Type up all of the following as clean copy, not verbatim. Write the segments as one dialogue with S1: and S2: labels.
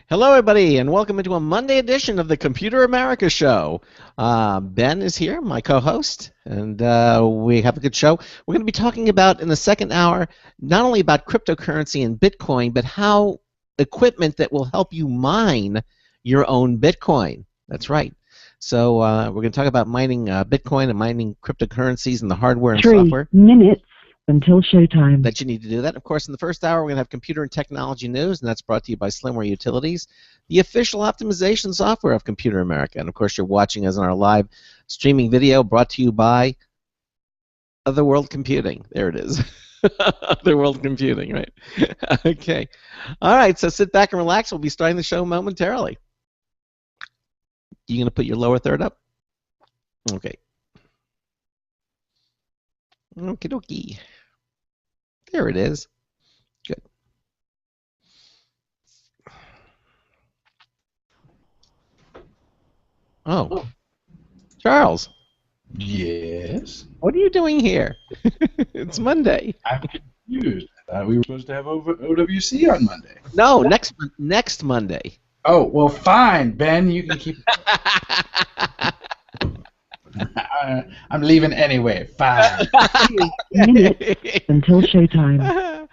S1: Hello, everybody, and welcome into a Monday edition of the Computer America Show. Ben is here, my co-host, and we have a good show. We're going to be talking about, in the second hour, not only about cryptocurrency and Bitcoin, but how equipment that will help you mine your own Bitcoin. That's right. So we're going to talk about mining Bitcoin and mining cryptocurrencies and the hardware and software.
S2: 3 minutes until showtime.
S1: That you need to do that. Of course, in the first hour, we're going to have computer and technology news, and that's brought to you by Slimware Utilities, the official optimization software of Computer America. And, of course, you're watching us on our live streaming video brought to you by Otherworld Computing. There it is. Otherworld Computing, right? Okay. All right, so sit back and relax. We'll be starting the show momentarily. You going to put your lower third up? Okay. Okie dokie. There it is. Good. Oh. Charles.
S3: Yes?
S1: What are you doing here? It's Monday.
S3: I'm confused. I thought we were supposed to have OWC on Monday.
S1: No, next Monday.
S3: Oh, well, fine, Ben. You can keep... I'm leaving anyway. Fine.
S2: Minutes until showtime.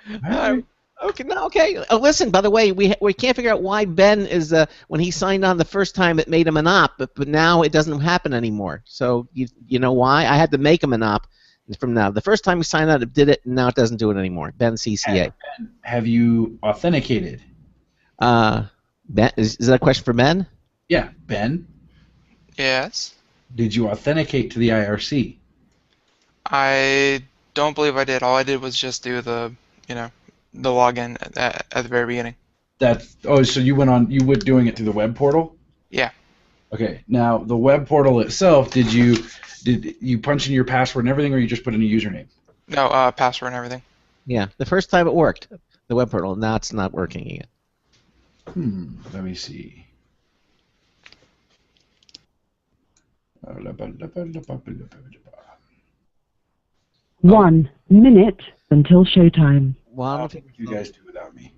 S1: Okay. Oh, listen, by the way, we can't figure out why Ben is, when he signed on the first time, it made him an op, but now it doesn't happen anymore. So you know why? I had to make him an op from now. The first time he signed on, it did it, and now it doesn't do it anymore. Ben CCA.
S3: Ben, have you authenticated?
S1: Ben, is that a question for Ben?
S3: Yeah, Ben.
S4: Yes.
S3: Did you authenticate to the IRC?
S4: I don't believe I did. All I did was just do the login at the very beginning.
S3: So you were doing it through the web portal?
S4: Yeah.
S3: Okay. Now the web portal itself, did you punch in your password and everything, or you just put in a username?
S4: No, password and everything.
S1: Yeah, the first time it worked, the web portal. Now it's not working again.
S3: Let me see.
S2: 1 minute until showtime.
S1: Well, I
S3: I'll
S1: don't
S3: take
S1: know
S3: what you guys do without me.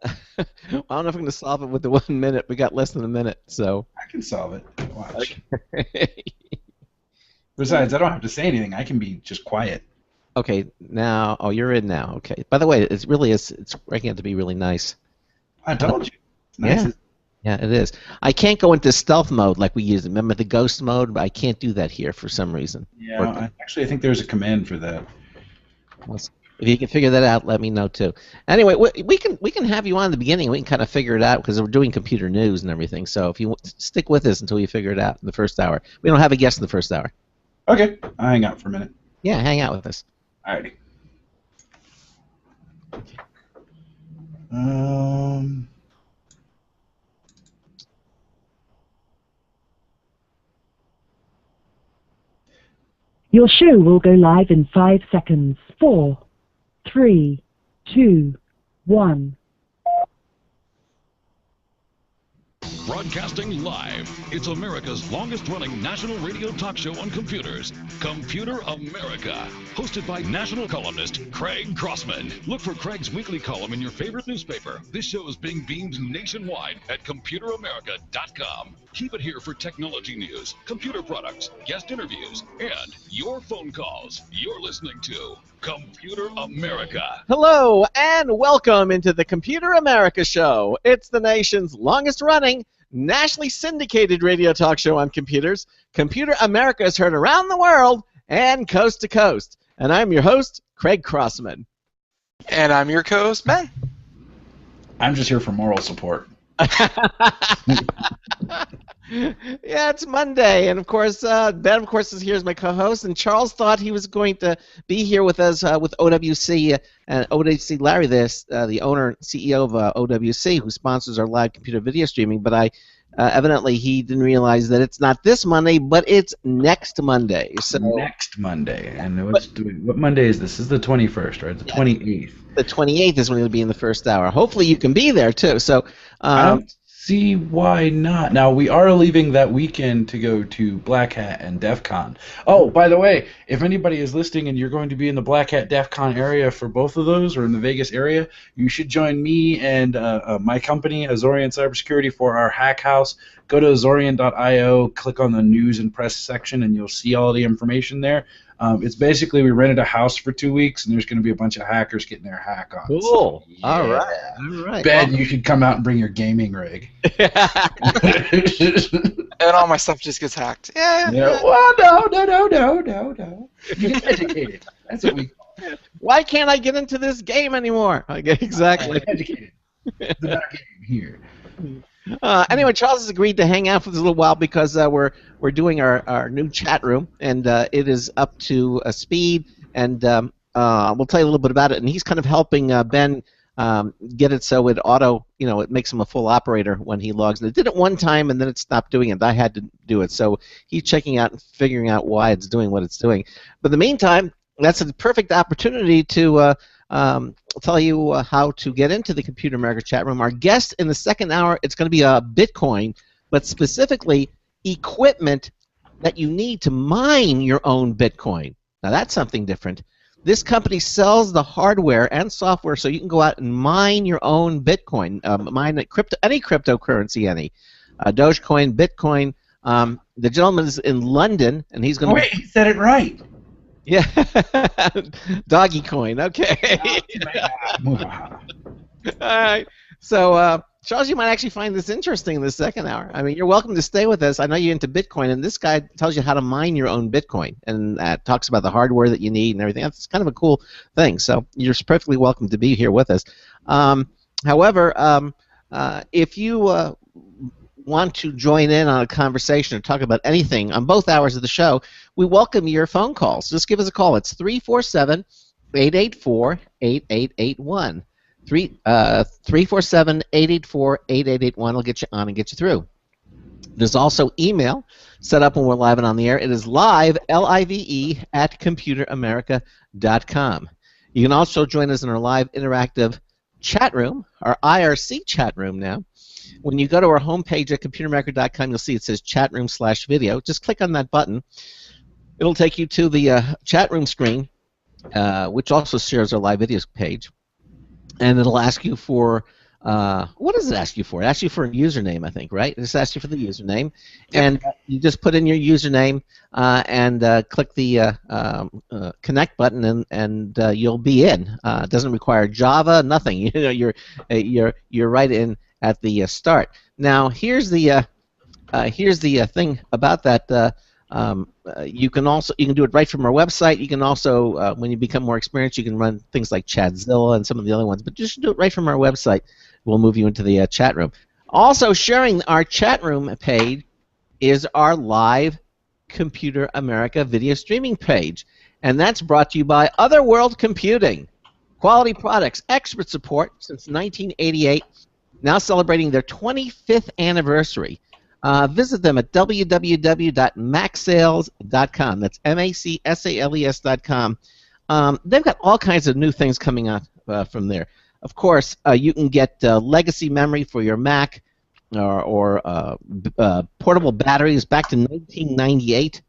S1: I don't know if I'm going to solve it with the 1 minute. We got less than a minute, so.
S3: I can solve it. Watch.
S1: Okay.
S3: Besides, I don't have to say anything. I can be just quiet.
S1: Okay, now, you're in now. Okay. By the way, it's working out to be really nice.
S3: I told you. It's nice.
S1: Yeah. Yeah, it is. I can't go into stealth mode like we used. Remember the ghost mode? But I can't do that here for some reason.
S3: Yeah, I think there's a command for that.
S1: If you can figure that out, let me know too. Anyway, we can have you on in the beginning. We can kind of figure it out because we're doing computer news and everything. So if you stick with us until you figure it out in the first hour. We don't have a guest in the first hour.
S3: Okay, I'll hang out for a minute.
S1: Yeah, hang out with us.
S3: Alrighty.
S2: Your show will go live in 5 seconds. 4, 3, 2, 1.
S5: Broadcasting live, it's America's longest-running national radio talk show on computers, Computer America, hosted by national columnist Craig Crossman. Look for Craig's weekly column in your favorite newspaper. This show is being beamed nationwide at ComputerAmerica.com. Keep it here for technology news, computer products, guest interviews, and your phone calls. You're listening to Computer America.
S1: Hello, and welcome into the Computer America Show. It's the nation's longest-running, nationally syndicated radio talk show on computers. Computer America is heard around the world and coast to coast. And I'm your host, Craig Crossman.
S4: And I'm your co-host, Ben.
S3: I'm just here for moral support.
S1: Yeah, it's Monday, and of course, Ben, of course, is here as my co-host, and Charles thought he was going to be here with us with OWC, and OWC Larry, the owner and CEO of OWC, who sponsors our live computer video streaming, but evidently he didn't realize that it's not this Monday, but it's next Monday. So
S3: next Monday, and what Monday is this? This is the 21st, right? The 28th.
S1: The 28th is when he'll be in the first hour. Hopefully you can be there, too. So
S3: I don't see why not. Now, we are leaving that weekend to go to Black Hat and DEF CON. Oh, by the way, if anybody is listening and you're going to be in the Black Hat DEF CON area for both of those, or in the Vegas area, you should join me and my company, Azorian Cybersecurity, for our hack house. Go to azorian.io, click on the news and press section, and you'll see all the information there. It's basically we rented a house for 2 weeks, and there's going to be a bunch of hackers getting their hack on.
S1: Cool.
S3: So, yeah.
S1: All right. All right.
S3: Ben, you should come out and bring your gaming rig.
S4: And all my stuff just gets hacked. Yeah.
S3: Well, no. You get educated. That's what we call it.
S1: Why can't I get into this game anymore? Exactly.
S3: Educated. The better game here.
S1: Anyway, Charles has agreed to hang out for this little while because we're doing our new chat room, and it is up to speed, and we'll tell you a little bit about it. And he's kind of helping Ben get it so it it makes him a full operator when he logs in. It did it one time, and then it stopped doing it. I had to do it, so he's checking out and figuring out why it's doing what it's doing. But in the meantime, that's a perfect opportunity to tell you how to get into the Computer America chat room. Our guest in the second hour, it's going to be Bitcoin, but specifically equipment that you need to mine your own Bitcoin. Now that's something different. This company sells the hardware and software so you can go out and mine your own Bitcoin, mine any cryptocurrency, Dogecoin, Bitcoin. The gentleman is in London, and he's going to.
S3: Wait, he said it right.
S1: Yeah, Doggy Coin. Okay. All right. So, Charles, you might actually find this interesting in the second hour. I mean, you're welcome to stay with us. I know you're into Bitcoin, and this guy tells you how to mine your own Bitcoin, and talks about the hardware that you need and everything. That's kind of a cool thing. So, you're perfectly welcome to be here with us. However, if you want to join in on a conversation or talk about anything on both hours of the show, we welcome your phone calls. Just give us a call. It's 347-884-8881. 347-884-8881 will get you on and get you through. There's also email set up when we're live and on the air. It is live, L-I-V-E, at computeramerica.com. You can also join us in our live interactive chat room, our IRC chat room now. When you go to our homepage at computeramerica.com, you'll see it says chatroom/video. Just click on that button. It'll take you to the chat room screen, which also shares our live videos page. And it'll ask you for, what does it ask you for? It asks you for a username, I think, right? It just asks you for the username. And you just put in your username and click the connect button, and you'll be in. It doesn't require Java, nothing. You're right in at the start. Now, here's the thing about that. You can do it right from our website. You can also, when you become more experienced, you can run things like Chatzilla and some of the other ones. But just do it right from our website. We'll move you into the chat room. Also, sharing our chat room page is our live Computer America video streaming page, and that's brought to you by Otherworld Computing. Quality products, expert support since 1988. Now celebrating their 25th anniversary. Visit them at www.macsales.com. That's MACSALES.com. They've got all kinds of new things coming out from there. Of course, you can get legacy memory for your Mac or portable batteries back to 1998.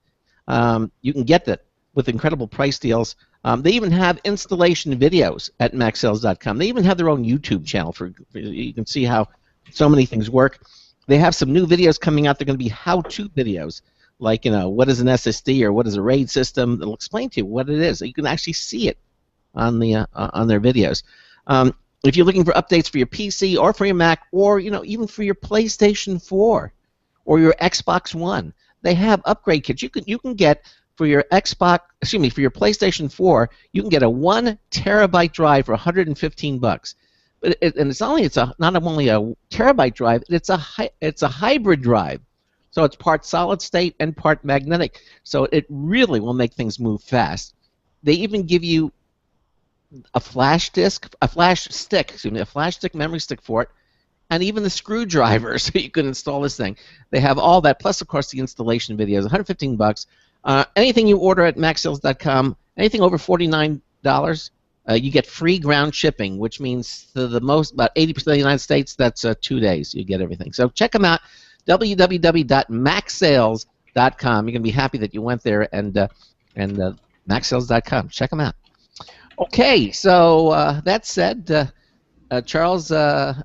S1: You can get that with incredible price deals. They even have installation videos at MacSales.com. They even have their own YouTube channel for you can see how so many things work. They have some new videos coming out. They're going to be how-to videos, like what is an SSD or what is a RAID system. They'll explain to you what it is. You can actually see it on the on their videos. If you're looking for updates for your PC or for your Mac or even for your PlayStation 4 or your Xbox One, they have upgrade kits. You can get for your for your PlayStation 4, you can get a 1 terabyte drive for $115. But it's not only a terabyte drive, it's a hybrid drive. So it's part solid state and part magnetic. So it really will make things move fast. They even give you a flash stick, memory stick for it, and even the screwdriver so you can install this thing. They have all that, plus of course the installation videos, $115. Anything you order at MacSales.com, anything over $49, You get free ground shipping, which means to the most, about 80% of the United States, that's 2 days. You get everything. So check them out, www.maxsales.com. You're going to be happy that you went there, and maxsales.com. Check them out. Okay, so that said, Charles, oh,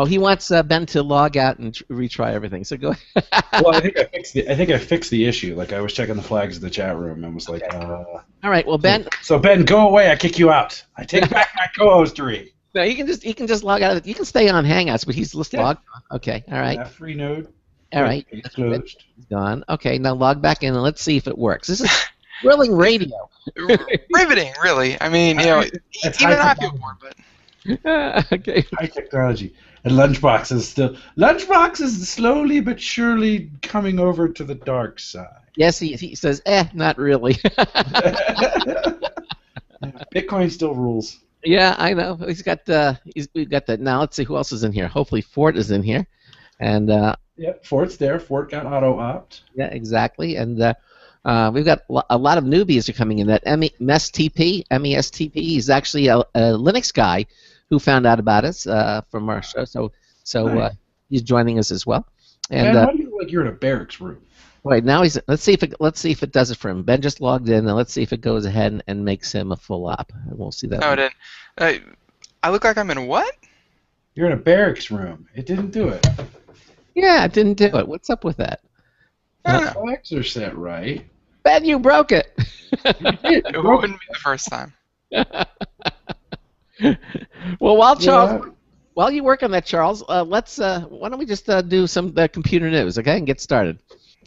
S1: he wants Ben to log out and retry everything. So go ahead.
S3: Well, I think I fixed the issue. Like, I was checking the flags of the chat room and was like,
S1: All right. Well, Ben.
S3: So Ben, go away. I kick you out. I take back my co-hostery.
S1: No, he can just log out of it. You can stay on Hangouts, but he's logged. Okay. All right.
S3: Free node.
S1: All right.
S3: It's closed.
S1: He's gone. Okay. Now log back in and let's see if it works. This is thrilling radio.
S4: Riveting, really. I mean, you know, even I feel bored, but.
S1: Okay.
S3: High technology. And Lunchbox is slowly but surely coming over to the dark side.
S1: Yes, he says, not really.
S3: Bitcoin still rules.
S1: Yeah, I know. We've got that. Now let's see who else is in here. Hopefully Fort is in here, and
S3: yep, Fort's there. Fort got auto opt.
S1: Yeah, exactly. And we've got a lot of newbies are coming in. That MESTP, he's actually a Linux guy who found out about us from our show. So
S3: Nice.
S1: He's joining us as well. And
S3: Man, why do you look like you're in a barracks room?
S1: right now let's see if it does it for him. Ben just logged in, and let's see if it goes ahead and makes him a full op. And we'll see that.
S4: No, it didn't. I look like I'm in what?
S3: You're in a barracks room. It didn't do it.
S1: Yeah, it didn't do it. What's up with that?
S3: The flags are set right.
S1: Ben, you broke it.
S4: It wouldn't be the first time.
S1: Well, while you work on that, Charles, let's why don't we just do some computer news, okay, and get started.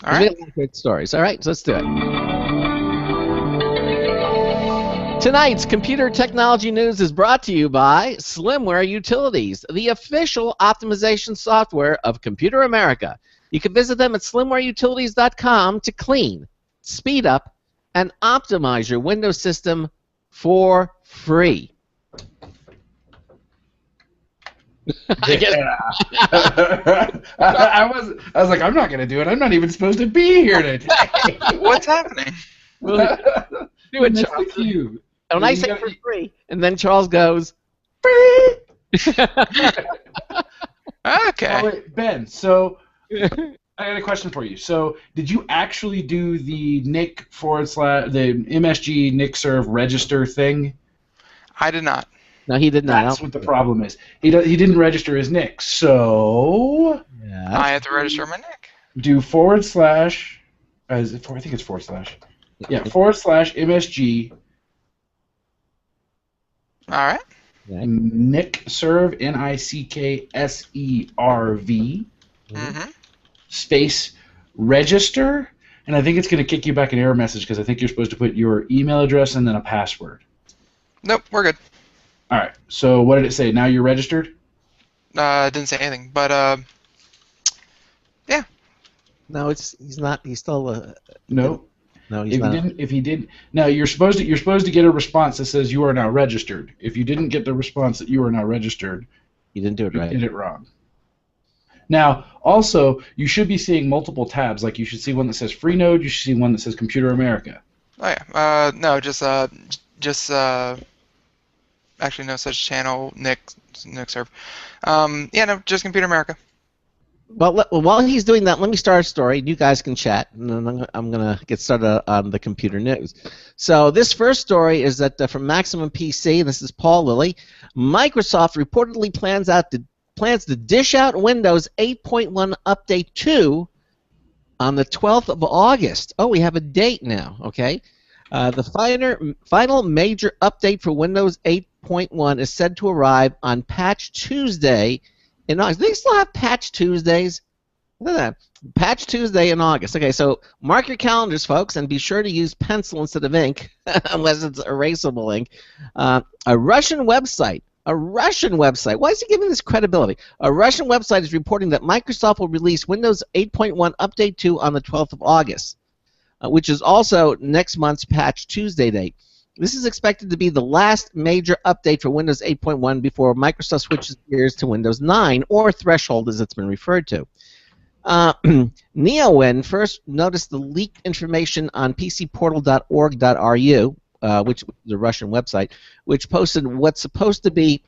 S4: All right.
S1: We have a lot of great stories. All right, so let's do it. Tonight's computer technology news is brought to you by Slimware Utilities, the official optimization software of Computer America. You can visit them at slimwareutilities.com to clean, speed up, and optimize your Windows system for free.
S3: I was like, I'm not gonna do it. I'm not even supposed to be here today.
S4: What's happening?
S1: Do it,
S3: Next
S1: Charles.
S3: to you.
S1: And I say for free, and then Charles goes, free!
S4: Okay.
S3: Oh, wait, Ben, so I got a question for you. So, did you actually do the the MSG Nick serve register thing?
S4: I did not.
S1: No, he did not.
S3: That's what the problem is. He didn't register his Nick. So
S4: I have to register my nick.
S3: do / is it I think it's / yeah, / MSG
S4: All right.
S3: Nick serve NICKSERV
S4: Mm-hmm.
S3: space register, and I think it's going to kick you back an error message because I think you're supposed to put your email address and then a password.
S4: Nope, we're good.
S3: All right. So what did it say? Now you're registered?
S4: It didn't say anything, but yeah.
S1: No, he's not. He's still.
S3: No.
S1: No, he's not.
S3: If he did, now you're supposed to get a response that says you are now registered. If you didn't get the response that you are now registered,
S1: You didn't do it
S3: you
S1: right.
S3: did it wrong. Now, also, you should be seeing multiple tabs. Like you should see one that says Freenode. You should see one that says Computer America.
S4: Oh yeah. No, just actually no such channel. Nick serve. Yeah, no, just Computer America.
S1: Well, while he's doing that, let me start a story. You guys can chat, and then I'm going to get started on the computer news. So this first story is that from Maximum PC, and this is Paul Lilly, Microsoft reportedly plans to dish out Windows 8.1 Update 2 on the 12th of August. Oh, we have a date now, okay? The final major update for Windows 8.1 is said to arrive on Patch Tuesday in August. They still have Patch Tuesdays? Look at that. Patch Tuesday in August. Okay, so mark your calendars, folks, and be sure to use pencil instead of ink, unless it's erasable ink. A Russian website. Why is he giving this credibility? A Russian website is reporting that Microsoft will release Windows 8.1 Update 2 on the 12th of August, which is also next month's Patch Tuesday date. This is expected to be the last major update for Windows 8.1 before Microsoft switches gears to Windows 9, or Threshold as it's been referred to. NeoWin first noticed the leaked information on pcportal.org.ru, which is a Russian website, which posted what's supposed to be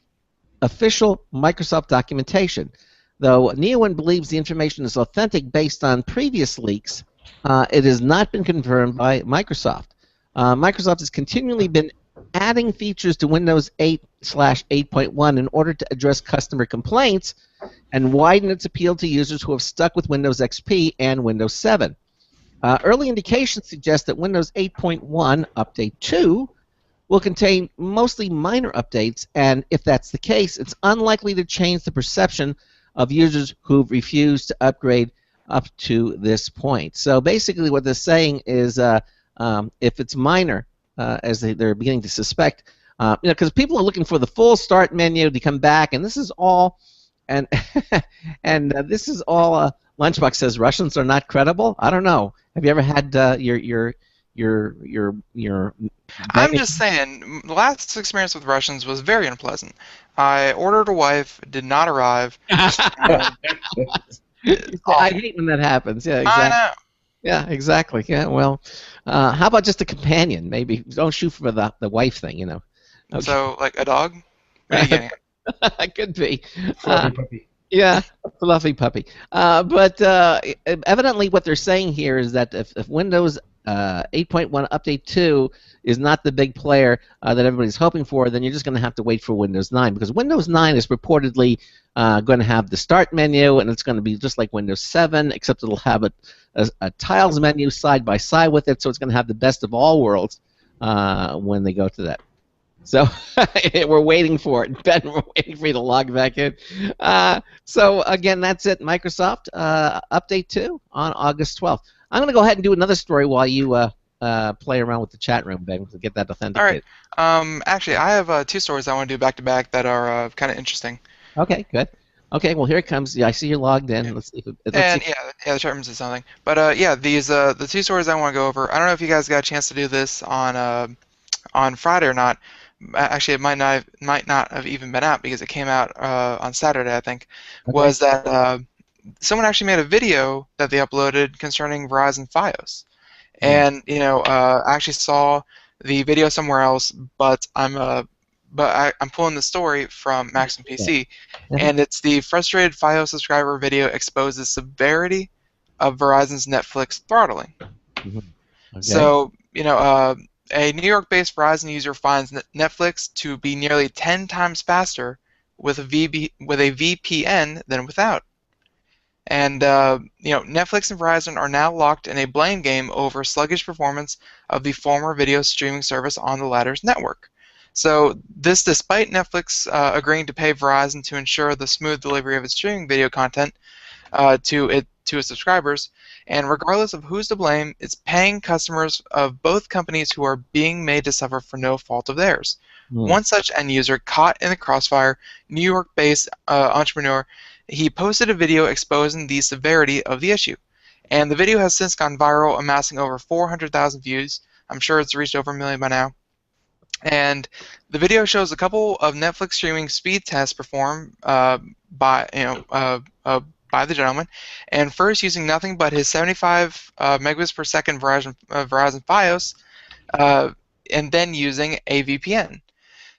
S1: official Microsoft documentation. Though Neowin believes the information is authentic based on previous leaks, it has not been confirmed by Microsoft. Microsoft has continually been adding features to Windows 8/8.1 in order to address customer complaints and widen its appeal to users who have stuck with Windows XP and Windows 7. Early indications suggest that Windows 8.1 Update 2 will contain mostly minor updates, and if that's the case, it's unlikely to change the perception of users who've refused to upgrade up to this point. So basically what they're saying is if it's minor, as they're beginning to suspect, because people are looking for the full start menu to come back, and this is all, and and this is all. Lunchbox says Russians are not credible. I don't know. Have you ever had your
S4: I'm just saying, the last experience with Russians was very unpleasant. I ordered a wife, did not arrive.
S1: I hate when that happens. Yeah, exactly.
S4: I know.
S1: Yeah, exactly. Yeah, well, how about just a companion? Maybe don't shoot for the wife thing, you know. Okay.
S4: So, like a dog? What are you getting at?
S1: It could be.
S3: Fluffy puppy.
S1: Yeah, fluffy puppy. But evidently what they're saying here is that if Windows 8.1 Update 2 is not the big player that everybody's hoping for, then you're just going to have to wait for Windows 9, because Windows 9 is purportedly going to have the start menu, and it's going to be just like Windows 7, except it'll have a tiles menu side by side with it, so it's going to have the best of all worlds when they go to that. So we're waiting for it. Ben, we're waiting for you to log back in. So again, that's it. Microsoft Update 2 on August 12th. I'm going to go ahead and do another story while you play around with the chat room, Ben, to get that authenticated.
S4: All right. Actually, I have two stories I want to do back-to-back that are kind of interesting.
S1: Okay, good. Okay, well, here it comes. Yeah, I see you're logged in. Let's see if it,
S4: Yeah, the chat room says something. But yeah, these the two stories I want to go over. I don't know if you guys got a chance to do this on Friday or not. Actually, it might not have even been out because it came out on Saturday, I think.
S1: Okay.
S4: Was that someone actually made a video that they uploaded concerning Verizon FiOS, and I actually saw the video somewhere else, but I'm pulling the story from Maxim PC, and it's the frustrated FiOS subscriber video exposes severity of Verizon's Netflix throttling.
S1: Okay.
S4: So a New York-based Verizon user finds Netflix to be nearly 10 times faster with a VPN than without. And Netflix and Verizon are now locked in a blame game over sluggish performance of the former video streaming service on the latter's network. So this despite Netflix agreeing to pay Verizon to ensure the smooth delivery of its streaming video content to its subscribers, and regardless of who's to blame, it's paying customers of both companies who are being made to suffer for no fault of theirs. One such end user caught in the crossfire, New York-based entrepreneur, he posted a video exposing the severity of the issue, and the video has since gone viral, amassing over 400,000 views. I'm sure it's reached over 1 million by now. And the video shows a couple of Netflix streaming speed tests performed by the gentleman, and first using nothing but his 75 megabits per second Verizon FiOS, and then using a VPN.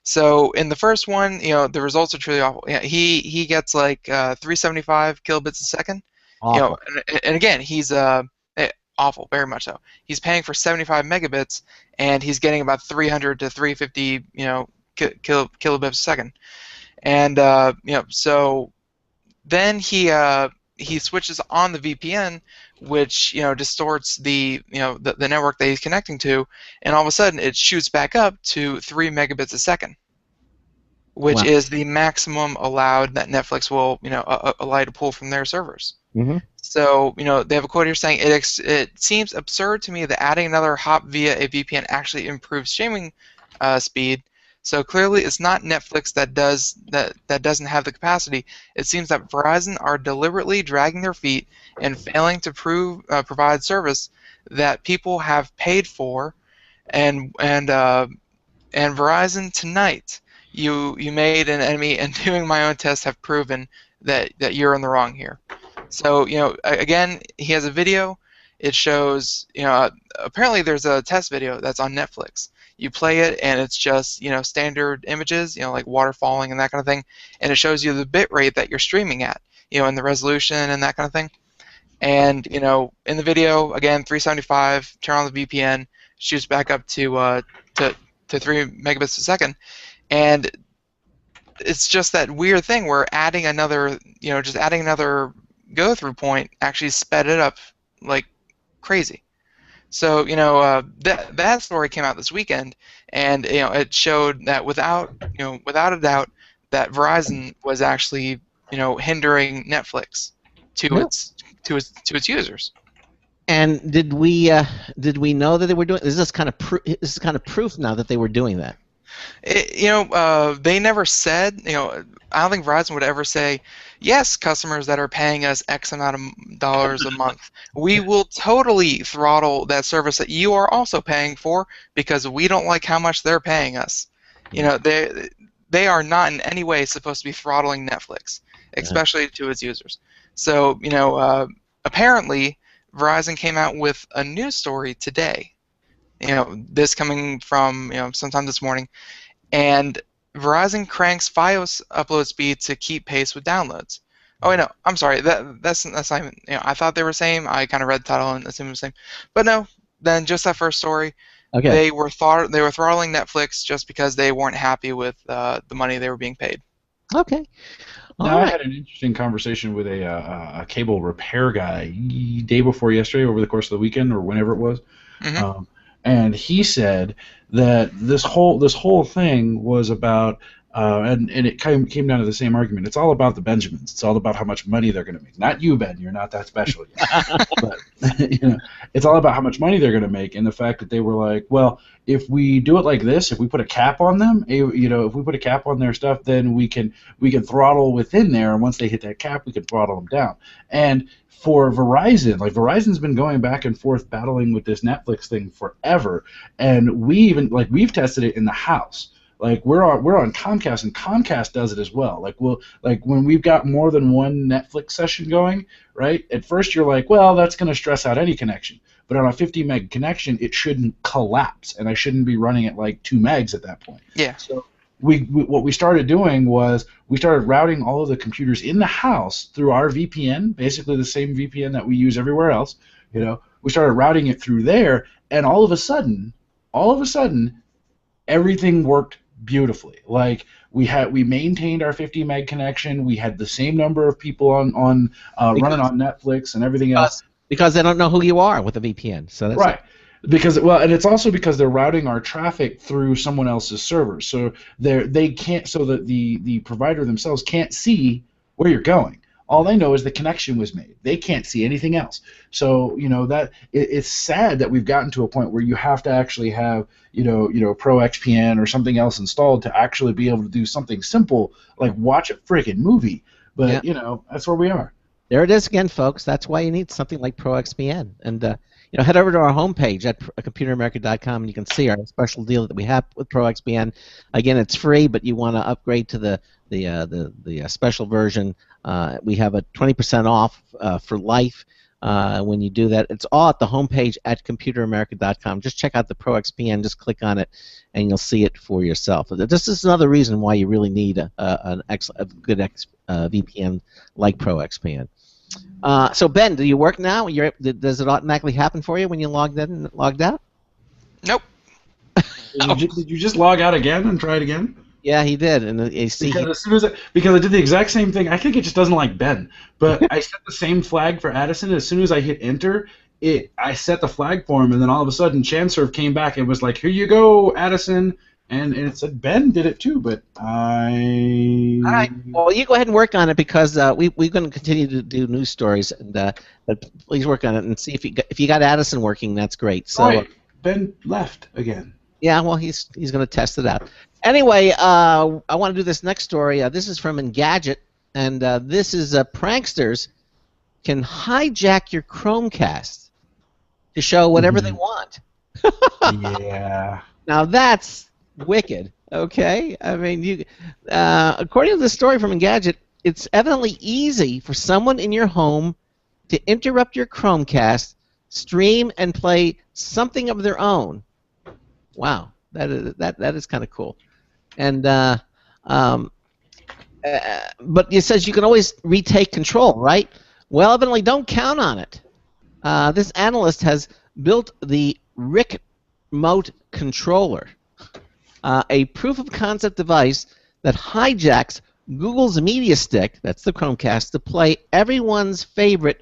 S4: So in the first one, the results are truly awful. He gets like 375 kilobits a second.
S1: Awful.
S4: And again, he's awful, very much so. He's paying for 75 megabits, and he's getting about 300 to 350 kilobits a second. And so then he switches on the VPN, which distorts the the network that he's connecting to, and all of a sudden it shoots back up to 3 megabits a second, which is the maximum allowed that Netflix will allow to pull from their servers.
S1: Mm-hmm.
S4: So they have a quote here saying it seems absurd to me that adding another hop via a VPN actually improves streaming speed. So clearly, it's not Netflix that doesn't have the capacity. It seems that Verizon are deliberately dragging their feet and failing to provide service that people have paid for. And Verizon tonight, you made an enemy, and doing my own tests have proven that you're in the wrong here. So again, he has a video. It shows apparently there's a test video that's on Netflix. you play it, and it's just standard images, like water falling and that kind of thing, and it shows you the bit rate that you're streaming at, and the resolution and that kind of thing. And in the video, again, 375. Turn on the VPN, shoots back up to 3 megabits a second, and it's just that weird thing where adding another, just adding another go-through point actually sped it up like crazy. So that story came out this weekend, and it showed that without a doubt that Verizon was actually hindering Netflix to its users.
S1: And did we know that they were doing? Is this kind of proof now that they were doing that?
S4: They never said. I don't think Verizon would ever say, yes, customers that are paying us X amount of dollars a month, we will totally throttle that service that you are also paying for because we don't like how much they're paying us. They are not in any way supposed to be throttling Netflix, especially to its users. So apparently Verizon came out with a news story today. This coming from sometime this morning, and Verizon cranks FiOS upload speed to keep pace with downloads. Oh, no, I'm sorry. That's not even. I thought they were saying. I kind of read the title and assumed it was the same, but no. Then just that first story.
S1: Okay.
S4: They were throttling Netflix just because they weren't happy with the money they were being paid.
S1: Okay.
S3: Now, I had an interesting conversation with a cable repair guy day before yesterday, over the course of the weekend or whenever it was.
S4: Mm-hmm.
S3: And he said that this whole thing was about, and it came down to the same argument. It's all about the Benjamins. It's all about how much money they're going to make. Not you, Ben. You're not that special yet. But it's all about how much money they're going to make, and the fact that they were like, well, if we do it like this, if we put a cap on them, if we put a cap on their stuff, then we can throttle within there, and once they hit that cap, we can throttle them down. And for Verizon, Verizon's been going back and forth battling with this Netflix thing forever, and we've tested it in the house. We're on Comcast, and Comcast does it as well. When we've got more than one Netflix session going, right? At first you're like, well, that's going to stress out any connection. But on a 50 meg connection, it shouldn't collapse, and I shouldn't be running at 2 megs at that point.
S4: Yeah.
S3: So what we started doing was we started routing all of the computers in the house through our VPN, basically the same VPN that we use everywhere else. We started routing it through there, and all of a sudden, everything worked beautifully. We maintained our 50 meg connection. We had the same number of people on running on Netflix and everything else.
S1: Because they don't know who you are with a VPN. So that's
S3: right. And it's also because they're routing our traffic through someone else's server, so they can't. So that the provider themselves can't see where you're going. All they know is the connection was made. They can't see anything else. So that it's sad that we've gotten to a point where you have to actually have Pro XPN or something else installed to actually be able to do something simple like watch a freaking movie. But that's where we are.
S1: There it is again, folks. That's why you need something like Pro XPN. And head over to our homepage at computeramerica.com, and you can see our special deal that we have with Pro XPN. Again, it's free, but you want to upgrade to the special version. We have a 20% off for life when you do that. It's all at the homepage at computeramerica.com. Just check out the Pro XPN. Just click on it, and you'll see it for yourself. This is another reason why you really need a good VPN like Pro XPN. So Ben, do you work now? Does it automatically happen for you when you logged in and logged out?
S4: Nope.
S3: Did you just log out again and try it again?
S1: Yeah, he did, and
S3: because I did the exact same thing. I think it just doesn't like Ben, but I set the same flag for Addison. As soon as I hit enter, I set the flag for him, and then all of a sudden, ChanServe came back and was like, "Here you go, Addison." And it said Ben did it too, but I.
S1: All right. Well, you go ahead and work on it because we're going to continue to do news stories, and but please work on it and see if you got Addison working. That's great. So
S3: right. Ben left again.
S1: Yeah, well, he's going to test it out. Anyway, I want to do this next story. This is from Engadget, and this is pranksters can hijack your Chromecast to show whatever they want.
S3: Yeah.
S1: Now that's wicked. Okay, I mean, according to the story from Engadget, it's evidently easy for someone in your home to interrupt your Chromecast, stream, and play something of their own. Wow. That is kind of cool. And but it says you can always retake control, right? Well, evidently, don't count on it. This analyst has built the RIC Remote Controller, a proof-of-concept device that hijacks Google's Media Stick, that's the Chromecast, to play everyone's favorite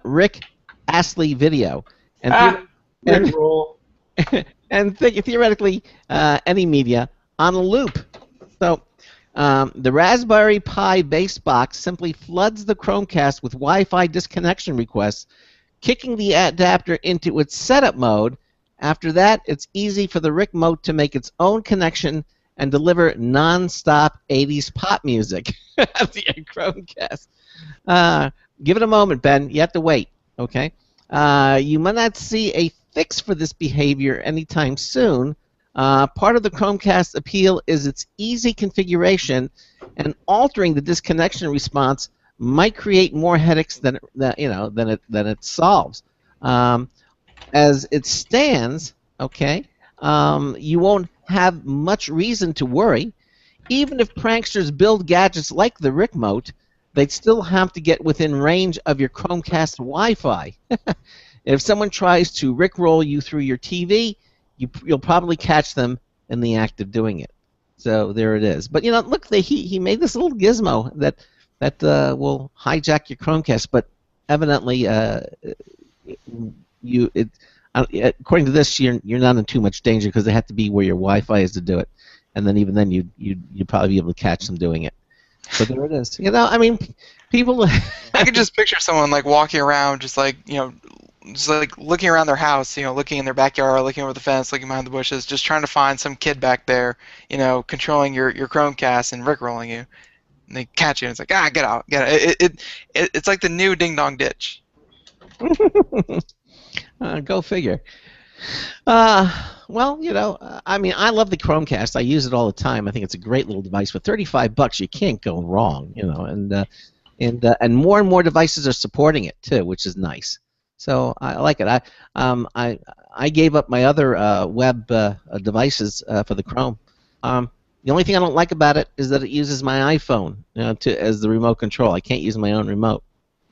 S1: Rick Astley video. And
S3: Rickroll.
S1: and theoretically, any media on a loop. So the Raspberry Pi base box simply floods the Chromecast with Wi-Fi disconnection requests, kicking the adapter into its setup mode. After that, it's easy for the RIC Remote to make its own connection and deliver non-stop 80s pop music via Chromecast. Give it a moment, Ben. You have to wait, okay? You might not see a fix for this behavior anytime soon. Part of the Chromecast appeal is its easy configuration, and altering the disconnection response might create more headaches than it solves. As it stands, okay, you won't have much reason to worry. Even if pranksters build gadgets like the RIC Remote, they'd still have to get within range of your Chromecast Wi-Fi. If someone tries to Rickroll you through your TV, you'll probably catch them in the act of doing it. So there it is. But look, he made this little gizmo that will hijack your Chromecast. But evidently, according to this, you're not in too much danger because they have to be where your Wi-Fi is to do it, and then even then you'd probably be able to catch them doing it. But there it is. I mean, people.
S4: I could just picture someone like walking around, just like looking around their house, looking in their backyard, looking over the fence, looking behind the bushes, just trying to find some kid back there, controlling your Chromecast and rickrolling you. And they catch you, and it's like, get out. It's like the new Ding Dong Ditch.
S1: Go figure. Well, I mean, I love the Chromecast. I use it all the time. I think it's a great little device. For $35, you can't go wrong, and more devices are supporting it too, which is nice. So I like it. I gave up my other web devices for the Chrome. The only thing I don't like about it is that it uses my iPhone as the remote control. I can't use my own remote.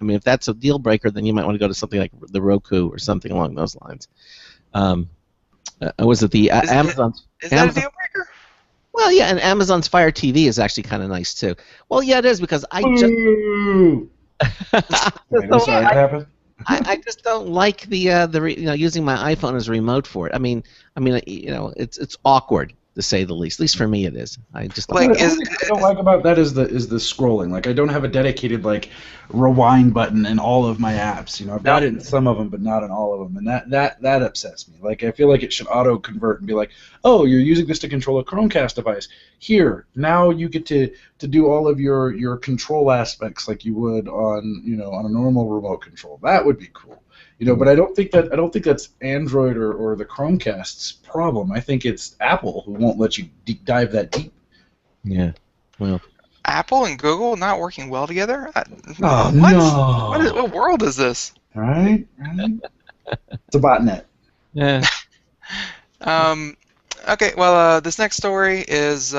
S1: I mean, if that's a deal breaker, then you might want to go to something like the Roku or something along those lines. Was it the Amazon?
S4: Is that a deal breaker?
S1: Well, yeah, and Amazon's Fire TV is actually kind of nice too. Well, yeah, it is because I just.
S3: Wait, I'm sorry, what happened?
S1: I just don't like the using my iPhone as a remote for it. I mean, it's awkward to say the least. At least for me, it is. I just
S3: what I don't like about that is the scrolling. Like, I don't have a dedicated rewind button in all of my apps. I've got it in some of them, but not in all of them, and that upsets me. Like, I feel like it should auto convert and be like, oh, you're using this to control a Chromecast device. Here, now you get to do all of your control aspects like you would on on a normal remote control. That would be cool. But I don't think that's Android or the Chromecast's problem. I think it's Apple who won't let you dive that deep.
S1: Yeah. Well.
S4: Apple and Google not working well together?
S3: Oh,
S4: what? No. What world is this?
S3: Right? It's a botnet.
S1: Yeah.
S4: Okay. Well, this next story is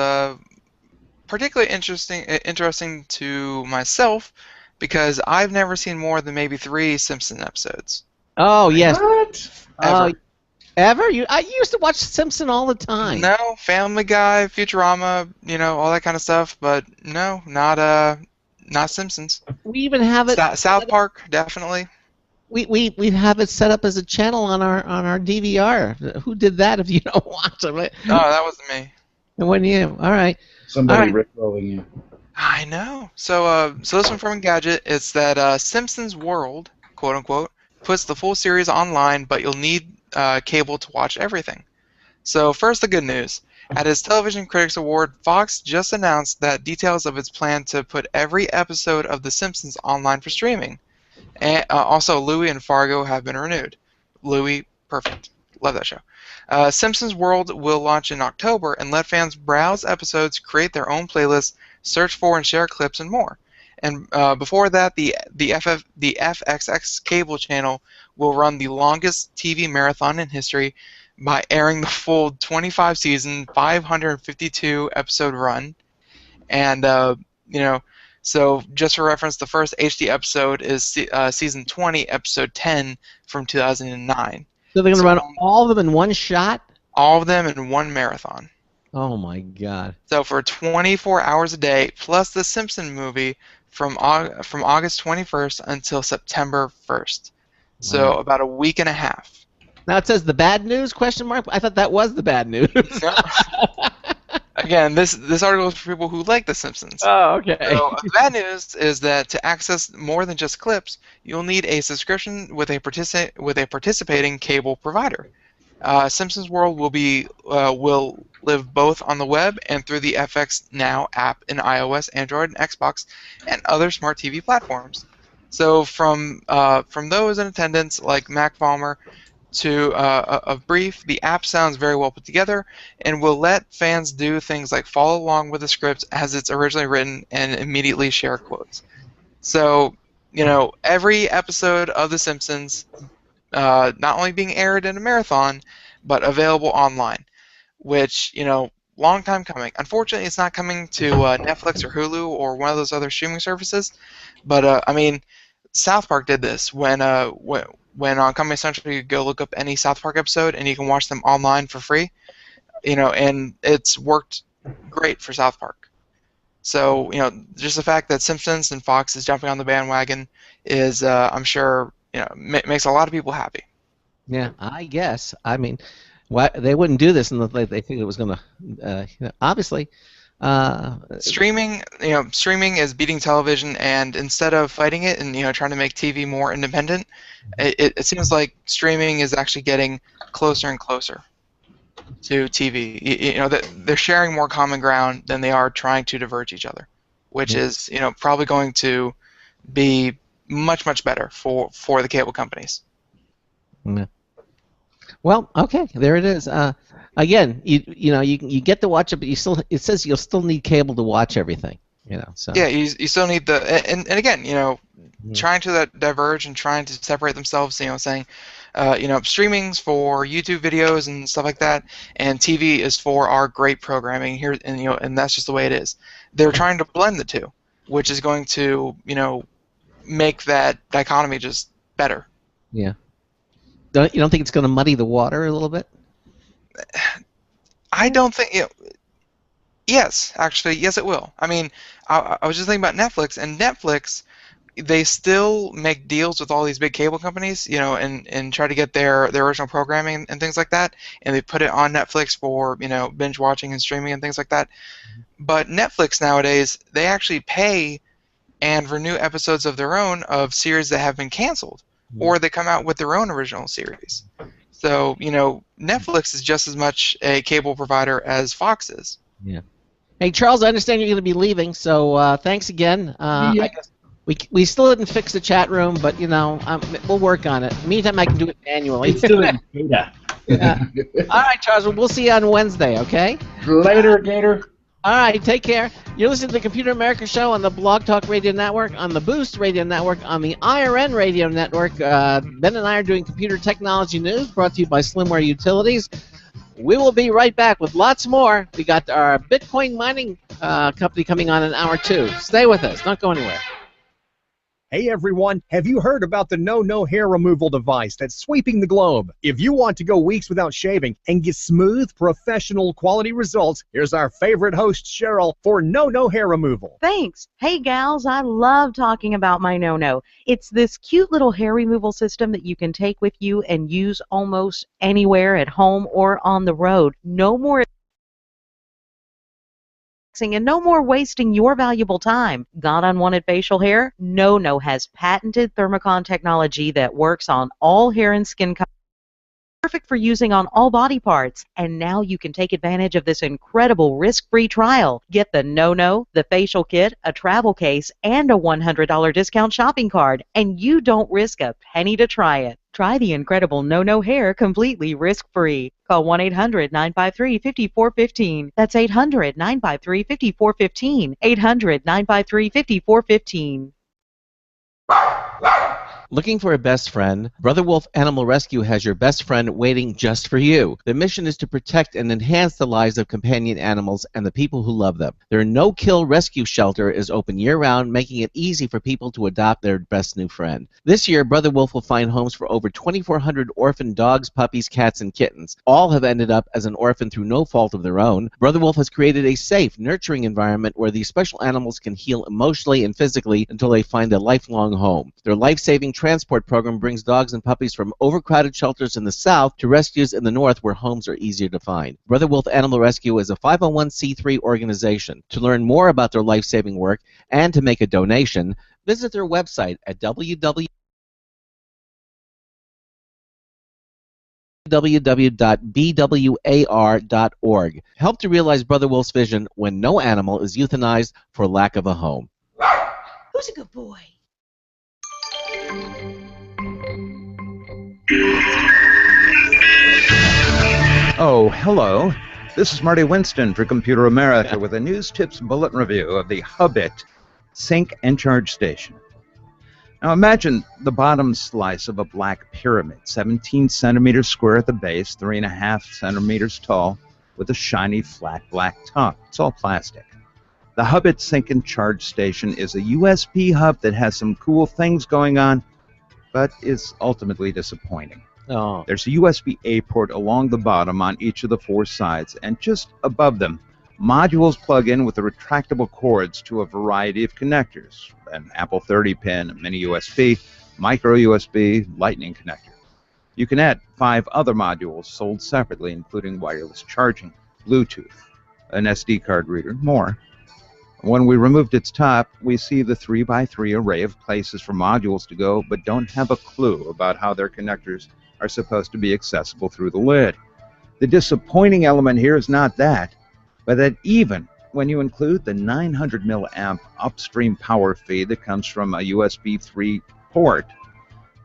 S4: particularly interesting to myself because I've never seen more than maybe 3 Simpson episodes.
S1: Oh yes.
S4: What?
S1: Ever? I used to watch Simpson all the time.
S4: No, Family Guy, Futurama, all that kind of stuff, but no, not Simpsons.
S1: We even have it.
S4: South Park, definitely.
S1: We have it set up as a channel on our DVR. Who did that? If you don't watch it, right?
S4: No, that wasn't me.
S1: It wasn't you. All right.
S3: Somebody rickrolling you.
S4: I know. So this one from Engadget is that Simpsons World, quote unquote, puts the full series online, but you'll need cable to watch everything. So first, the good news. At its Television Critics Award, Fox just announced that details of its plan to put every episode of The Simpsons online for streaming. And also, Louie and Fargo have been renewed. Louie, perfect. Love that show. Simpsons World will launch in October and let fans browse episodes, create their own playlists, search for and share clips, and more. And before that, the FXX cable channel will run the longest TV marathon in history, by airing the full 25-season, 552-episode run. And, you know, so just for reference, the first HD episode is season 20, episode 10 from 2009.
S1: So they're going to
S4: So
S1: run all of them in one shot?
S4: all of them in one marathon.
S1: Oh, my God.
S4: So for 24 hours a day, plus the Simpson movie from August 21st until September 1st. So
S1: Wow.
S4: about a week and a half.
S1: Now it says the bad news, question mark? I thought that was the bad news.
S4: No. Again, this article is for people who like The Simpsons.
S1: Oh, okay.
S4: So the bad news is that to access more than just clips, you'll need a subscription with a participating cable provider. Simpsons World will live both on the web and through the FX Now app in iOS, Android, and Xbox, and other smart TV platforms. So from those in attendance, like Mac Palmer, to a brief, the app sounds very well put together and will let fans do things like follow along with the script as it's originally written and immediately share quotes. So, you know, every episode of The Simpsons not only being aired in a marathon, but available online, which, you know, long time coming. Unfortunately, it's not coming to Netflix or Hulu or one of those other streaming services, but I mean, South Park did this when on Comedy Central you go look up any South Park episode and you can watch them online for free, you know, and it's worked great for South Park. So, you know, just the fact that Simpsons and Fox is jumping on the bandwagon is, I'm sure, you know, makes a lot of people happy.
S1: Yeah, I guess. I mean, they wouldn't do this unless they think it was going to, you know, obviously.
S4: Streaming is beating television, and instead of fighting it and, you know, trying to make TV more independent, it seems like streaming is actually getting closer and closer to TV. You know, that they're sharing more common ground than they are trying to diverge each other, which is, you know, probably going to be much better for the cable companies.
S1: Yeah. Well, okay, there it is. Again, you get to watch it, but it says you'll still need cable to watch everything. You know, so
S4: yeah, you still need and again, you know, trying to diverge and trying to separate themselves. You know, saying, you know, streaming's for YouTube videos and stuff like that, and TV is for our great programming here, and you know, and that's just the way it is. They're trying to blend the two, which is going to, you know, make that dichotomy just better.
S1: Yeah. You don't think it's going to muddy the water a little bit?
S4: I don't think. You know, yes, actually, yes, it will. I mean, I was just thinking about Netflix, and Netflix, they still make deals with all these big cable companies, you know, and try to get their original programming and things like that, and they put it on Netflix for, you know, binge watching and streaming and things like that. But Netflix nowadays, they actually pay and renew episodes of their own of series that have been canceled, or they come out with their own original series. So, you know, Netflix is just as much a cable provider as Fox is.
S1: Yeah. Hey, Charles, I understand you're going to be leaving, so thanks again. I guess we still didn't fix the chat room, but, you know, we'll work on it. Meantime, I can do it manually.
S6: It's still in beta.
S1: Yeah. All right, Charles, we'll see you on Wednesday, okay?
S6: Later, Gator.
S1: All right, take care. You're listening to the Computer America Show on the Blog Talk Radio Network, on the Boost Radio Network, on the IRN Radio Network. Ben and I are doing computer technology news brought to you by Slimware Utilities. We will be right back with lots more. We got our Bitcoin mining company coming on in hour 2. Stay with us. Don't go anywhere.
S7: Hey everyone, have you heard about the No hair removal device that's sweeping the globe? If you want to go weeks without shaving and get smooth, professional quality results, here's our favorite host, Cheryl, for No hair removal.
S8: Thanks. Hey gals, I love talking about my No. It's this cute little hair removal system that you can take with you and use almost anywhere at home or on the road. No more and no more wasting your valuable time. Got unwanted facial hair? No has patented thermocon technology that works on all hair and skin colors. Perfect for using on all body parts. And now you can take advantage of this incredible risk-free trial. Get the No, the facial kit, a travel case, and a $100 discount shopping card. And you don't risk a penny to try it. Try the incredible No hair completely risk-free. Call 1-800-953-5415. That's 800-953-5415. 800-953-5415.
S1: Looking for a best friend? Brother Wolf Animal Rescue has your best friend waiting just for you. The mission is to protect and enhance the lives of companion animals and the people who love them. Their no-kill rescue shelter is open year-round, making it easy for people to adopt their best new friend. This year, Brother Wolf will find homes for over 2,400 orphan dogs, puppies, cats, and kittens. All have ended up as an orphan through no fault of their own. Brother Wolf has created a safe, nurturing environment where these special animals can heal emotionally and physically until they find a lifelong home. Their life-saving transport program brings dogs and puppies from overcrowded shelters in the south to rescues in the north where homes are easier to find. Brother Wolf Animal Rescue is a 501c3 organization. To learn more about their life-saving work and to make a donation, visit their website at www.bwar.org. Help to realize Brother Wolf's vision when no animal is euthanized for lack of a home.
S9: Who's a good boy?
S10: Oh, hello. This is Marty Winston for Computer America with a news tips bulletin review of the Hubbit Sync and Charge Station. Now imagine the bottom slice of a black pyramid, 17 centimeters square at the base, 3.5 centimeters tall, with a shiny flat black top. It's all plastic. The Hubbit Sync and Charge Station is a USB hub that has some cool things going on, but is ultimately disappointing.
S1: Oh.
S10: There's a USB-A port along the bottom on each of the four sides, and just above them, modules plug in with the retractable cords to a variety of connectors, an Apple 30 pin, a mini USB, micro USB, lightning connector. You can add 5 other modules sold separately, including wireless charging, Bluetooth, an SD card reader, and more. When we removed its top, we see the 3x3 array of places for modules to go, but don't have a clue about how their connectors are supposed to be accessible through the lid. The disappointing element here is not that, but that even when you include the 900 milliamp upstream power feed that comes from a USB 3 port,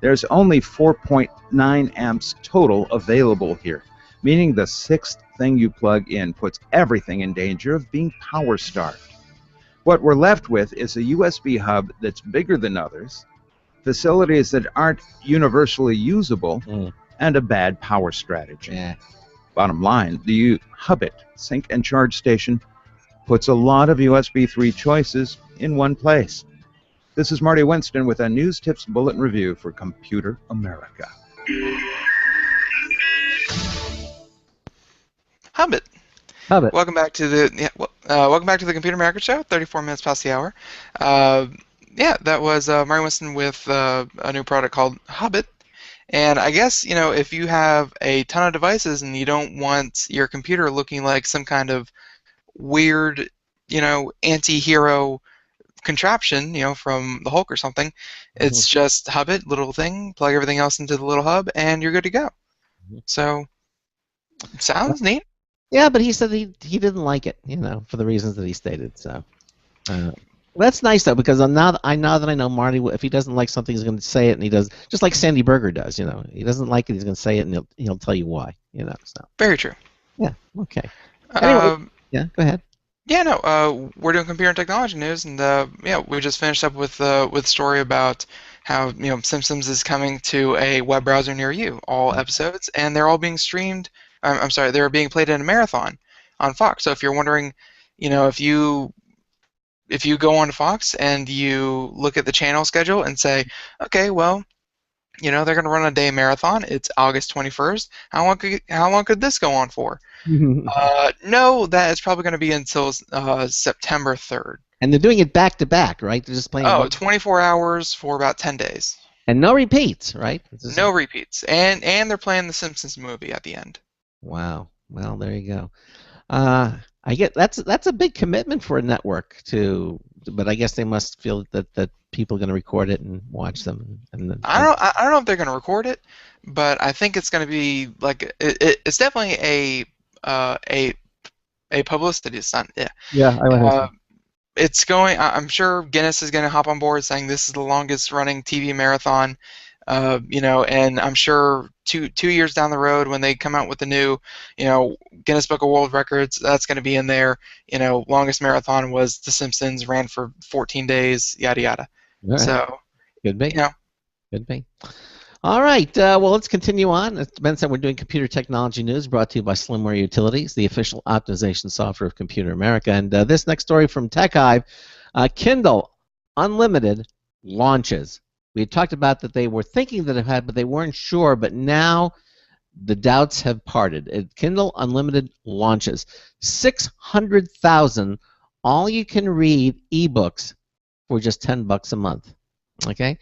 S10: there's only 4.9 amps total available here, meaning the 6th thing you plug in puts everything in danger of being power starved. What we're left with is a USB hub that's bigger than others, facilities that aren't universally usable, and a bad power strategy.
S1: Yeah.
S10: Bottom line, the Hubbit Sync and Charge Station puts a lot of USB 3 choices in one place. This is Marty Winston with a News Tips Bulletin Review for Computer America.
S4: Hubbit.
S1: Hubbit.
S4: Welcome back to the Computer America Show. 34 minutes past the hour. That was Marty Winston with a new product called Hubbit. And I guess, if you have a ton of devices and you don't want your computer looking like some kind of weird, anti-hero contraption, from the Hulk or something, it's just Hubbit, little thing, plug everything else into the little hub, and you're good to go. So, sounds neat.
S1: Yeah, but he said he didn't like it, for the reasons that he stated. So that's nice though, because now that I know Marty, if he doesn't like something, he's going to say it, and he does just like Sandy Berger does. He doesn't like it, he's going to say it, and he'll tell you why. So
S4: very true.
S1: Yeah. Okay. Anyway, yeah. Go ahead.
S4: Yeah. No. We're doing computer and technology news, and we just finished up with a story about how Simpsons is coming to a web browser near you. All episodes, and they're all being streamed. I'm sorry, they're being played in a marathon on Fox. So if you're wondering, if you go on to Fox and you look at the channel schedule and say, okay, well, they're going to run a day marathon. It's August 21st. How long could this go on for? No, that is probably going to be until September 3rd.
S1: And they're doing it back to back, right? They're just playing.
S4: 24 hours for about 10 days.
S1: And no repeats, right?
S4: No repeats. And they're playing the Simpsons movie at the end.
S1: Wow. Well, there you go. I get that's a big commitment for a network but I guess they must feel that people are going to record it and watch them.
S4: I don't know if they're going to record it, but I think it's going to be like it's definitely a publicity stunt. Yeah.
S1: Yeah.
S4: It's going. I'm sure Guinness is going to hop on board, saying this is the longest running TV marathon. And I'm sure two years down the road when they come out with the new, Guinness Book of World Records, that's going to be in there. Longest marathon was The Simpsons, ran for 14 days, yada yada.
S1: Right.
S4: So,
S1: could be. Could be. All right, well, let's continue on. As Ben said, we're doing computer technology news brought to you by Slimware Utilities, the official optimization software of Computer America. And this next story from TechHive, Kindle Unlimited launches. We had talked about that they were thinking that it had, but they weren't sure, but now the doubts have parted. Kindle Unlimited launches. 600,000 all-you-can-read ebooks for just $10 a month. Okay?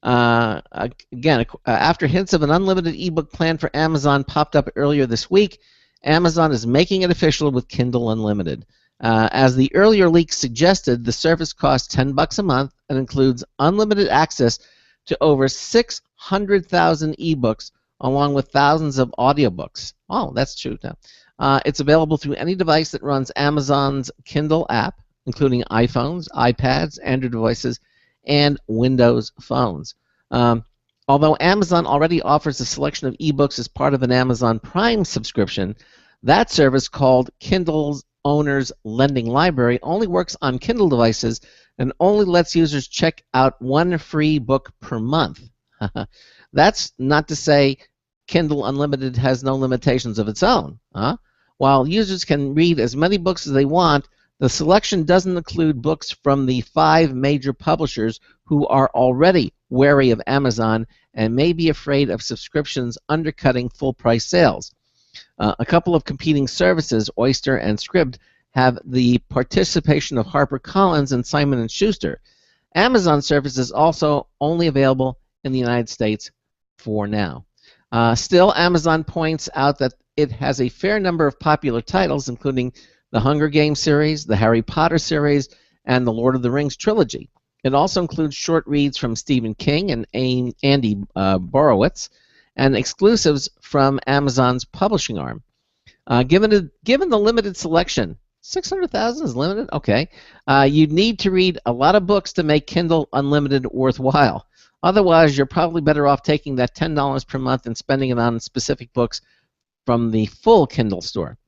S1: Again, after hints of an unlimited ebook plan for Amazon popped up earlier this week, Amazon is making it official with Kindle Unlimited. As the earlier leaks suggested, the service costs $10 a month and includes unlimited access to over 600,000 ebooks, along with thousands of audiobooks. Oh, that's true now. It's available through any device that runs Amazon's Kindle app, including iPhones, iPads, Android devices, and Windows phones. Although Amazon already offers a selection of ebooks as part of an Amazon Prime subscription, that service, called Kindle's Owner's Lending Library, only works on Kindle devices and only lets users check out one free book per month. That's not to say Kindle Unlimited has no limitations of its own. While users can read as many books as they want, the selection doesn't include books from the 5 major publishers who are already wary of Amazon and may be afraid of subscriptions undercutting full-price sales. A couple of competing services, Oyster and Scribd, have the participation of HarperCollins and Simon & Schuster. Amazon service is also only available in the United States for now. Still, Amazon points out that it has a fair number of popular titles, including the Hunger Games series, the Harry Potter series, and the Lord of the Rings trilogy. It also includes short reads from Stephen King and Andy Borowitz, and exclusives from Amazon's publishing arm. Given the limited selection, 600,000 is limited? Okay. You need to read a lot of books to make Kindle Unlimited worthwhile. Otherwise, you're probably better off taking that $10 per month and spending it on specific books from the full Kindle store.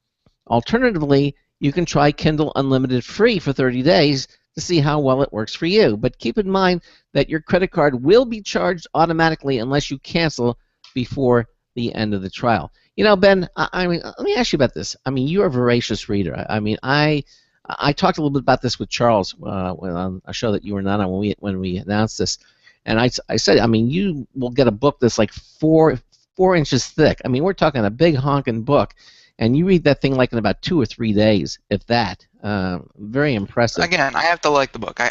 S1: Alternatively, you can try Kindle Unlimited free for 30 days to see how well it works for you. But keep in mind that your credit card will be charged automatically unless you cancel before the end of the trial. You know, Ben, I mean, let me ask you about this. I mean, you're a voracious reader. I mean, I talked a little bit about this with Charles on a show that you were not on when we announced this, and I said, I mean, you will get a book that's like 4 inches thick. I mean, we're talking a big honking book, and you read that thing like in about 2 or 3 days, if that. Very impressive.
S4: Again, I have to like the book. I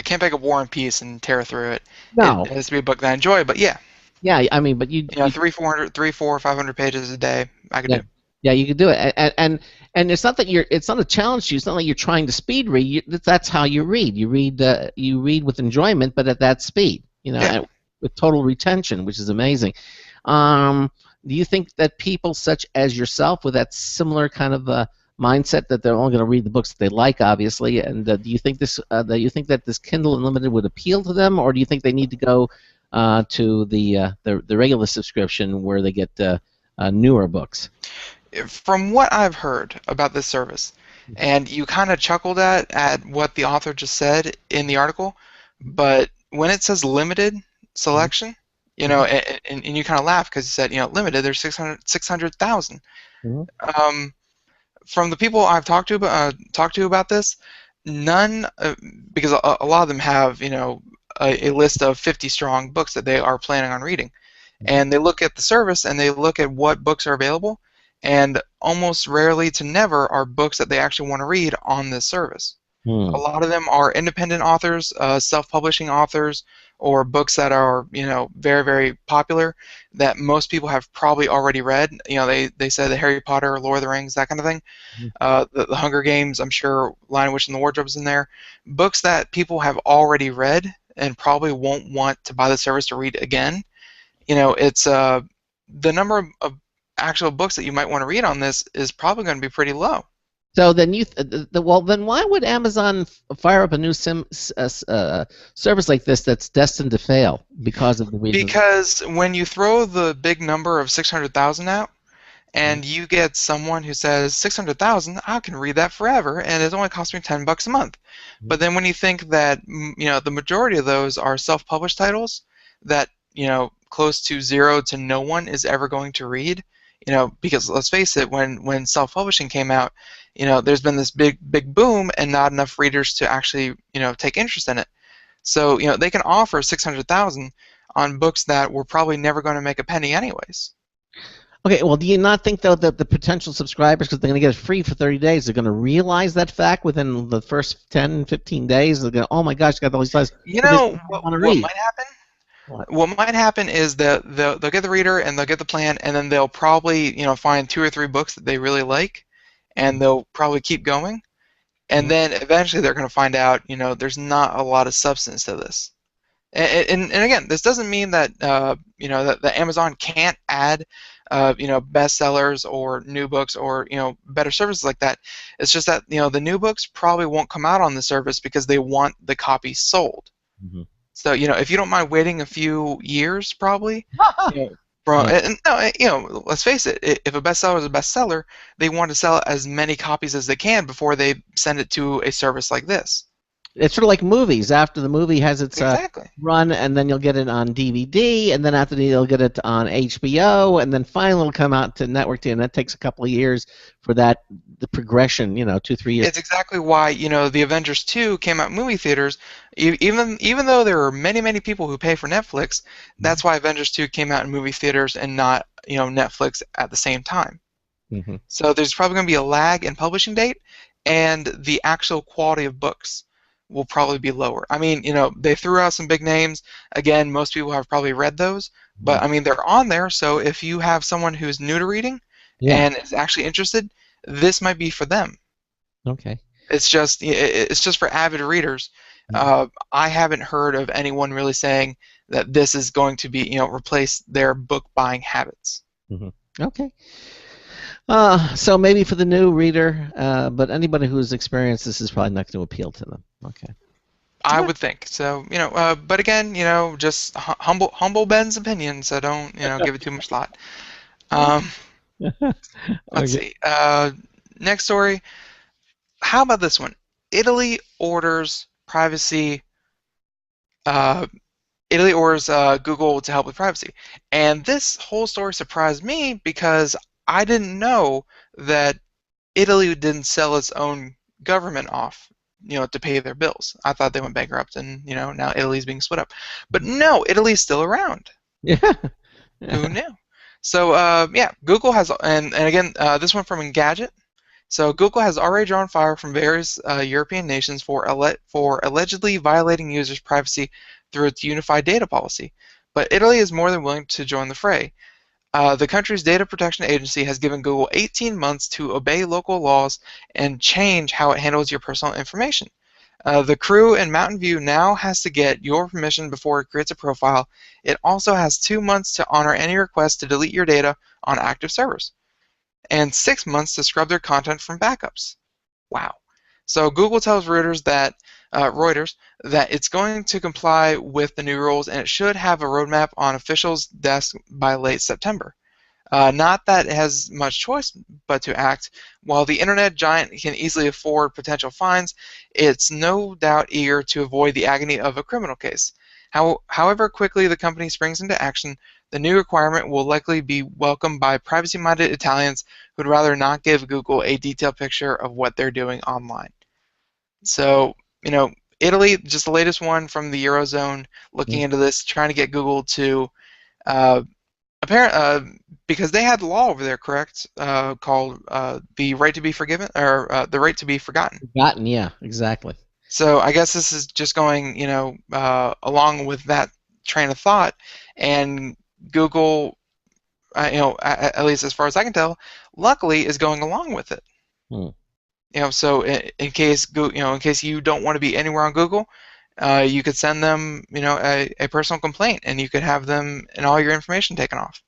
S4: can't pick up War and Peace and tear through it.
S1: No.
S4: It has to be a book that I enjoy, but yeah.
S1: Yeah, I mean, but you
S4: know, 300, 400, 500 pages a day, I could do.
S1: Yeah, you could do it, and it's not that it's not a challenge to you. It's not like you're trying to speed read. That's how you read. You read with enjoyment, but at that speed, you know, with total retention, which is amazing. Do you think that people such as yourself, with that similar kind of mindset, that they're only going to read the books that they like, obviously, and do you think that this Kindle Unlimited would appeal to them, or do you think they need to go to the regular subscription where they get newer books?
S4: From what I've heard about this service, and you kind of chuckled at what the author just said in the article, but when it says limited selection, you know, and you kind of laugh because you said, you know, limited, there's 600,000. From the people I've talked to about this, none, because a lot of them have, you know, a list of 50 strong books that they are planning on reading, and they look at the service and they look at what books are available, and almost rarely to never are books that they actually want to read on this service. A lot of them are independent authors, self-publishing authors, or books that are, you know, very, very popular that most people have probably already read. You know, they said the Harry Potter, Lord of the Rings, that kind of thing. The Hunger Games, I'm sure Lion, Witch, and the Wardrobe is in there. Books that people have already read and probably won't want to buy the service to read again. You know, it's the number of actual books that you might want to read on this is probably going to be pretty low.
S1: So then then why would Amazon fire up a new service like this that's destined to fail because of the reason?
S4: Because when you throw the big number of 600,000 out, and you get someone who says 600,000, I can read that forever, and it only costs me $10 a month. But then when you think that, you know, the majority of those are self-published titles that close to zero to no one is ever going to read. Because let's face it, when self-publishing came out, there's been this big boom and not enough readers to actually take interest in it. So they can offer 600,000 on books that were probably never going to make a penny anyways.
S1: Okay, well, do you not think, though, that the potential subscribers, because they're going to get it free for 30 days, they're going to realize that fact within the first 10, 15 days? They're going to, oh my gosh, got all these guys.
S4: What might happen? What might happen is that they'll get the reader and they'll get the plan, and then they'll probably find 2 or 3 books that they really like, and they'll probably keep going, and then eventually they're going to find out there's not a lot of substance to this. And again, this doesn't mean that that Amazon can't add bestsellers or new books or better services like that. It's just that the new books probably won't come out on the service because they want the copies sold.
S1: Mm-hmm.
S4: So if you don't mind waiting a few years, probably. Let's face it. If a bestseller is a bestseller, they want to sell as many copies as they can before they send it to a service like this.
S1: It's sort of like movies. After the movie has its
S4: Exactly.
S1: run, and then you'll get it on DVD, and then after that you'll get it on HBO, and then finally it'll come out to network TV, and that takes a couple of years for the progression, 2-3 years.
S4: It's exactly why the Avengers 2 came out in movie theaters. Even though there are many people who pay for Netflix, that's why Avengers 2 came out in movie theaters and not Netflix at the same time.
S1: Mm-hmm.
S4: So there's probably going to be a lag in publishing date, and the actual quality of books will probably be lower. I mean, they threw out some big names. Again, most people have probably read those, but I mean, they're on there. So if you have someone who's new to reading and is actually interested, this might be for them.
S1: Okay.
S4: It's just for avid readers. I haven't heard of anyone really saying that this is going to be replace their book buying habits.
S1: Mm-hmm. Okay. So maybe for the new reader, but anybody who's experienced this is probably not going to appeal to them. Okay.
S4: I would think so. But again, just humble Ben's opinion, so don't give it too much thought. Let's see. Next story. How about this one? Italy orders privacy. Italy orders Google to help with privacy, and this whole story surprised me because I didn't know that Italy didn't sell its own government off, to pay their bills. I thought they went bankrupt and, now Italy's being split up. But no, Italy's still around.
S1: Yeah.
S4: Who knew? So, Google has, and again, this one from Engadget. So Google has already drawn fire from various European nations for allegedly violating users' privacy through its unified data policy. But Italy is more than willing to join the fray. The country's data protection agency has given Google 18 months to obey local laws and change how it handles your personal information. The crew in Mountain View now has to get your permission before it creates a profile. It also has 2 months to honor any request to delete your data on active servers, and 6 months to scrub their content from backups. Wow. So Google tells Reuters that it's going to comply with the new rules, and it should have a roadmap on officials' desks by late September. Not that it has much choice but to act. While the internet giant can easily afford potential fines, it's no doubt eager to avoid the agony of a criminal case. However quickly the company springs into action, the new requirement will likely be welcomed by privacy-minded Italians who'd rather not give Google a detailed picture of what they're doing online. So, Italy, just the latest one from the Eurozone, looking into this, trying to get Google to, because they had the law over there, correct, called the right to be forgiven, or the right to be forgotten.
S1: Forgotten, yeah, exactly.
S4: So I guess this is just going, along with that train of thought, and Google, at least as far as I can tell, luckily is going along with it. So in case you don't want to be anywhere on Google, you could send them, a personal complaint, and you could have them and all your information taken off,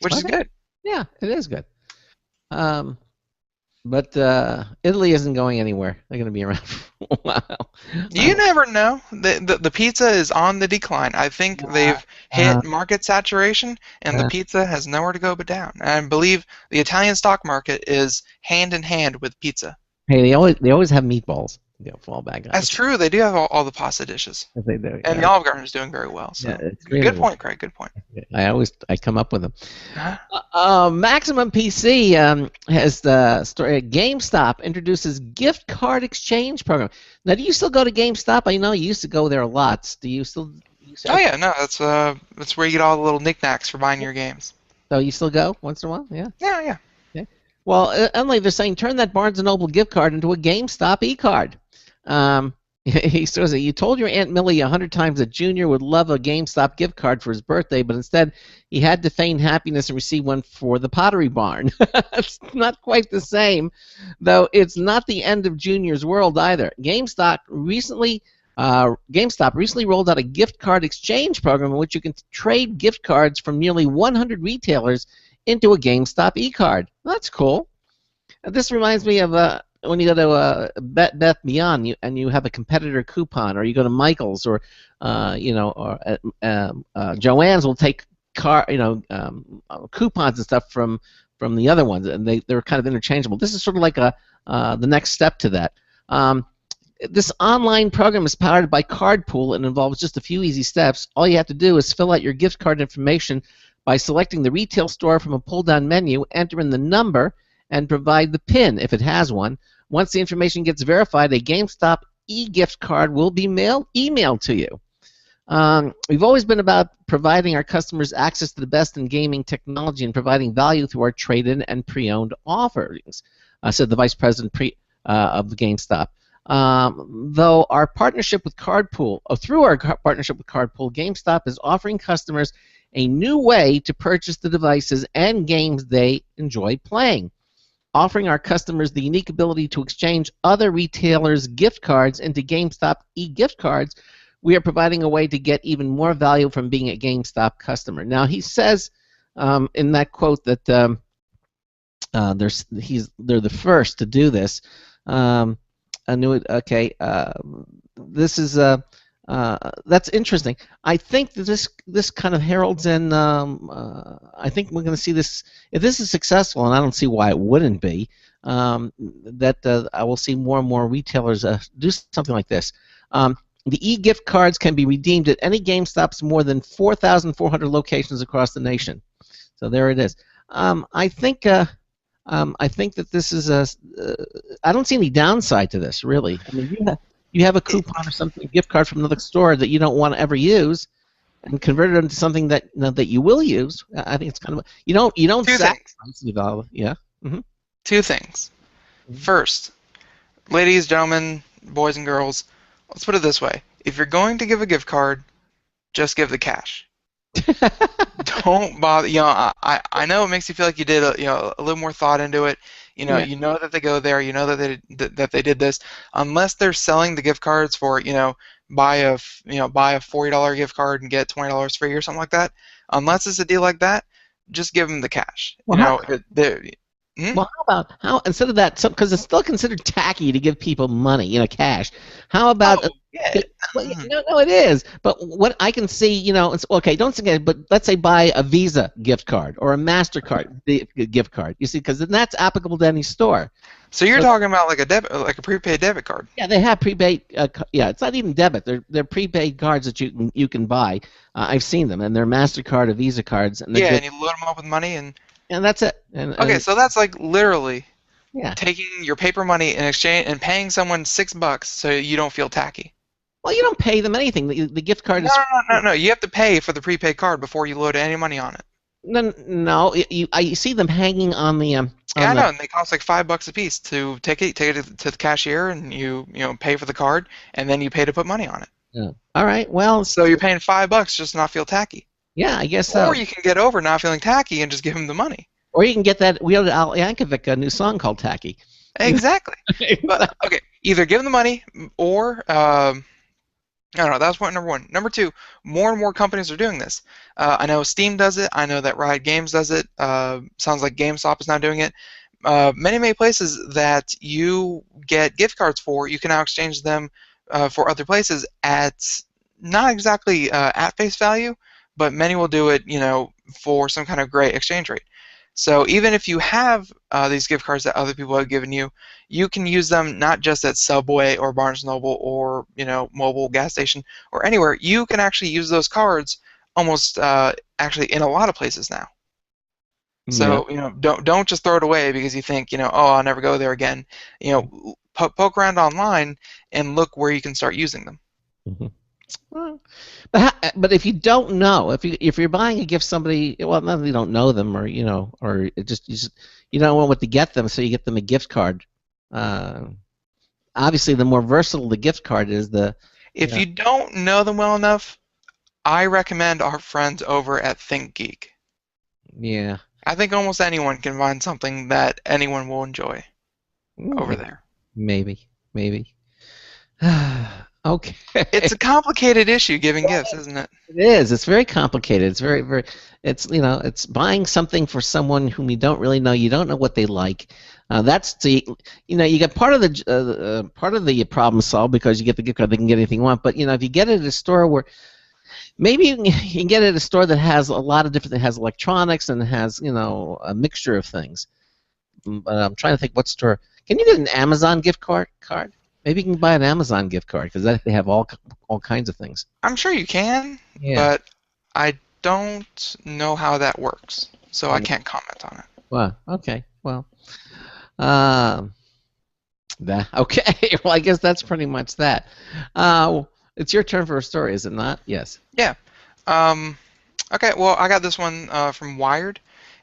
S4: which is good.
S1: Yeah, it is good. But Italy isn't going anywhere. They're going to be around for a while.
S4: You never know. The pizza is on the decline. I think they've hit market saturation, and the pizza has nowhere to go but down. And I believe the Italian stock market is hand in hand with pizza.
S1: Hey, they always have meatballs. Yeah, fall back on.
S4: That's true. They do have all the pasta dishes.
S1: Yes, they do.
S4: And the Olive Garden is doing very well. So
S1: Yeah, it's
S4: good
S1: reasonable.
S4: point, Craig. Good point.
S1: I come up with them.
S4: Uh-huh.
S1: Maximum PC has the story. GameStop introduces gift card exchange program. Now, do you still go to GameStop? I know you used to go there lots. Do you still?
S4: Oh yeah, no, that's where you get all the little knickknacks for buying your games.
S1: So you still go once in a while? Yeah.
S4: Yeah.
S1: Okay. Well, Emily, they're saying turn that Barnes & Noble gift card into a GameStop e-card. He says that you told your Aunt Millie 100 times that Junior would love a GameStop gift card for his birthday, but instead he had to feign happiness and receive one for the Pottery Barn. It's not quite the same, though it's not the end of Junior's world either. GameStop recently rolled out a gift card exchange program in which you can trade gift cards from nearly 100 retailers into a GameStop e-card. That's cool. This reminds me of when you go to Beth Beyond and you have a competitor coupon, or you go to Michael's, or Joann's will take coupons and stuff from the other ones, and they're kind of interchangeable. This is sort of like the next step to that. This online program is powered by Cardpool and involves just a few easy steps. All you have to do is fill out your gift card information by selecting the retail store from a pull-down menu, enter in the number, and provide the PIN if it has one. Once the information gets verified, a GameStop e-gift card will be emailed to you. We've always been about providing our customers access to the best in gaming technology and providing value through our trade-in and pre-owned offerings, said the vice president of the GameStop. Through our partnership with Cardpool, GameStop is offering customers a new way to purchase the devices and games they enjoy playing. Offering our customers the unique ability to exchange other retailers' gift cards into GameStop e-gift cards, we are providing a way to get even more value from being a GameStop customer. Now, he says in that quote that they're the first to do this. This is that's interesting. I think that this kind of heralds in. I think we're going to see this. If this is successful, and I don't see why it wouldn't be, that I will see more and more retailers do something like this. The e-gift cards can be redeemed at any GameStop's more than 4,400 locations across the nation. So there it is. I think that this is I don't see any downside to this, really. I mean, you have a coupon or something, a gift card from another store that you don't want to ever use, and convert it into something that that you will use. I think it's kind of you don't sacrifice the value. Yeah. Mm-hmm.
S4: Two things. First, ladies, gentlemen, boys and girls, let's put it this way: if you're going to give a gift card, just give the cash. Don't bother. I know it makes you feel like you did a little more thought into it. You know that they go there. You know that they did this. Unless they're selling the gift cards for buy a $40 gift card and get $20 free or something like that. Unless it's a deal like that, just give them the cash.
S1: Well, how instead of that, because it's still considered tacky to give people money, cash. How about? No, it is. But what I can see, it's okay. Don't forget. But let's say buy a Visa gift card or a MasterCard gift card. You see, because then that's applicable to any store.
S4: So you're talking about like a prepaid debit card.
S1: Yeah, they have prepaid. It's not even debit. They're prepaid cards that you can buy. I've seen them, and they're MasterCard or Visa cards. And
S4: and you load them up with money
S1: and that's it.
S4: Okay, so that's like literally
S1: Yeah.
S4: Taking your paper money in exchange and paying someone $6 so you don't feel tacky.
S1: Well, you don't pay them anything. The gift card is.
S4: No. You have to pay for the prepaid card before you load any money on it.
S1: No. I see them hanging on the.
S4: Yeah, I know, and they cost like $5 a piece to take it to the cashier, and you pay for the card, and then you pay to put money on it.
S1: Yeah. All right. Well.
S4: So you're paying $5 just to not feel tacky.
S1: Yeah, I guess so.
S4: Or you can get over not feeling tacky and just give him the money.
S1: Or you can get that Weird Al Yankovic new song called Tacky.
S4: Exactly. But okay, either give them the money or I don't know. That was point number one. Number two, more and more companies are doing this. I know Steam does it. I know that Riot Games does it. Sounds like GameStop is now doing it. Many places that you get gift cards for, you can now exchange them for other places at not exactly at face value, but many will do it, for some kind of great exchange rate. So even if you have these gift cards that other people have given you, you can use them not just at Subway or Barnes & Noble or mobile gas station or anywhere. You can actually use those cards almost actually in a lot of places now.
S1: Yeah.
S4: So don't just throw it away because you think oh, I'll never go there again. Poke around online and look where you can start using them.
S1: Mm-hmm. Well, but if you don't know, if you're buying a gift somebody, well, not that you don't know them, or or you don't know what to get them, so you get them a gift card. Obviously, the more versatile the gift card is,
S4: If you don't know them well enough, I recommend our friends over at ThinkGeek.
S1: Yeah.
S4: I think almost anyone can find something that anyone will enjoy over there.
S1: Maybe. Okay.
S4: It's a complicated issue, giving gifts, isn't it?
S1: It is. It's very complicated. It's very. It's buying something for someone whom you don't really know. You don't know what they like. You get part of the problem solved because you get the gift card. They can get anything you want. But if you get it at a store where maybe you can get it at a store that has a lot of different. That has electronics and has a mixture of things. But I'm trying to think what store. Can you get an Amazon gift card? Maybe you can buy an Amazon gift card because they have all kinds of things.
S4: I'm sure you can, but I don't know how that works, so I can't comment on it.
S1: Well, okay. Well, okay. Well, I guess that's pretty much that. It's your turn for a story, is it not? Yes.
S4: Yeah. Okay. Well, I got this one from Wired,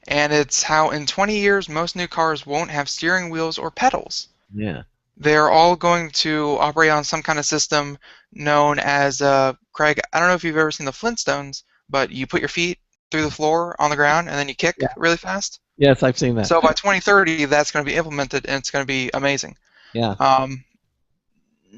S4: and it's how in 20 years most new cars won't have steering wheels or pedals.
S1: Yeah.
S4: They're all going to operate on some kind of system known as, Craig, I don't know if you've ever seen the Flintstones, but you put your feet through the floor on the ground and then you kick really fast.
S1: Yes, I've seen that.
S4: So by 2030, that's going to be implemented and it's going to be amazing.
S1: Yeah.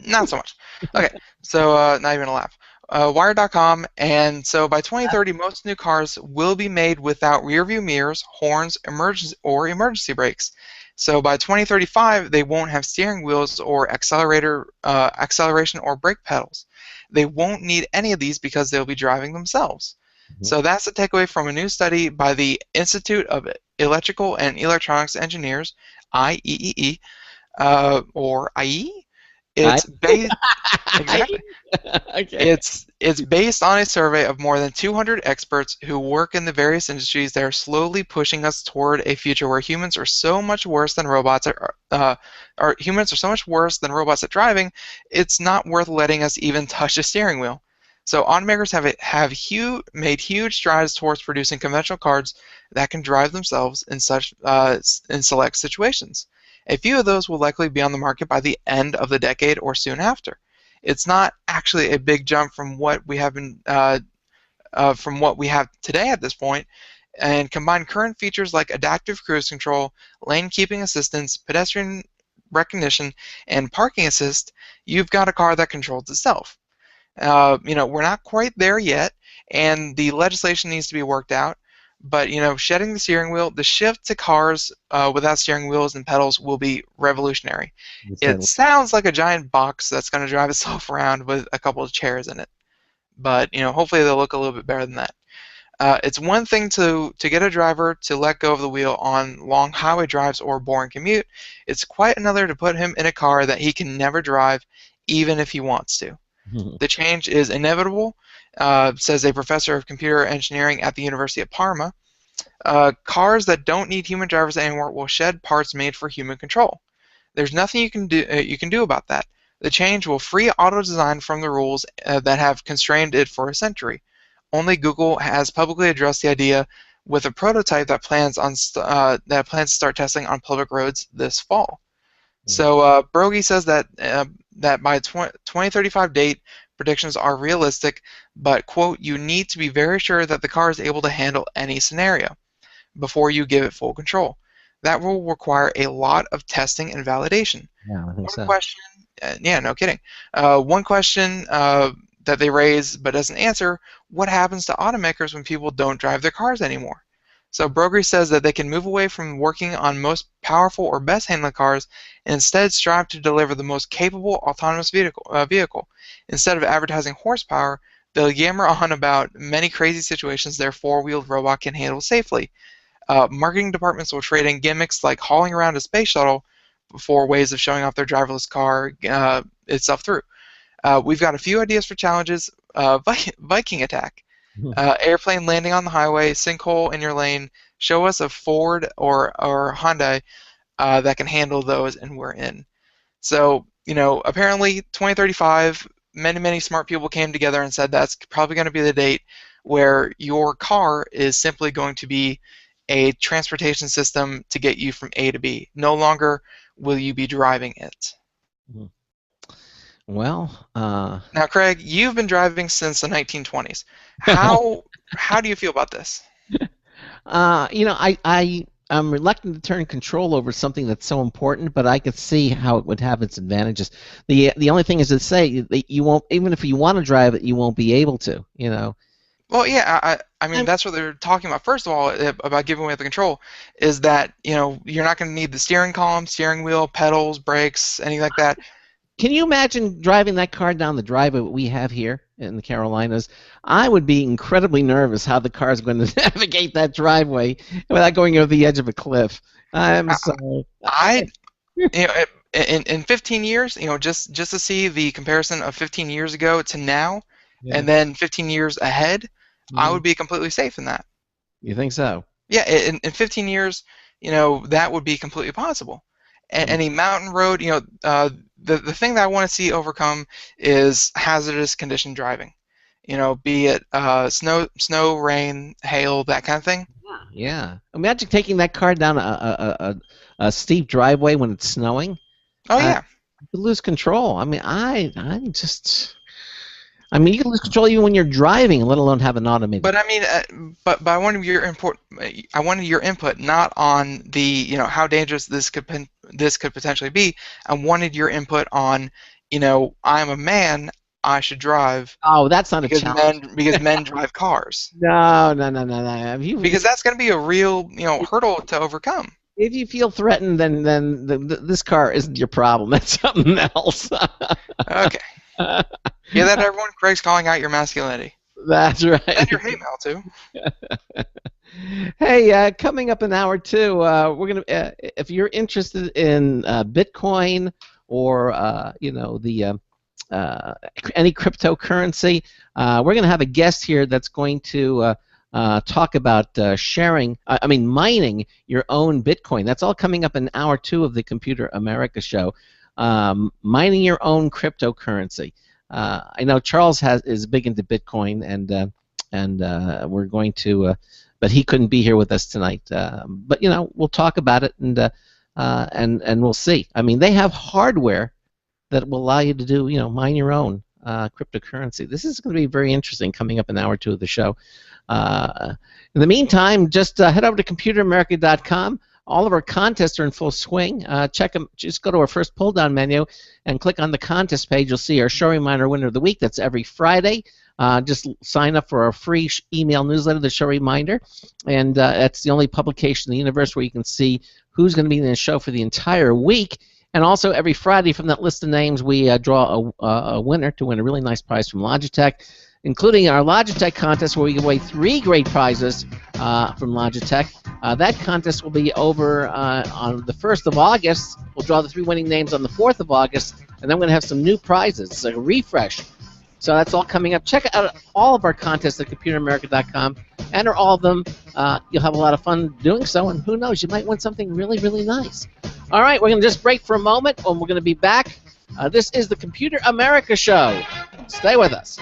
S4: Not so much. Okay, so not even a laugh. Wired.com, and so by 2030, most new cars will be made without rear-view mirrors, horns, emergency brakes. So by 2035, they won't have steering wheels or acceleration or brake pedals. They won't need any of these because they'll be driving themselves. Mm-hmm. So that's the takeaway from a new study by the Institute of Electrical and Electronics Engineers, IEEE, or IE. It's based exactly.
S1: Okay.
S4: It's based on a survey of more than 200 experts who work in the various industries that are slowly pushing us toward a future where humans are so much worse than robots humans are so much worse than robots at driving. It's not worth letting us even touch a steering wheel. So automakers have made huge strides towards producing conventional cars that can drive themselves in select situations. A few of those will likely be on the market by the end of the decade or soon after. It's not actually a big jump from what we have today at this point, and combine current features like adaptive cruise control, lane keeping assistance, pedestrian recognition, and parking assist. You've got a car that controls itself. We're not quite there yet, and the legislation needs to be worked out. But shedding the steering wheel, the shift to cars without steering wheels and pedals will be revolutionary. It sounds like a giant box that's going to drive itself around with a couple of chairs in it. But hopefully they'll look a little bit better than that. It's one thing to get a driver to let go of the wheel on long highway drives or boring commute. It's quite another to put him in a car that he can never drive, even if he wants to. The change is inevitable, says a professor of computer engineering at the University of Parma. Cars that don't need human drivers anymore will shed parts made for human control. There's nothing you can do about that. The change will free auto design from the rules that have constrained it for a century. Only Google has publicly addressed the idea with a prototype that plans to start testing on public roads this fall. So Brogy says that by 2035 date, predictions are realistic, but, quote, you need to be very sure that the car is able to handle any scenario before you give it full control. That will require a lot of testing and validation.
S1: Yeah, I think so.
S4: No kidding. One question that they raise but doesn't answer, what happens to automakers when people don't drive their cars anymore? So Brogy says that they can move away from working on most powerful or best handling cars and instead strive to deliver the most capable autonomous vehicle. Instead of advertising horsepower, they'll yammer on about many crazy situations their four-wheeled robot can handle safely. marketing departments will trade in gimmicks like hauling around a space shuttle for ways of showing off their driverless car itself through. We've got a few ideas for challenges. Viking attack. Airplane landing on the highway, sinkhole in your lane. Show us a Ford or Hyundai that can handle those, and we're in. So, apparently 2035, many smart people came together and said that's probably going to be the date where your car is simply going to be a transportation system to get you from A to B. No longer will you be driving it.
S1: Well,
S4: now, Craig, you've been driving since the 1920s. How do you feel about this?
S1: I'm reluctant to turn control over something that's so important, but I could see how it would have its advantages. The only thing is to say that you won't, even if you want to drive it, you won't be able to.
S4: Well, yeah, I mean that's what they're talking about. First of all, about giving away the control, is that you're not going to need the steering column, steering wheel, pedals, brakes, anything like that.
S1: Can you imagine driving that car down the driveway we have here in the Carolinas? I would be incredibly nervous how the car is going to navigate that driveway without going over the edge of a cliff. I'm sorry.
S4: In 15 years, just to see the comparison of 15 years ago to now, and then 15 years ahead, I would be completely safe in that.
S1: You think so?
S4: Yeah, in 15 years, that would be completely possible. Any mountain road, the thing that I want to see overcome is hazardous condition driving. Be it snow, rain, hail, that kind of thing.
S1: Yeah. Imagine taking that car down a steep driveway when it's snowing.
S4: Oh yeah.
S1: You could lose control. I mean, you can lose control even when you're driving, let alone have an automated.
S4: But I mean, but I wanted your input not on the how dangerous this could potentially be. I wanted your input on I'm a man, I should drive.
S1: Oh, that's not a challenge.
S4: Because men drive cars.
S1: No.
S4: Because that's going to be a real hurdle to overcome.
S1: If you feel threatened, then this car isn't your problem. That's something else.
S4: Okay. Hear that, everyone? Craig's calling out your masculinity.
S1: That's right.
S4: And your hate mail, too.
S1: Hey, coming up in hour 2, we're gonna. If you're interested in Bitcoin or any cryptocurrency, we're gonna have a guest here that's going to talk about mining your own Bitcoin. That's all coming up in hour 2 of the Computer America show. Mining your own cryptocurrency. I know Charles is big into Bitcoin, and we're going to, but he couldn't be here with us tonight. But we'll talk about it, and we'll see. I mean, they have hardware that will allow you to do mine your own cryptocurrency. This is going to be very interesting coming up in hour 2 of the show. In the meantime, just head over to computeramerica.com. All of our contests are in full swing. Check them. Just go to our first pull-down menu and click on the contest page. You'll see our Show Reminder Winner of the Week. That's every Friday. Just sign up for our free email newsletter, the Show Reminder, and that's the only publication in the universe where you can see who's going to be in the show for the entire week. And also every Friday from that list of names, we draw a winner to win a really nice prize from Logitech, including our Logitech contest where we give away 3 great prizes from Logitech. That contest will be over on the 1st of August. We'll draw the 3 winning names on the 4th of August, and then we're going to have some new prizes. It's like a refresh. So that's all coming up. Check out all of our contests at computeramerica.com. Enter all of them. You'll have a lot of fun doing so, and who knows, you might win something really, really nice. All right, we're going to just break for a moment, and we're going to be back. This is the Computer America Show. Stay with us.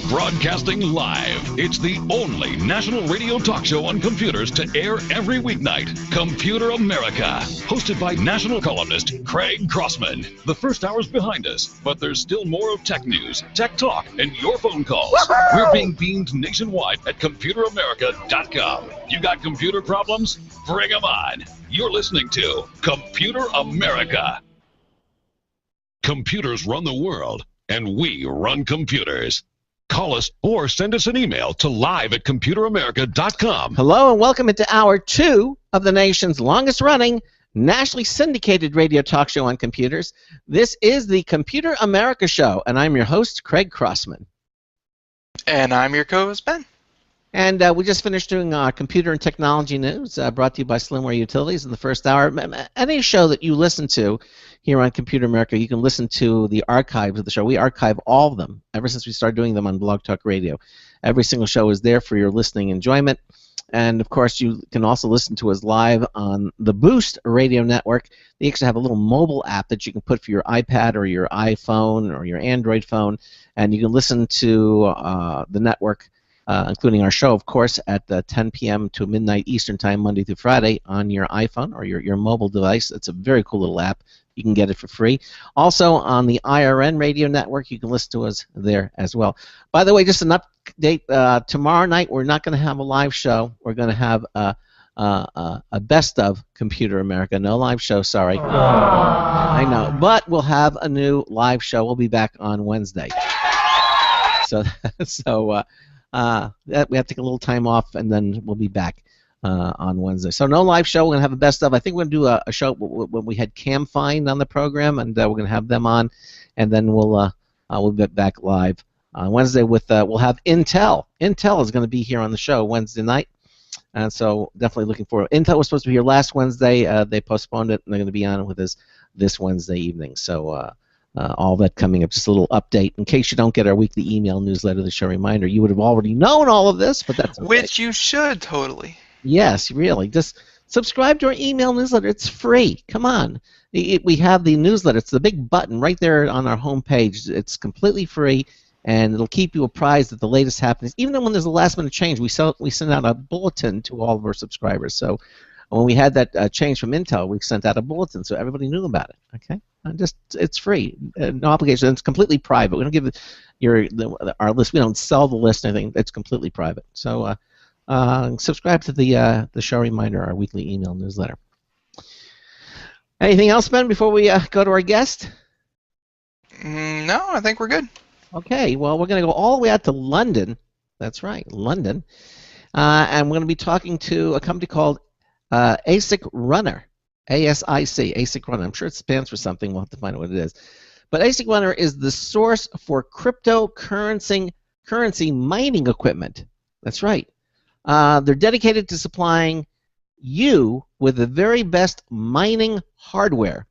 S5: Broadcasting live, it's the only national radio talk show on computers to air every weeknight. Computer America, hosted by national columnist Craig Crossman. The first hour's behind us, but there's still more of tech news, tech talk, and your phone calls. Woo-hoo! We're being beamed nationwide at computeramerica.com. You got computer problems? Bring them on. You're listening to Computer America. Computers run the world, and we run computers. Call us or send us an email to live@computeramerica.com.
S1: Hello and welcome into hour 2 of the nation's longest-running, nationally syndicated radio talk show on computers. This is the Computer America Show, and I'm your host, Craig Crossman.
S4: And I'm your co-host, Ben.
S1: And we just finished doing computer and technology news, brought to you by Slimware Utilities in the first hour. Any show that you listen to here on Computer America, you can listen to the archives of the show. We archive all of them ever since we started doing them on Blog Talk Radio. Every single show is there for your listening enjoyment. And, of course, you can also listen to us live on the Boost radio network. They actually have a little mobile app that you can put for your iPad or your iPhone or your Android phone, and you can listen to the network, including our show, of course, at 10 p.m. to midnight Eastern Time, Monday through Friday, on your iPhone or your mobile device. It's a very cool little app. You can get it for free. Also, on the IRN radio network, you can listen to us there as well. By the way, just an update, tomorrow night we're not going to have a live show. We're going to have a best of Computer America. No live show, sorry. I know. But we'll have a new live show. We'll be back on Wednesday. So we have to take a little time off, and then we'll be back on Wednesday. So no live show. We're going to have a best of. I think we're going to do a show when we had Cam Fine on the program, and we're going to have them on, and then we'll get back live on Wednesday with we'll have Intel. Intel is going to be here on the show Wednesday night, and so definitely looking forward. Intel was supposed to be here last Wednesday. They postponed it, and they're going to be on with us this Wednesday evening. So all that coming up. Just a little update in case you don't get our weekly email newsletter, the show reminder. You would have already known all of this, but that's okay.
S4: Which you should totally.
S1: Yes, really. Just subscribe to our email newsletter. It's free. Come on. We have the newsletter. It's the big button right there on our homepage. It's completely free, and it'll keep you apprised of the latest happenings. Even when there's a last-minute change, we send out a bulletin to all of our subscribers. So when we had that change from Intel, we sent out a bulletin so everybody knew about it. Okay. It's free, no obligation. It's completely private. We don't give our list. We don't sell the list or anything. It's completely private. So subscribe to the show reminder, our weekly email newsletter. Anything else, Ben, before we go to our guest?
S4: No, I think we're good. Okay.
S1: Well, we're going to go all the way out to London. That's right, London, and we're going to be talking to a company called ASIC Runner. ASIC, ASIC Runner. I'm sure it stands for something. We'll have to find out what it is. But ASIC Runner is the source for cryptocurrency mining equipment. That's right. They're dedicated to supplying you with the very best mining hardware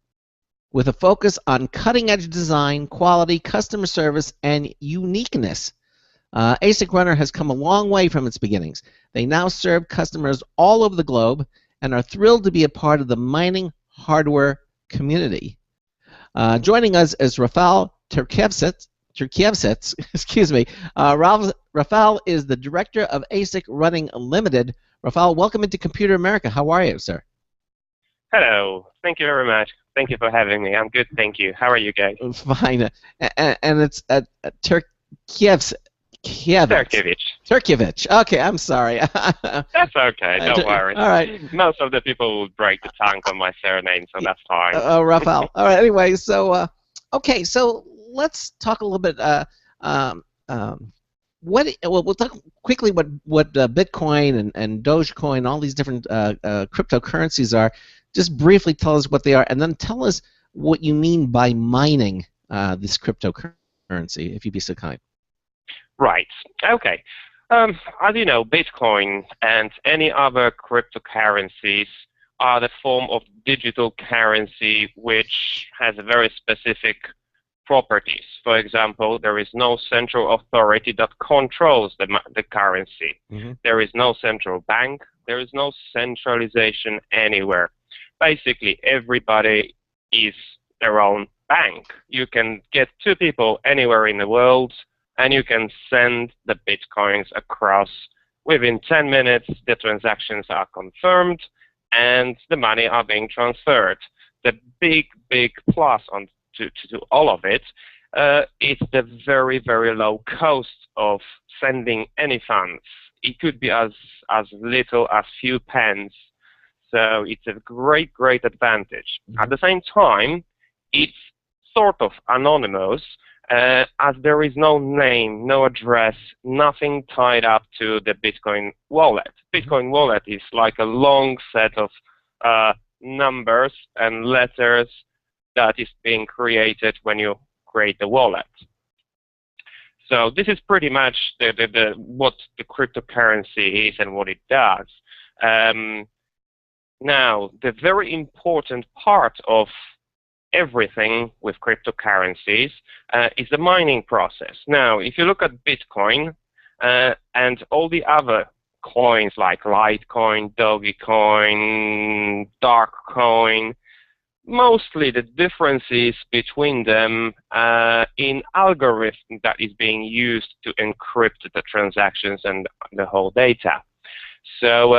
S1: with a focus on cutting-edge design, quality, customer service, and uniqueness. ASIC Runner has come a long way from its beginnings. They now serve customers all over the globe and are thrilled to be a part of the mining hardware community. Joining us is Rafal Turkievsits. Excuse me. Rafal is the director of ASIC Running Limited. Rafal, welcome into Computer America. How are you, sir?
S11: Hello. Thank you very much. Thank you for having me. I'm good, thank you. How are you guys?
S1: Fine. And it's Turkievich. Okay, I'm sorry.
S11: That's okay. Don't worry.
S1: All right.
S11: Most of the people will break the tongue on my surname, so that's fine.
S1: Oh, Rafal. All right. Anyway, so okay. So let's talk a little bit. We'll talk quickly what Bitcoin and Dogecoin, all these different cryptocurrencies are. Just briefly tell us what they are, and then tell us what you mean by mining this cryptocurrency, if you'd be so kind.
S11: Right. Okay. As you know, Bitcoin and any other cryptocurrencies are the form of digital currency which has very specific properties. For example, there is no central authority that controls the currency. Mm-hmm. There is no central bank. There is no centralization anywhere. Basically, everybody is their own bank. You can get two people anywhere in the world, and you can send the Bitcoins across. Within 10 minutes, the transactions are confirmed, and the money are being transferred. The big plus to all of it is the very, very low cost of sending any funds. It could be as little as few pence. So it's a great advantage. At the same time, it's sort of anonymous, as there is no name, no address, nothing tied up to the Bitcoin wallet. Bitcoin wallet is like a long set of numbers and letters that is being created when you create the wallet. So this is pretty much what the cryptocurrency is and what it does. Now, the very important part of everything with cryptocurrencies is the mining process. Now, if you look at Bitcoin and all the other coins like Litecoin, Dogecoin, Darkcoin, mostly the differences between them in algorithm that is being used to encrypt the transactions and the whole data. So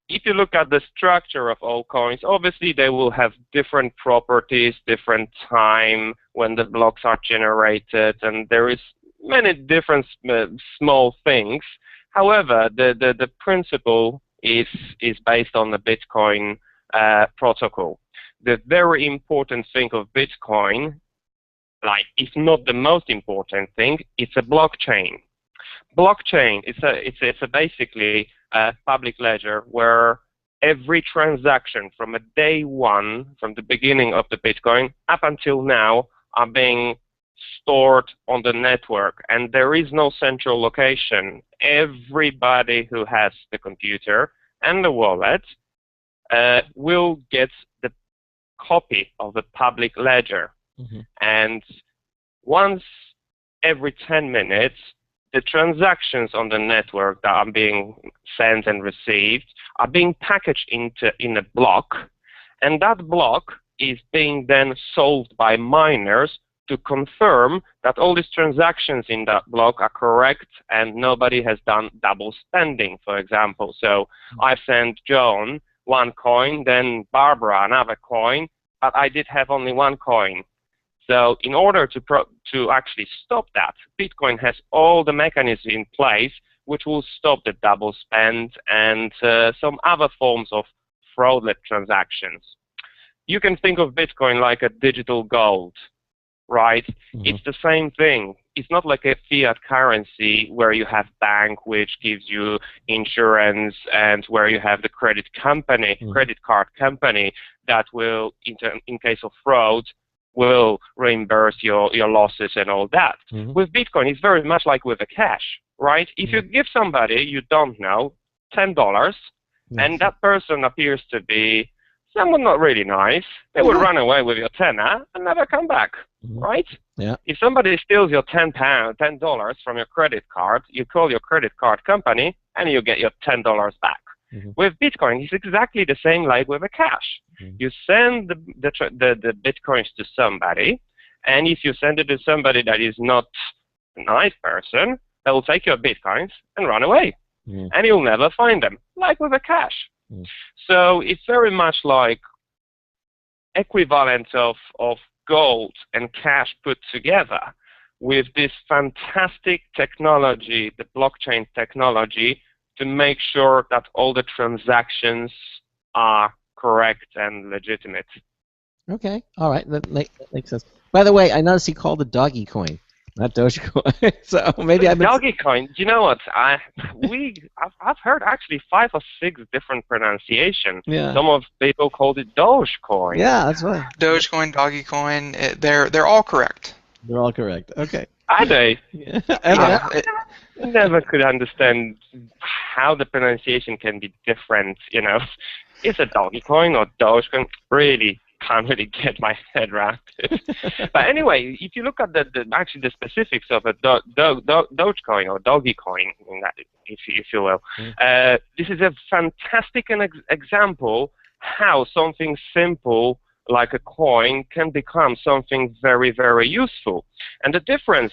S11: if you look at the structure of all coins, obviously they will have different properties, different time when the blocks are generated, and there is many different small things. However, the principle is based on the Bitcoin protocol. The very important thing of Bitcoin, like if not the most important thing, it's a blockchain. Blockchain it's basically a public ledger where every transaction from a day one, from the beginning of the Bitcoin up until now, are being stored on the network, and there is no central location. Everybody who has the computer and the wallet will get the copy of the public ledger. And once every 10 minutes, the transactions on the network that are being sent and received are being packaged in a block, and that block is being then solved by miners to confirm that all these transactions in that block are correct and nobody has done double spending, for example. So I sent John one coin, then Barbara another coin, but I did have only one coin. So in order to actually stop that, Bitcoin has all the mechanisms in place which will stop the double spend and some other forms of fraudulent transactions. You can think of Bitcoin like a digital gold, right? It's the same thing. It's not like a fiat currency where you have bank which gives you insurance and where you have the credit card company that will, in case of fraud, will reimburse your losses and all that. With Bitcoin, it's very much like with the cash, right? If you give somebody you don't know $10 and that person appears to be someone not really nice, they will run away with your tenner and never come back, right?
S1: Yeah.
S11: If somebody steals your $10 from your credit card, you call your credit card company and you get your $10 back. With Bitcoin, it's exactly the same like with a cash. You send the Bitcoins to somebody, and if you send it to somebody that is not a nice person, they will take your Bitcoins and run away. And you'll never find them, like with a cash. So it's very much like equivalent of gold and cash put together with this fantastic technology, the blockchain technology, to make sure that all the transactions are correct and legitimate.
S1: Okay, all right, that makes sense. By the way, I noticed he called it Doggy Coin, not Dogecoin. So maybe I've been...
S11: Doggy Coin. Do you know what? I've heard actually 5 or 6 different pronunciations.
S1: Yeah.
S11: Some of people called it Dogecoin.
S1: Yeah, that's right.
S4: Dogecoin, Doggy Coin, they're all correct.
S1: They're all correct. Okay.
S11: Are they?
S1: Yeah.
S11: I never could understand how the pronunciation can be different, you know. Is it Dogecoin or Dogecoin? Really can't really get my head around it. But anyway, if you look at actually the specifics of a Dogecoin or Dogecoin, if you will, this is a fantastic example how something simple like a coin can become something very, very useful. And the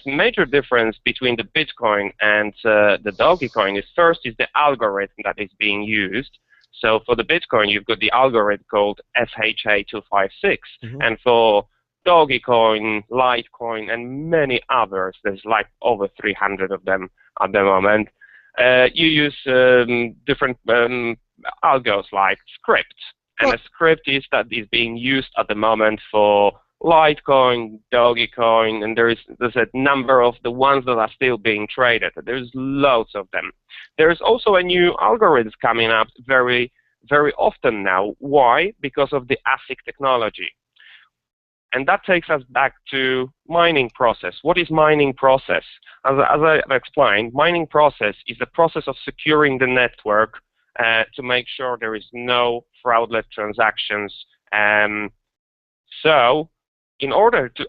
S11: major difference between the Bitcoin and the Dogecoin is first is the algorithm that is being used. So for the Bitcoin, you've got the algorithm called SHA-256. And for Dogecoin, Litecoin, and many others, there's like over 300 of them at the moment, you use different algos like scripts. And a script is being used at the moment for Litecoin, Dogecoin, and there's a number of the ones that are still being traded. There's loads of them. There's also a new algorithm coming up very, very often now. Why? Because of the ASIC technology. And that takes us back to mining process. What is mining process? As I explained, mining process is the process of securing the network to make sure there is no fraudulent transactions. So in order to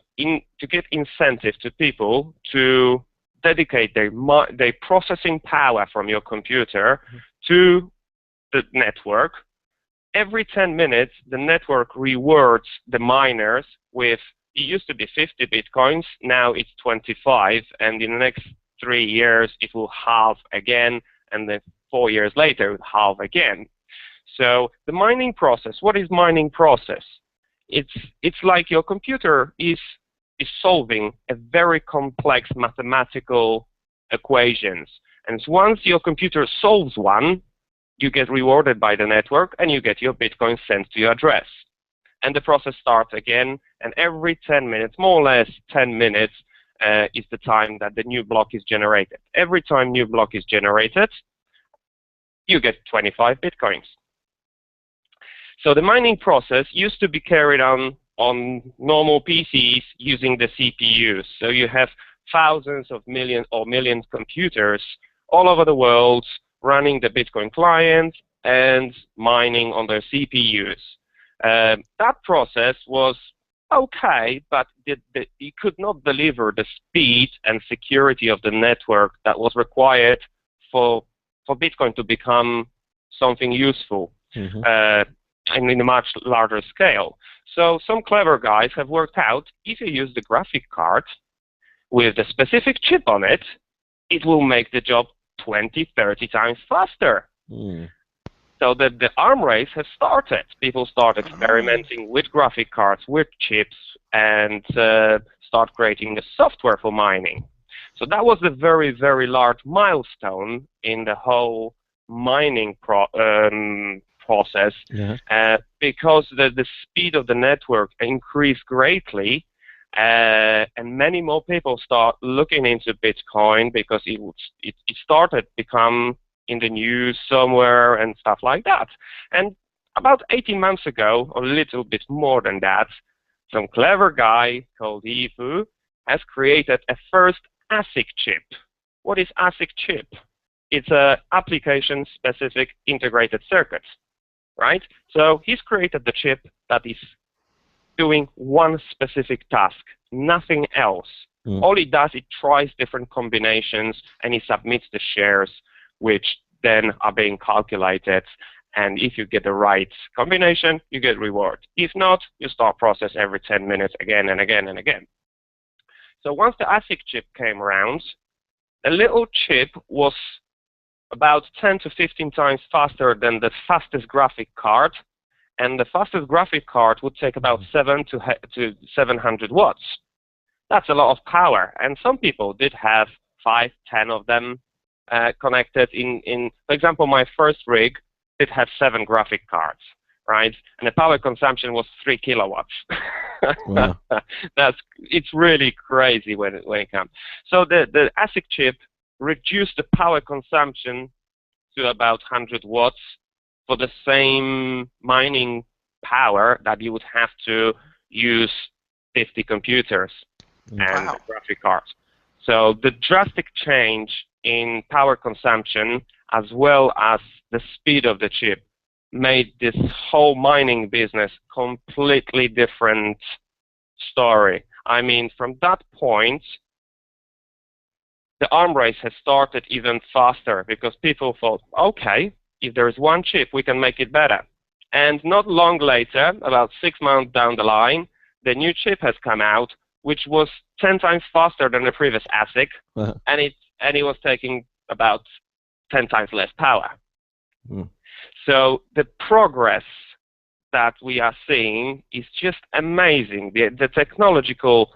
S11: get incentive to people to dedicate their processing power from your computer to the network, every 10 minutes, the network rewards the miners with, it used to be 50 bitcoins, now it's 25, and in the next 3 years, it will halve again, and then 4 years later, it will halve again. So the mining process, what is mining process? It's like your computer is solving a very complex mathematical equations. And once your computer solves one, you get rewarded by the network, and you get your Bitcoin sent to your address. And the process starts again, and every 10 minutes, more or less 10 minutes, is the time that the new block is generated. Every time new block is generated, you get 25 Bitcoins. So the mining process used to be carried on normal PCs using the CPUs. So you have thousands of millions or millions computers all over the world running the Bitcoin client and mining on their CPUs. That process was okay, but it could not deliver the speed and security of the network that was required for Bitcoin to become something useful. And in a much larger scale. So some clever guys have worked out, if you use the graphic card with a specific chip on it, it will make the job 20, 30 times faster. So the arm race has started. People start experimenting with graphic cards, with chips, and start creating the software for mining. So that was a very, very large milestone in the whole mining process, because the speed of the network increased greatly, and many more people start looking into Bitcoin because it started become in the news somewhere and stuff like that. And about 18 months ago, or a little bit more than that, some clever guy called Yifu has created a first ASIC chip. What is ASIC chip? It's an application-specific integrated circuit. Right? So he's created the chip that is doing one specific task, nothing else. All it does, it tries different combinations, and he submits the shares, which then are being calculated. And if you get the right combination, you get reward. If not, you start process every 10 minutes again and again and again. So once the ASIC chip came around, the little chip was about 10 to 15 times faster than the fastest graphic card, and the fastest graphic card would take about 700 watts. That's a lot of power, and some people did have 5, 10 of them connected in. For example, my first rig did have 7 graphic cards, right? And the power consumption was 3 kilowatts. Wow. It's really crazy when it comes. So the ASIC chip reduce the power consumption to about 100 watts for the same mining power that you would have to use 50 computers and graphic cards. So the drastic change in power consumption as well as the speed of the chip made this whole mining business completely different story. I mean, from that point, the arm race has started even faster because people thought, okay, if there is one chip, we can make it better. And not long later, about 6 months down the line, the new chip has come out, which was 10 times faster than the previous ASIC, and it was taking about 10 times less power. So the progress that we are seeing is just amazing. The technological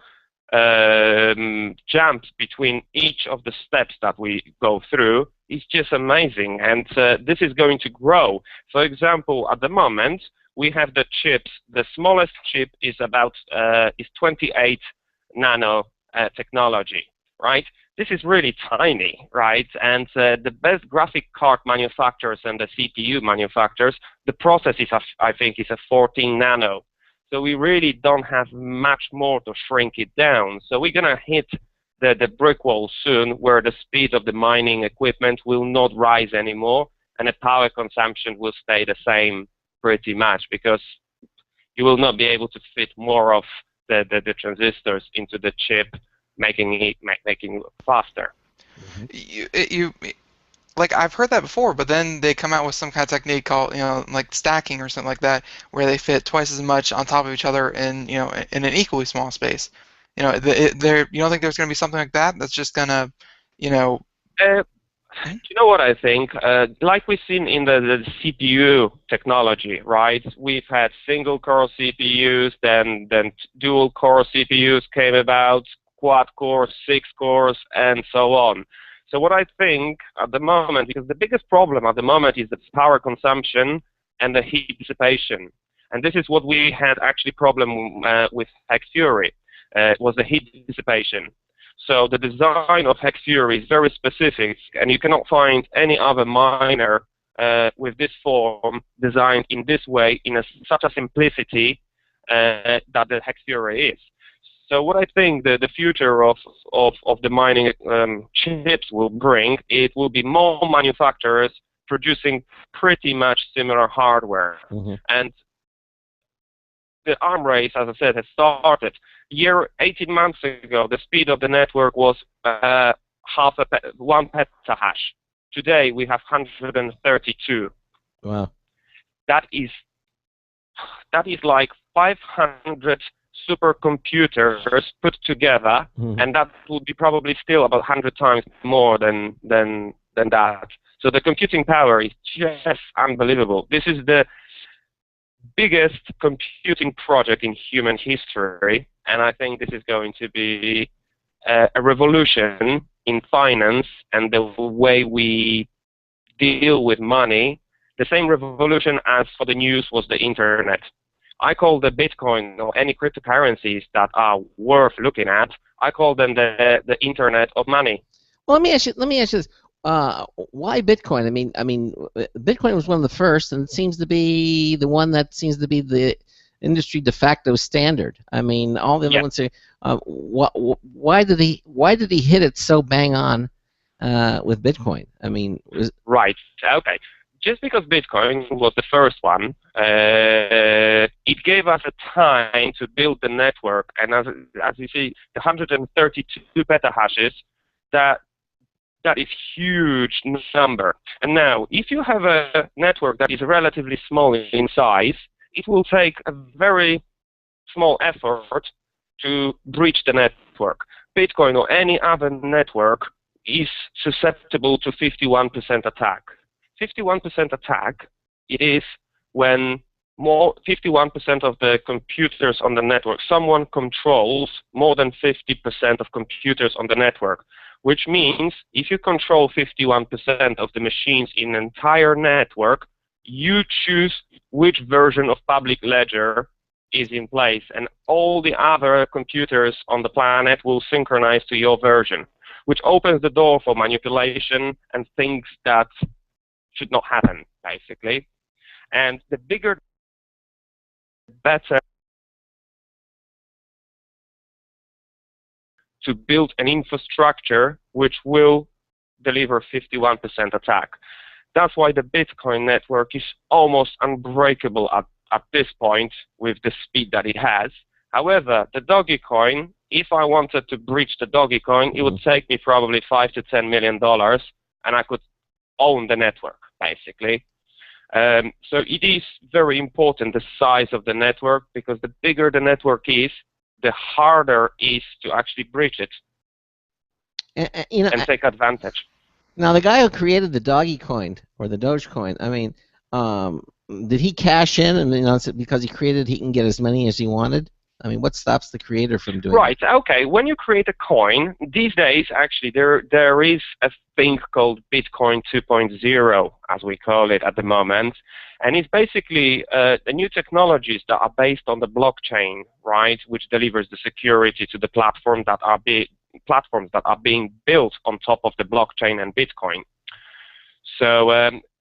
S11: jumps between each of the steps that we go through is just amazing, and this is going to grow. For example, at the moment we have the chips. The smallest chip is about 28 nano technology, right? This is really tiny, right? And the best graphic card manufacturers and the CPU manufacturers, the process is, I think, is a 14 nano. So we really don't have much more to shrink it down. So we're going to hit the brick wall soon, where the speed of the mining equipment will not rise anymore, and the power consumption will stay the same pretty much, because you will not be able to fit more of the transistors into the chip, making it faster.
S4: Like, I've heard that before, but then they come out with some kind of technique called, like stacking or something like that, where they fit twice as much on top of each other in, in an equally small space. You don't think there's going to be something like that that's just going to,
S11: You know what I think? Like we've seen in the CPU technology, right? We've had single-core CPUs, then dual-core CPUs came about, quad-core, 6 cores, and so on. So what I think at the moment, because the biggest problem at the moment is the power consumption and the heat dissipation. And this is what we had actually problem with Hex Fury, was the heat dissipation. So the design of Hex Fury is very specific, and you cannot find any other miner with this form designed in this way, in such a simplicity that the Hex Fury is. So what I think the future of the mining chips will bring, it will be more manufacturers producing pretty much similar hardware. And the arm race, as I said, has started. 18 months ago, the speed of the network was 1 petahash. Today, we have 132.
S1: Wow.
S11: That is like 500 supercomputers put together, and that would be probably still about 100 times more than that. So the computing power is just unbelievable. This is the biggest computing project in human history, and I think this is going to be a revolution in finance and the way we deal with money. The same revolution as for the news was the internet. I call the Bitcoin or any cryptocurrencies that are worth looking at, I call them the internet of money.
S1: Well, let me ask you this. Why Bitcoin? I mean, Bitcoin was one of the first, and it seems to be the one that seems to be the industry de facto standard. I mean, all the other ones say, why did he hit it so bang on with Bitcoin? I mean,
S11: right. Okay. Just because Bitcoin was the first one, it gave us a time to build the network, and as you see, the 132 petahashes, that is huge number. And now, if you have a network that is relatively small in size, it will take a very small effort to breach the network. Bitcoin or any other network is susceptible to 51% attack. 51% attack, it is when 51% of the computers on the network, someone controls more than 50% of computers on the network, which means if you control 51% of the machines in an entire network, you choose which version of public ledger is in place, and all the other computers on the planet will synchronize to your version, which opens the door for manipulation and things that should not happen, basically. And the bigger, the better to build an infrastructure which will deliver 51% attack. That's why the Bitcoin network is almost unbreakable at this point with the speed that it has. However, the Dogecoin, if I wanted to breach the Dogecoin, it would take me probably $5 to $10 million, and I could own the network, basically. So it is very important, the size of the network, because the bigger the network is, the harder it is to actually breach it and take advantage.
S1: Now, the guy who created the Dogecoin or the Dogecoin, I mean, did he cash in and because he created, he can get as many as he wanted? I mean, what stops the creator from doing
S11: Right, okay. When you create a coin, these days, actually, there is a thing called Bitcoin 2.0, as we call it at the moment. And it's basically the new technologies that are based on the blockchain, right, which delivers the security to the platforms that are being built on top of the blockchain and Bitcoin. So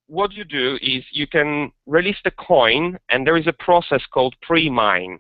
S11: what you do is you can release the coin, and there is a process called pre-mine.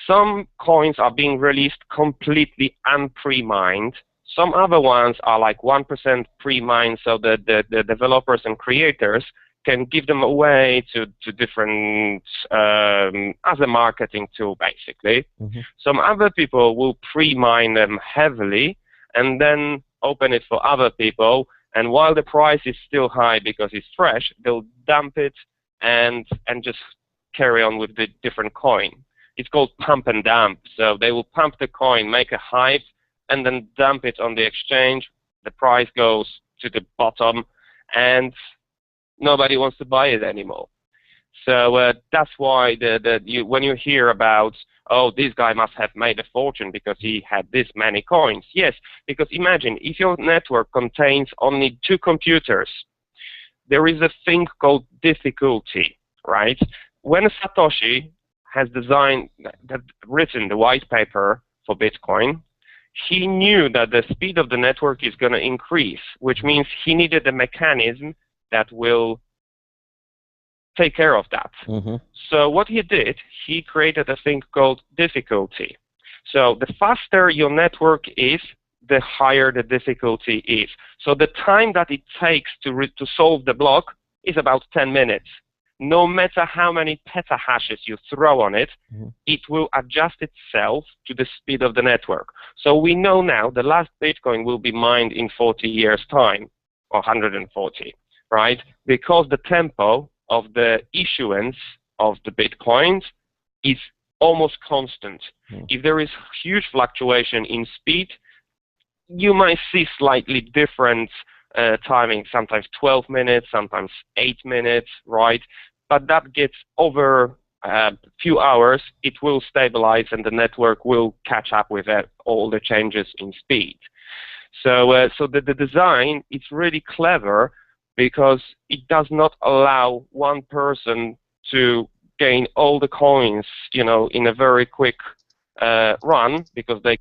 S11: Some coins are being released completely unpre-mined. Some other ones are like 1% pre-mined, so the developers and creators can give them away to different, as a marketing tool, basically.
S1: Mm-hmm.
S11: Some other people will pre-mine them heavily and then open it for other people. And while the price is still high because it's fresh, they'll dump it and just carry on with the different coin. It's called pump and dump. So they will pump the coin, make a hype, and then dump it on the exchange. The price goes to the bottom, and nobody wants to buy it anymore. So that's why when you hear about, oh, this guy must have made a fortune because he had this many coins. Yes, because imagine if your network contains only 2 computers, there is a thing called difficulty, right? When Satoshi has written the white paper for Bitcoin, he knew that the speed of the network is going to increase, which means he needed a mechanism that will take care of that.
S1: Mm-hmm.
S11: So what he did, he created a thing called difficulty. So the faster your network is, the higher the difficulty is. So the time that it takes to solve the block is about 10 minutes. No matter how many petahashes you throw on it,
S1: mm-hmm.
S11: it will adjust itself to the speed of the network. So we know now the last Bitcoin will be mined in 40 years' time, or 140, right? Because the tempo of the issuance of the Bitcoins is almost constant.
S1: Mm.
S11: If there is huge fluctuation in speed, you might see slightly different timing, sometimes 12 minutes, sometimes 8 minutes, right? But that gets over a few hours, it will stabilize and the network will catch up with all the changes in speed. So, the design, it's really clever because it does not allow one person to gain all the coins, in a very quick run, because they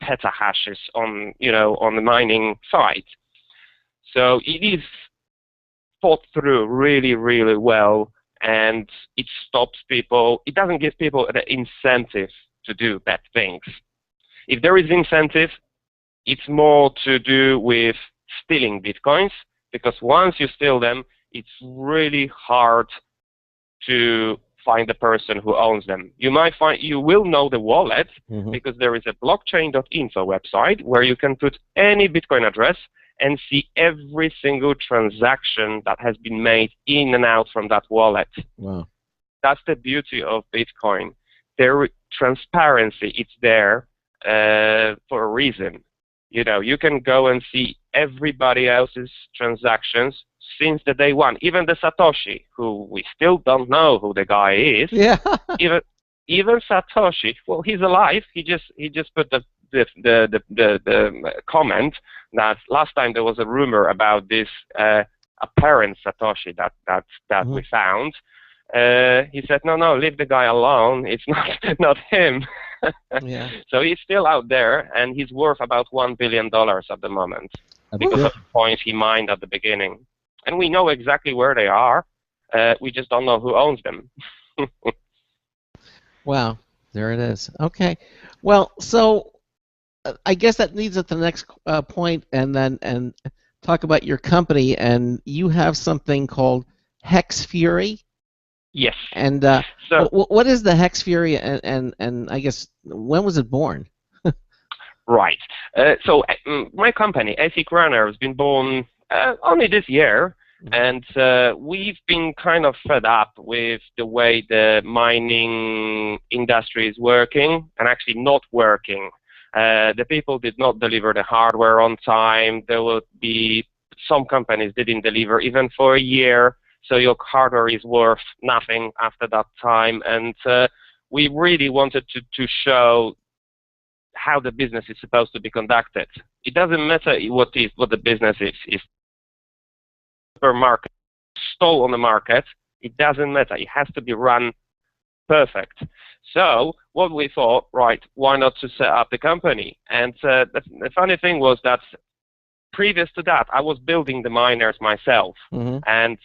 S11: petahashes on the mining side. So it is thought through really, really well, and it stops people. It doesn't give people the incentive to do bad things. If there is incentive, it's more to do with stealing Bitcoins, because once you steal them, it's really hard to find the person who owns them. You will know the wallet,
S1: mm-hmm.
S11: because there is a blockchain.info website where you can put any Bitcoin address and see every single transaction that has been made in and out from that wallet.
S1: Wow.
S11: That's the beauty of Bitcoin. Transparency, it's there for a reason. You can go and see everybody else's transactions since the day one. Even the Satoshi, who we still don't know who the guy is.
S1: Yeah.
S11: even Satoshi, well, he's alive. He just put the comment that last time there was a rumor about this apparent Satoshi that
S1: mm-hmm.
S11: we found. He said, no, leave the guy alone. It's not him.
S1: Yeah.
S11: So he's still out there, and he's worth about $1 billion at the moment because of the coins he mined at the beginning. And we know exactly where they are. We just don't know who owns them.
S1: Wow. There it is. Okay. Well, so I guess that leads us to the next point, and talk about your company. And you have something called Hex Fury.
S11: Yes.
S1: And
S11: so,
S1: what is the Hex Fury, and I guess when was it born?
S11: Right. So my company, ASIC Runner, has been born only this year, and we've been kind of fed up with the way the mining industry is working, and actually not working. The people did not deliver the hardware on time. There will be some companies didn't deliver even for a year. So your hardware is worth nothing after that time, and we really wanted to show how the business is supposed to be conducted. It doesn't matter what the business is. Per market, stall on the market, it doesn't matter. It has to be run perfect. So what we thought, right, why not to set up the company? And the funny thing was that previous to that, I was building the miners myself,
S1: mm-hmm.
S11: and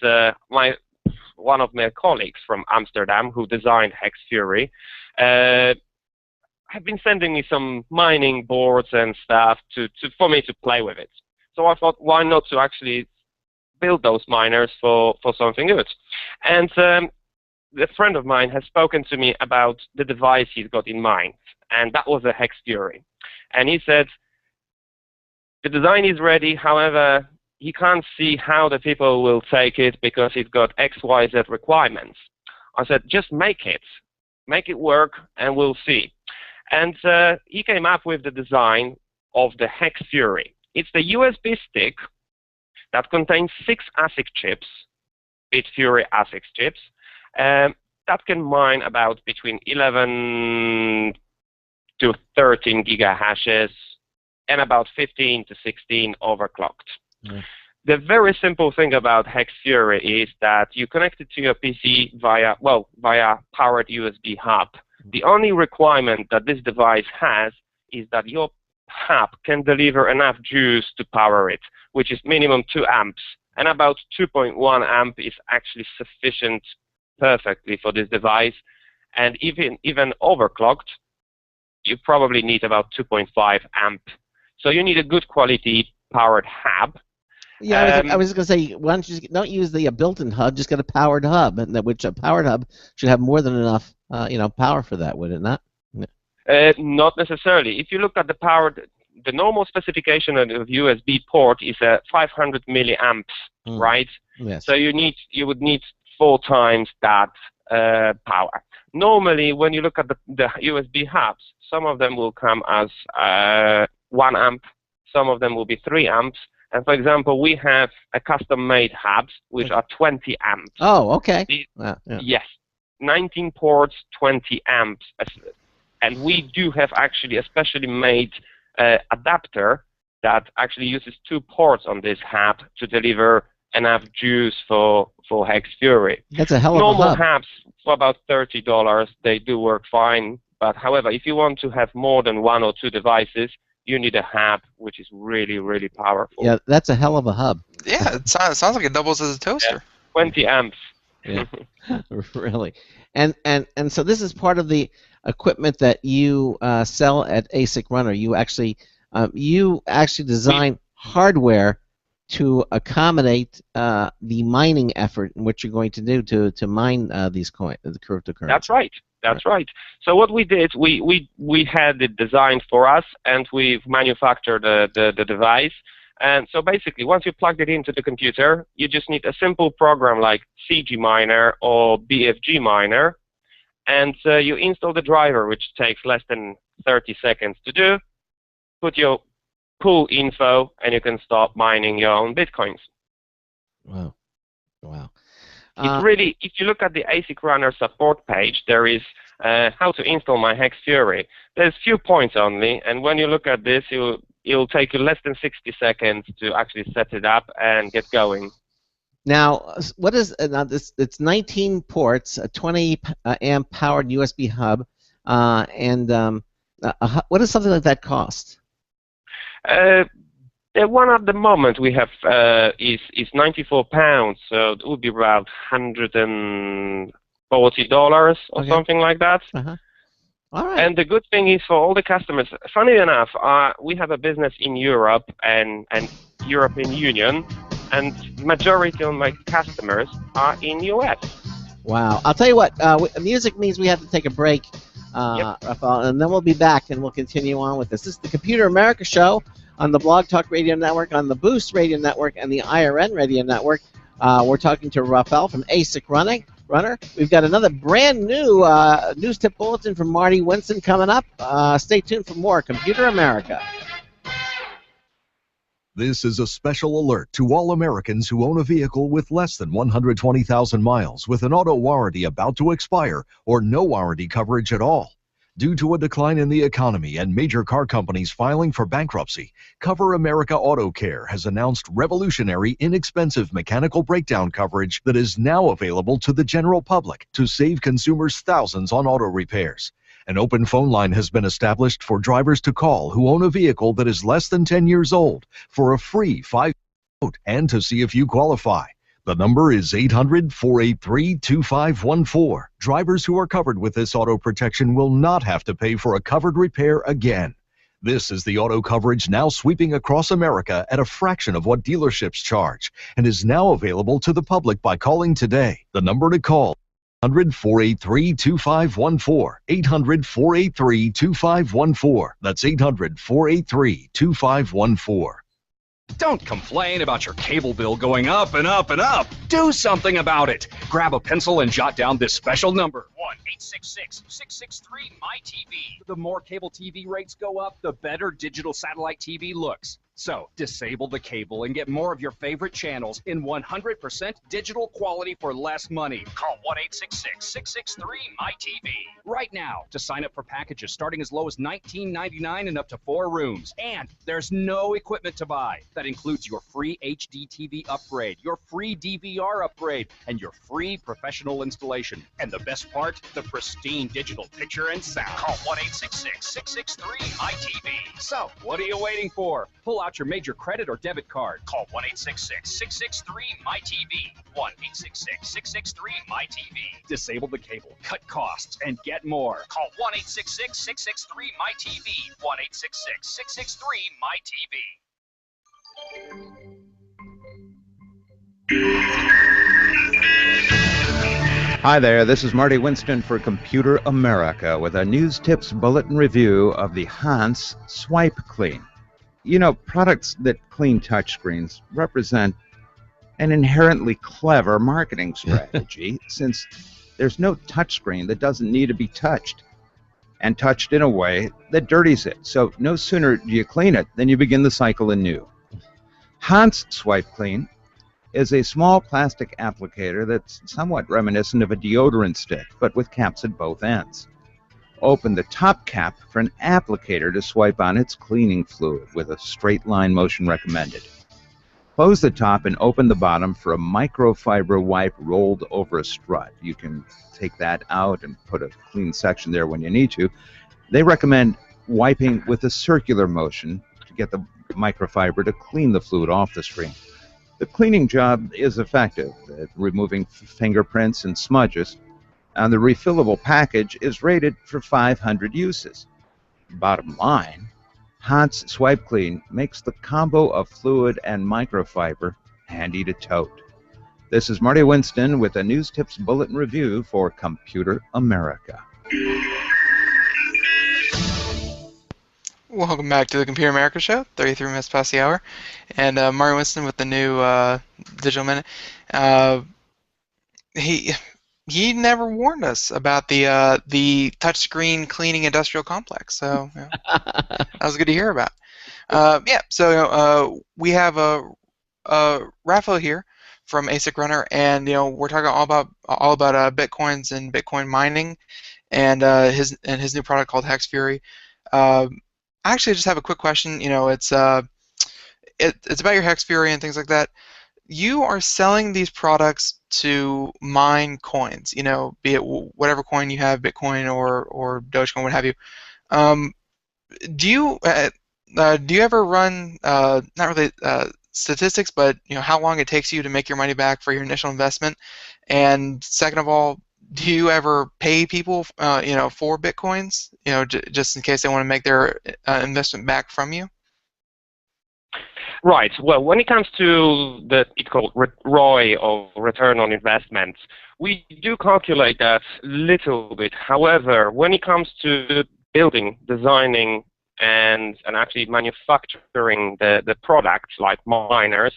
S11: my one of my colleagues from Amsterdam who designed Hex Fury have been sending me some mining boards and stuff for me to play with it. So I thought, why not to actually build those miners for something good? And a friend of mine has spoken to me about the device he's got in mind, and that was a Hex Fury. And he said, the design is ready, however, he can't see how the people will take it because he's got X, Y, Z requirements. I said, just make it work, and we'll see. And he came up with the design of the Hex Fury. It's the USB stick that contains 6 ASIC chips, Bit Fury ASIC chips, that can mine about between 11 to 13 gigahashes and about 15 to 16 overclocked. Yeah. The very simple thing about Hex Fury is that you connect it to your PC via powered USB hub. The only requirement that this device has is that your hub can deliver enough juice to power it, which is minimum 2 amps, and about 2.1 amp is actually sufficient perfectly for this device. And even overclocked, you probably need about 2.5 amp. So you need a good quality powered hub.
S1: Yeah, I was going to say, why don't you don't use the built-in hub, just get a powered hub, and which a powered hub should have more than enough, power for that, would it not?
S11: Not necessarily. If you look at the normal specification of USB port is 500 milliamps, right?
S1: Yes.
S11: So you would need 4 times that power. Normally, when you look at the USB hubs, some of them will come as 1 amp, some of them will be 3 amps. And for example, we have a custom-made hubs which are 20 amps.
S1: Oh, okay.
S11: Yeah. Yes, 19 ports, 20 amps. And we do have actually a specially made adapter that actually uses 2 ports on this hub to deliver enough juice for Hex Fury.
S1: That's a hell of a hub.
S11: Normal hubs for about $30, they do work fine. But however, if you want to have more than 1 or 2 devices, you need a hub which is really, really powerful.
S1: Yeah, that's a hell of a hub.
S4: Yeah, it sounds like it doubles as a toaster.
S11: Yeah, 20 amps.
S1: Yeah. Really. And so this is part of the equipment that you sell at ASIC Runner. You actually design hardware to accommodate the mining effort in what you're going to do to mine these coins, the cryptocurrency.
S11: That's right. That's right. So what we did, we had it designed for us, and we've manufactured the device. And so basically, once you plugged it into the computer, you just need a simple program like CG Miner or BFG Miner, and you install the driver, which takes less than 30 seconds to do. Put your pool info, and you can start mining your own bitcoins.
S1: Wow. Wow.
S11: It's really, if you look at the ASIC Runner support page, there is how to install my Hex Fury. There's few points only, and when you look at this, it'll take you less than 60 seconds to actually set it up and get going.
S1: Now, what is this? It's 19 ports, a 20 amp powered USB hub, and what does something like that cost?
S11: The one at the moment we have is £94, so it would be about $140 or something like that.
S1: All right.
S11: And the good thing is for all the customers, funny enough, we have a business in Europe and European Union, and majority of my customers are in US.
S1: Wow. I'll tell you what, music means we have to take a break, Rafael, and then we'll be back and we'll continue on with this. This is the Computer America Show on the Blog Talk Radio Network, on the Boost Radio Network, and the IRN Radio Network. We're talking to Rafael from ASIC Runner. We've got another brand new news tip bulletin from Marty Winston coming up. Stay tuned for more Computer America.
S12: This is a special alert to all Americans who own a vehicle with less than 120,000 miles with an auto warranty about to expire or no warranty coverage at all. Due to a decline in the economy and major car companies filing for bankruptcy, Cover America Auto Care has announced revolutionary, inexpensive mechanical breakdown coverage that is now available to the general public to save consumers thousands on auto repairs. An open phone line has been established for drivers to call who own a vehicle that is less than 10 years old for a free 5-minute quote and to see if you qualify. The number is 800-483-2514. Drivers who are covered with this auto protection will not have to pay for a covered repair again. This is the auto coverage now sweeping across America at a fraction of what dealerships charge and is now available to the public by calling today. The number to call: 800-483-2514. 800-483-2514. That's 800-483-2514.
S13: Don't complain about your cable bill going up and up and up. Do something about it. Grab a pencil and jot down this special number: 1-866-663-MY-TV. The more cable TV rates go up, the better digital satellite TV looks. So, disable the cable and get more of your favorite channels in 100% digital quality for less money. Call 1-866-663-MY-TV right now to sign up for packages starting as low as $19.99 and up to 4 rooms. And there's no equipment to buy. That includes your free HD TV upgrade, your free DVR upgrade, and your free professional installation. And the best part, the pristine digital picture and sound. Call 1-866-663-MY-TV. So, what are you waiting for? Pull out your major credit or debit card. Call 1-866-663-MY-TV. 1-866-663-MY-TV. Disable the cable, cut costs, and get more. Call 1-866-663-MY-TV. 1-866-663-MY-TV.
S10: Hi there, this is Marty Winston for Computer America with a news tips bulletin review of the Hans Swipe Clean. You know, products that clean touchscreens represent an inherently clever marketing strategy since there's no touchscreen that doesn't need to be touched and touched in a way that dirties it. So no sooner do you clean it than you begin the cycle anew. Hans Swipe Clean is a small plastic applicator that's somewhat reminiscent of a deodorant stick, but with caps at both ends. Open the top cap for an applicator to swipe on its cleaning fluid with a straight line motion recommended. Close the top and open the bottom for a microfiber wipe rolled over a strut. You can take that out and put a clean section there when you need to. They recommend wiping with a circular motion to get the microfiber to clean the fluid off the screen. The cleaning job is effective at removing fingerprints and smudges, and the refillable package is rated for 500 uses. Bottom line, Hans Swipe Clean makes the combo of fluid and microfiber handy to tote. This is Marty Winston with a News Tips Bulletin Review for Computer America.
S4: Welcome back to the Computer America Show, 33 minutes past the hour. And Marty Winston with the new Digital Minute. He never warned us about the touchscreen cleaning industrial complex, so you know, that was good to hear about. We have Rafael here from ASIC Runner, and we're talking all about bitcoins and Bitcoin mining, and his new product called Hex Fury. I actually just have a quick question. It's about your Hex Fury and things like that. You are selling these products to mine coins, be it whatever coin you have, Bitcoin or Dogecoin, what have you. Do you ever run not really statistics, but how long it takes you to make your money back for your initial investment? And second of all, do you ever pay people for Bitcoins, just in case they want to make their investment back from you?
S11: Right. Well, when it comes to it's called ROI, or return on investment, we do calculate that a little bit. However, when it comes to building, designing, and actually manufacturing the products like miners,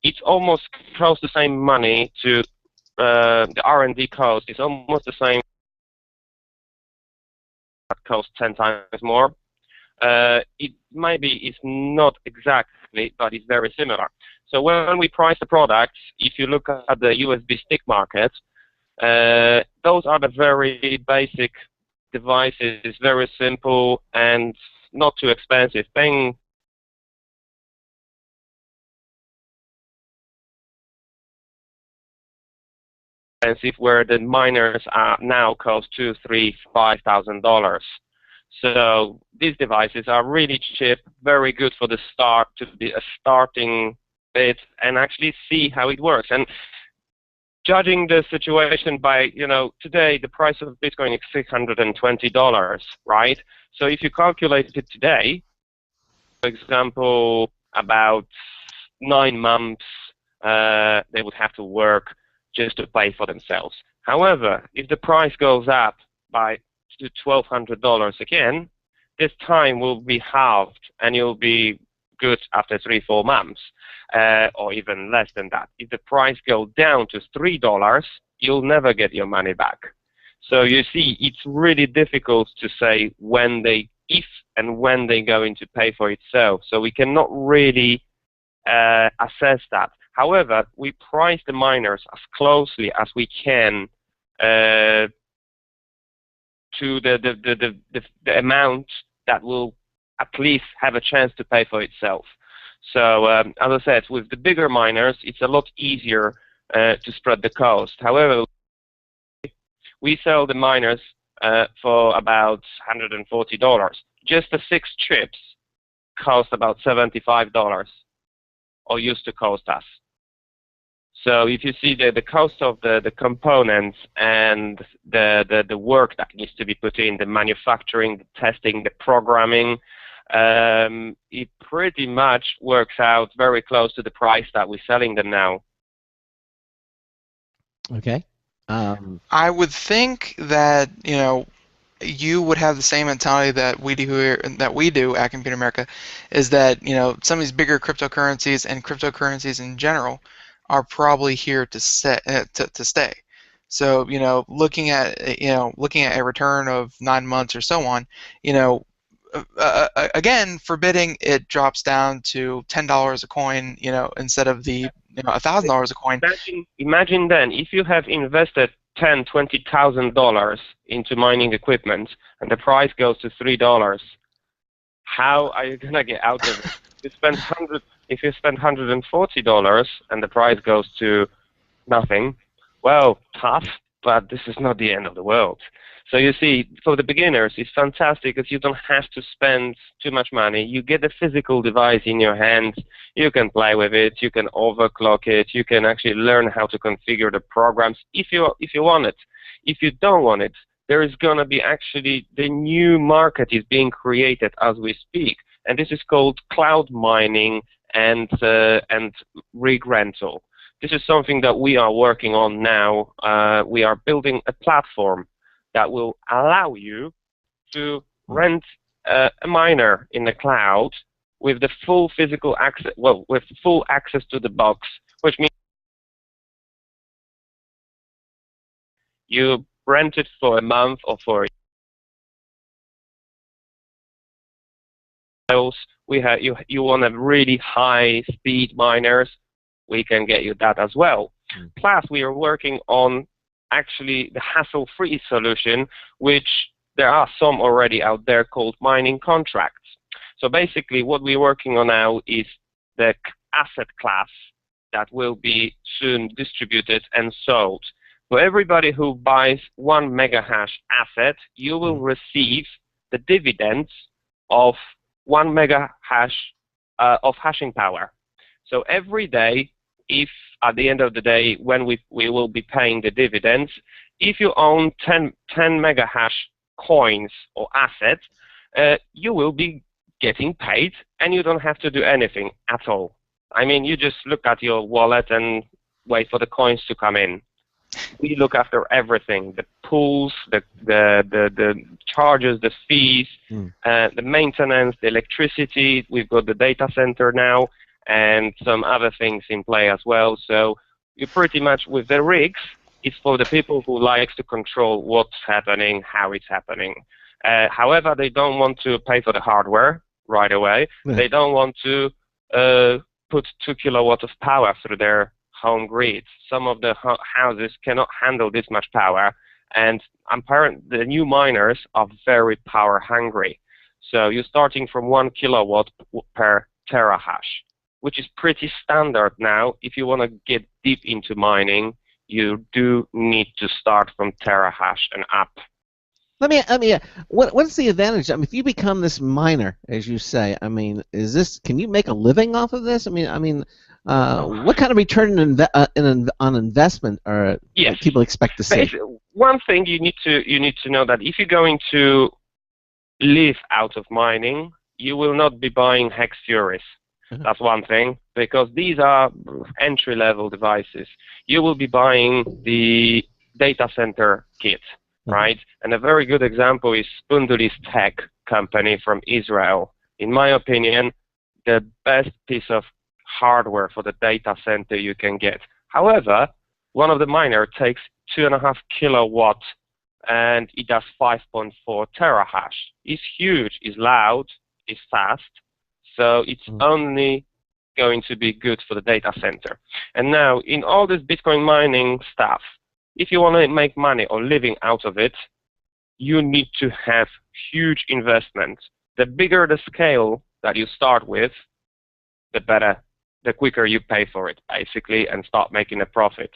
S11: it's almost close the same money to the R&D cost. It's almost the same. That costs 10 times more. It maybe it's not exactly, but it's very similar. So when we price the products, if you look at the USB stick market, those are the very basic devices, very simple and not too expensive. Paying expensive, where the miners are now cost $2,000, $3,000, $5,000. So these devices are really cheap, very good for the start, to be a starting bit and actually see how it works. And judging the situation by, today the price of Bitcoin is $620, right? So if you calculate it today, for example, about 9 months they would have to work just to pay for themselves. However, if the price goes up to $1,200 again, this time will be halved and you'll be good after 3-4 months, or even less than that. If the price goes down to $3, you'll never get your money back. So you see, it's really difficult to say if and when they're going to pay for itself. So we cannot really assess that. However, we price the miners as closely as we can to the amount that will at least have a chance to pay for itself. So as I said, with the bigger miners, it's a lot easier to spread the cost. However, we sell the miners for about $140. Just the 6 chips cost about $75, or used to cost us. So if you see the cost of the components and the work that needs to be put in, the manufacturing, the testing, the programming, it pretty much works out very close to the price that we're selling them now.
S1: Okay.
S4: I would think that you would have the same mentality that we do here, that we do at Computer America, is that some of these bigger cryptocurrencies and cryptocurrencies in general are probably here to stay. So looking at a return of 9 months or so on, again, forbidding it drops down to $10 a coin, instead of the $1,000 a coin.
S11: Imagine then if you have invested $20,000 into mining equipment and the price goes to $3. How are you gonna get out of it? If you spend $140 and the price goes to nothing, well, tough, but this is not the end of the world. So you see, for the beginners, it's fantastic because you don't have to spend too much money. You get a physical device in your hands. You can play with it. You can overclock it. You can actually learn how to configure the programs if you want it. If you don't want it, there is going to be actually the new market is being created as we speak, and this is called cloud mining and rig rental. This is something that we are working on now. We are building a platform that will allow you to rent a miner in the cloud with the full physical access, with full access to the box, which means you rent it for a month or for a year. You want a really high speed miners, we can get you that as well. Plus, we are working on actually the hassle-free solution, which there are some already out there called mining contracts. So basically what we're working on now is the asset class that will be soon distributed and sold. For everybody who buys 1 megahash asset, you will receive the dividends of 1 megahash of hashing power. So every day, if at the end of the day, when we will be paying the dividends, if you own 10 megahash coins or assets, you will be getting paid and you don't have to do anything at all. I mean, you just look at your wallet and wait for the coins to come in. We look after everything, the pools, the charges, the fees, the maintenance, the electricity. We've got the data center now, and some other things in play as well. So you pretty much, with the rigs, it's for the people who likes to control what's happening, how it's happening. However, they don't want to pay for the hardware right away. They don't want to put 2 kilowatts of power through their home grids. Some of the houses cannot handle this much power, and the new miners are very power hungry. So you're starting from 1 kilowatt per terahash, which is pretty standard now. If you want to get deep into mining, you do need to start from terahash and up.
S1: What's the advantage? I mean, if you become this miner, as you say, I mean, can you make a living off of this? What kind of return on investment are people expect to see?
S11: One thing you need to know that if you're going to live out of mining, you will not be buying hex furies. That's one thing, because these are entry-level devices. You will be buying the data center kit, right? And a very good example is Spundulis Tech company from Israel. In my opinion, the best piece of hardware for the data center you can get. However, one of the miner takes 2.5 kilowatts and it does 5.4 terahash. It's huge, it's loud, it's fast, so it's only going to be good for the data center. And now, in all this Bitcoin mining stuff, if you want to make money or living out of it, you need to have huge investment. The bigger the scale that you start with, the better, the quicker you pay for it, basically, and start making a profit.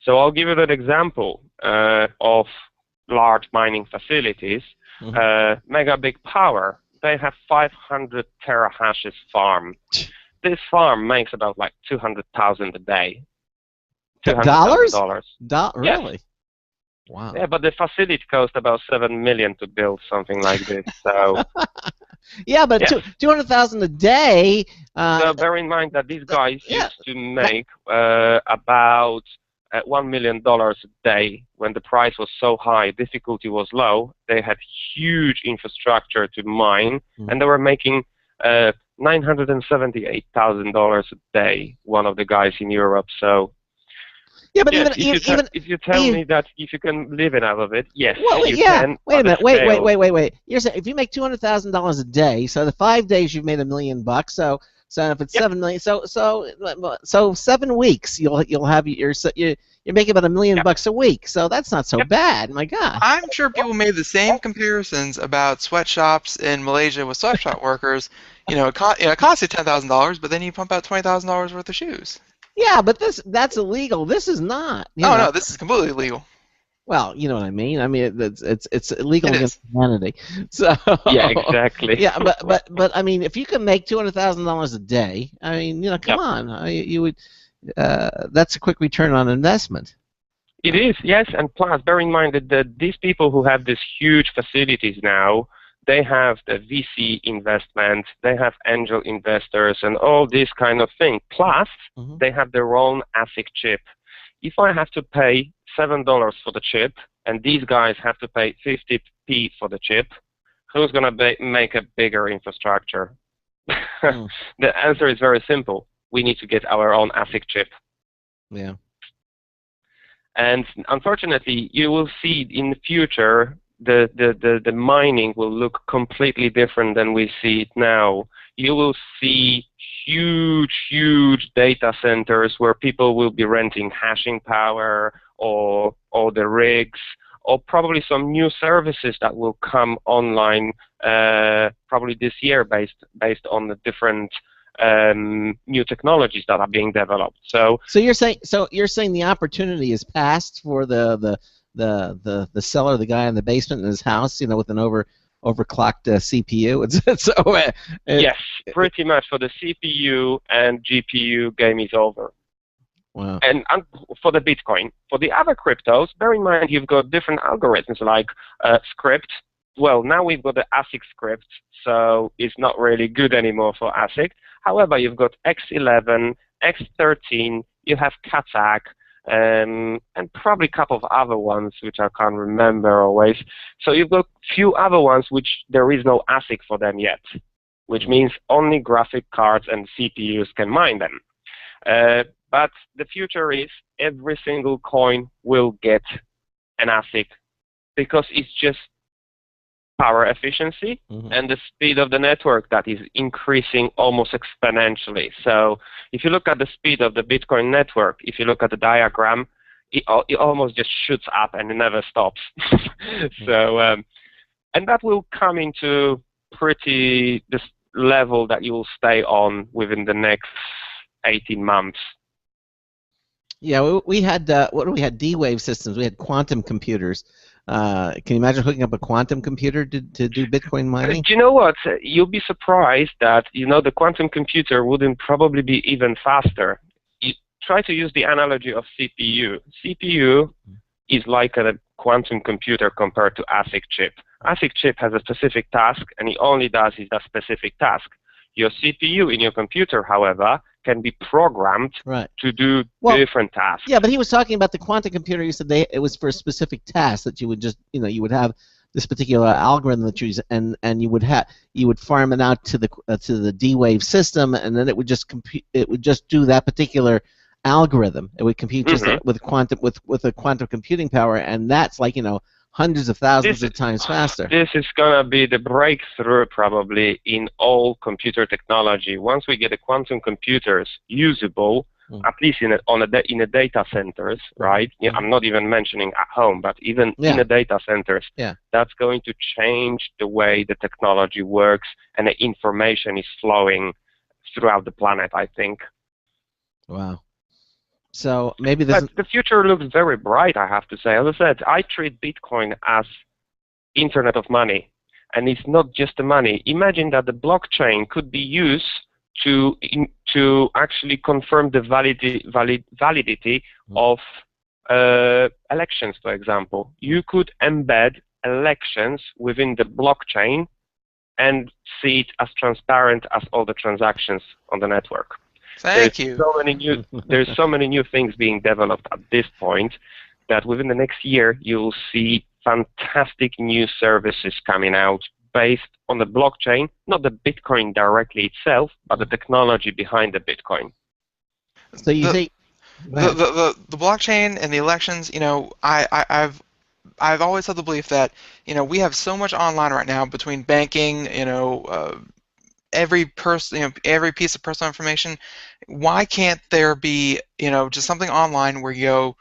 S11: So I'll give you an example of large mining facilities. Mega Big Power, they have 500 terahashes farm. This farm makes about like $200,000 a day.
S1: $200,000? Really?
S11: Yes.
S1: Wow.
S11: Yeah, but the facility cost about $7 million to build something like this. So.
S1: Yeah, but $200,000 a day.
S11: So bear in mind that these guys used to make about $1 million a day when the price was so high, difficulty was low. They had huge infrastructure to mine, and they were making $978,000 a day. One of the guys in Europe. So.
S1: Yeah, but
S11: yes, if you tell me that if you can live it out of it, yes, you can.
S1: Wait a minute. Wait. You're saying if you make $200,000 a day, so the 5 days you've made $1 million bucks. So if it's 7 million, so 7 weeks you'll have you're making about $1 million bucks a week. So that's not so bad. My God.
S4: I'm sure people made the same comparisons about sweatshops in Malaysia with sweatshop workers. It costs you $10,000, but then you pump out $20,000 worth of shoes.
S1: Yeah, but that's illegal. This is not.
S4: No, this is completely illegal.
S1: Well, you know what I mean. I mean, it's illegal against humanity. So
S11: yeah, exactly.
S1: Yeah, but I mean, if you can make $200,000 a day, I mean, come on, you would. That's a quick return on investment.
S11: It is, yes, and plus, bear in mind that these people who have these huge facilities now, they have the VC investment, they have angel investors, and all this kind of thing. Plus, they have their own ASIC chip. If I have to pay $7 for the chip, and these guys have to pay 50p for the chip, who's going to make a bigger infrastructure? The answer is very simple. We need to get our own ASIC chip.
S1: Yeah.
S11: And unfortunately, you will see in the future the mining will look completely different than we see it now. You will see huge data centers where people will be renting hashing power or the rigs, or probably some new services that will come online probably this year based on the different new technologies that are being developed. So
S1: you're saying the opportunity is past for the seller, the guy in the basement in his house, with an overclocked CPU.
S11: Yes, pretty much for the CPU and GPU game is over.
S1: Wow.
S11: And for the Bitcoin, for the other cryptos, bear in mind you've got different algorithms like script. Well, now we've got the ASIC script, so it's not really good anymore for ASIC. However, you've got X11, X13, you have Katak, and probably a couple of other ones which I can't remember always. So you've got few other ones which there is no ASIC for them yet, which means only graphic cards and CPUs can mine them. But the future is every single coin will get an ASIC because it's just power efficiency and the speed of the network that is increasing almost exponentially. So if you look at the speed of the Bitcoin network, if you look at the diagram, it almost just shoots up and it never stops. So, and that will come into this level that you will stay on within the next 18 months.
S1: Yeah, we had D-Wave systems. We had quantum computers. Can you imagine hooking up a quantum computer to do Bitcoin mining?
S11: Do you know what? You'll be surprised that the quantum computer wouldn't probably be even faster. try to use the analogy of CPU. CPU is like a quantum computer compared to ASIC chip. ASIC chip has a specific task, and it only does is that specific task. Your CPU in your computer, however, can be programmed to do different tasks.
S1: Yeah, but he was talking about the quantum computer. You said it was for a specific task that you would just, you would have this particular algorithm that you use, and you would farm it out to the D-Wave system, and then it would just do that particular algorithm. It would compute just with a quantum computing power, and that's like hundreds of thousands of times faster.
S11: This is gonna be the breakthrough probably in all computer technology. Once we get the quantum computers usable, at least in the data centers, right? I'm not even mentioning at home, but even in the data centers, that's going to change the way the technology works and the information is flowing throughout the planet, I think.
S1: Wow. So maybe this.
S11: But the future looks very bright, I have to say. As I said, I treat Bitcoin as Internet of Money, and it's not just the money. Imagine that the blockchain could be used to actually confirm the validity of elections, for example. You could embed elections within the blockchain and see it as transparent as all the transactions on the network.
S4: Thank you.
S11: There's so many new things being developed at this point that within the next year you'll see fantastic new services coming out based on the blockchain, not the Bitcoin directly itself, but the technology behind the Bitcoin.
S1: So you think
S4: the blockchain and the elections? I've always had the belief that we have so much online right now between banking, every every piece of personal information. Why can't there be, just something online where you go,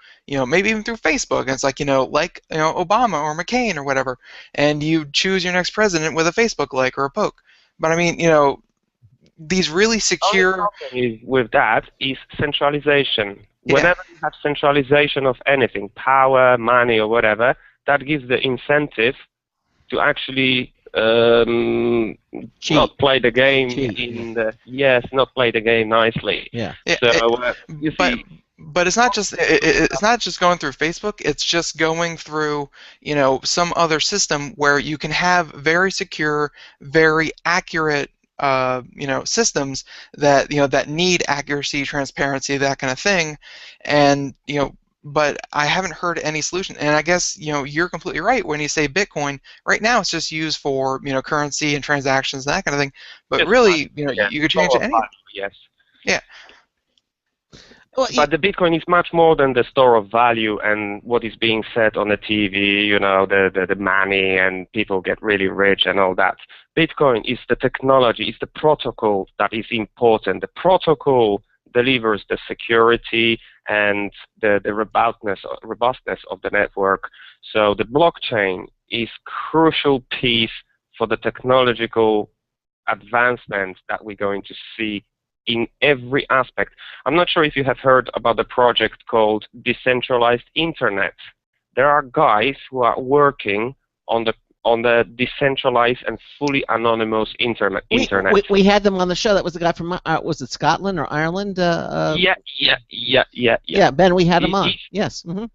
S4: maybe even through Facebook, and it's like, Obama or McCain or whatever, and you choose your next president with a Facebook like or a poke. But I mean, these really secure.
S11: The problem with that is centralization. Whenever you have centralization of anything, power, money, or whatever, that gives the incentive to actually not play the game not play the game nicely. So you see.
S4: But it's not just going through Facebook. It's just going through some other system where you can have very secure, very accurate systems that that need accuracy, transparency, that kind of thing, and but I haven't heard any solution. And I guess you're completely right when you say Bitcoin. Right now, it's just used for currency and transactions and that kind of thing. But really, you could change it anyway.
S11: Yes.
S4: Yeah.
S1: Well,
S11: but the Bitcoin is much more than the store of value and what is being said on the TV. The money and people get really rich and all that. Bitcoin is the technology, it's the protocol that is important. The protocol delivers the security and the robustness of the network. So the blockchain is crucial piece for the technological advancement that we're going to see in every aspect. I'm not sure if you have heard about the project called Decentralized Internet. There are guys who are working on the decentralized and fully anonymous internet.
S1: We had them on the show. That was the guy from was it Scotland or Ireland?
S11: Yeah.
S1: Ben, we had him on. Yes. Mm-hmm.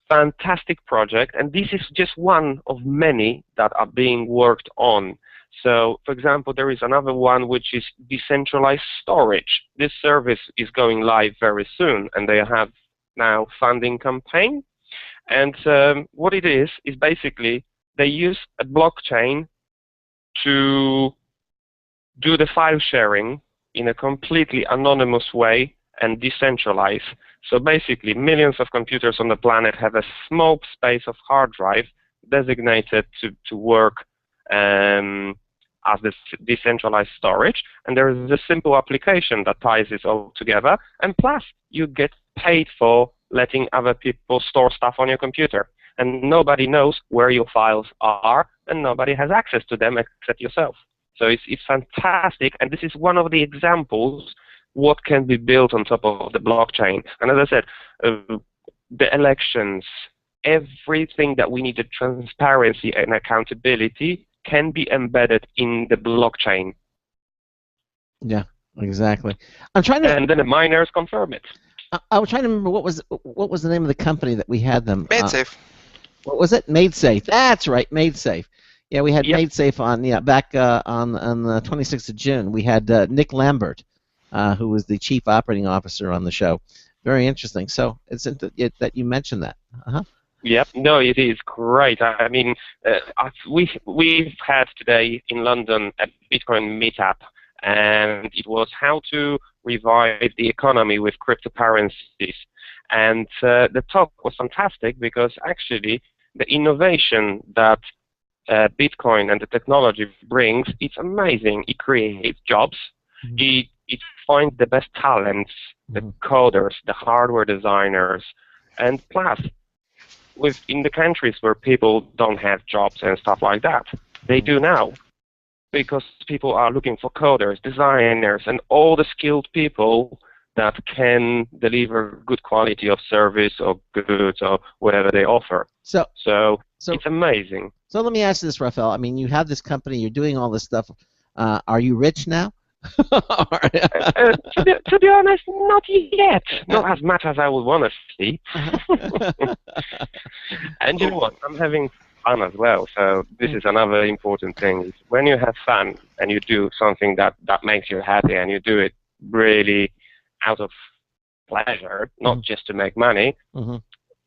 S11: Fantastic project, and this is just one of many that are being worked on. So, for example, there is another one which is decentralized storage. This service is going live very soon, and they have now funding campaign. And what it is basically they use a blockchain to do the file sharing in a completely anonymous way and decentralized. So basically, millions of computers on the planet have a small space of hard drive designated to work as this decentralized storage, and there is a simple application that ties this all together, and plus you get paid for letting other people store stuff on your computer, and nobody knows where your files are, and nobody has access to them except yourself. So it's fantastic, and this is one of the examples what can be built on top of the blockchain. And as I said, the elections, everything that we needed, transparency and accountability, can be embedded in the blockchain.
S1: Yeah, exactly. I'm trying to.
S11: And then the miners confirm it.
S1: I was trying to remember what was the name of the company that we had them.
S4: MadeSafe.
S1: What was it? MadeSafe. That's right, MadeSafe. Yeah, we had
S11: Yep.
S1: MadeSafe on back on the 26th of June. We had Nick Lambert, who was the chief operating officer on the show. Very interesting. So it's that you mentioned that.
S11: Yep. No, it is great. I mean, we've had today in London a Bitcoin meetup, and it was how to revive the economy with cryptocurrencies. And the talk was fantastic because actually the innovation that Bitcoin and the technology brings, it's amazing. It creates jobs. It finds the best talents, the coders, the hardware designers, and plus, in the countries where people don't have jobs and stuff like that, they do now, because people are looking for coders, designers, and all the skilled people that can deliver good quality of service or goods or whatever they offer.
S1: So
S11: it's amazing.
S1: So let me ask you this, Raphael. I mean, you have this company, you're doing all this stuff. Are you rich now?
S11: To be honest, not yet. Not as much as I would want to see. And you know what? I'm having fun as well. So this is another important thing. When you have fun and you do something that makes you happy and you do it really out of pleasure, not just to make money,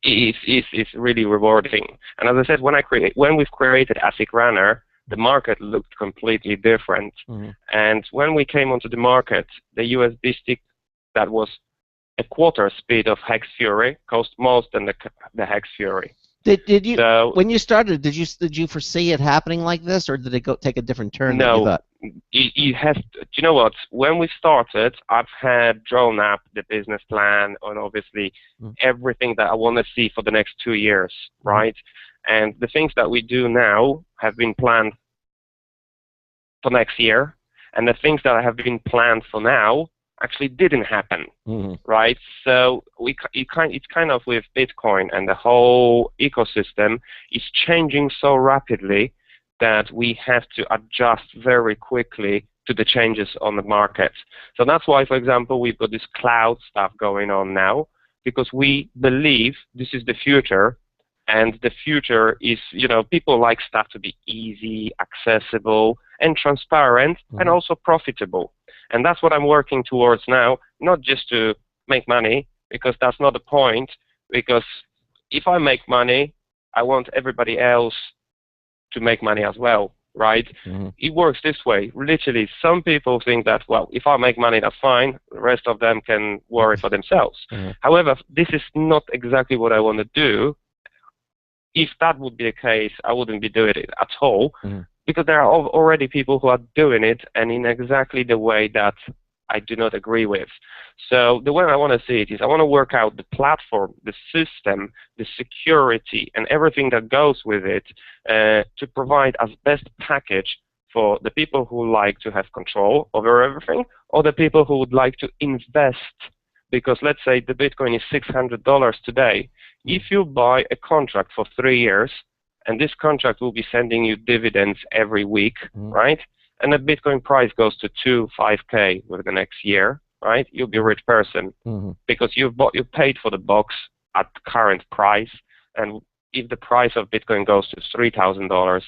S11: it's really rewarding. And as I said, when we've created ASIC Runner, the market looked completely different. And when we came onto the market, the USB stick that was a quarter speed of Hex Fury cost more than the Hex Fury.
S1: Did you when you started? Did you foresee it happening like this, or did it take a different turn than you thought?
S11: It has. Do you know what? When we started, I've had drawn up the business plan and obviously everything that I want to see for the next 2 years, right? And the things that we do now have been planned for next year, and the things that have been planned for now actually didn't happen, right? So it's kind of with Bitcoin and the whole ecosystem is changing so rapidly that we have to adjust very quickly to the changes on the market. So that's why, for example, we've got this cloud stuff going on now, because we believe this is the future. And the future is, people like stuff to be easy, accessible, and transparent, and also profitable. And that's what I'm working towards now, not just to make money, because that's not the point, because if I make money, I want everybody else to make money as well, right? It works this way. Literally, some people think that, well, if I make money, that's fine. The rest of them can worry for themselves. However, this is not exactly what I want to do. If that would be the case, I wouldn't be doing it at all, because there are already people who are doing it and in exactly the way that I do not agree with. So the way I want to see it is I want to work out the platform, the system, the security, and everything that goes with it to provide as best package for the people who like to have control over everything, or the people who would like to invest. Because let's say the Bitcoin is $600 today. If you buy a contract for 3 years, and this contract will be sending you dividends every week, right? And the Bitcoin price goes to 5K within the next year, right? You'll be a rich person because you paid for the box at the current price. And if the price of Bitcoin goes to $3,000,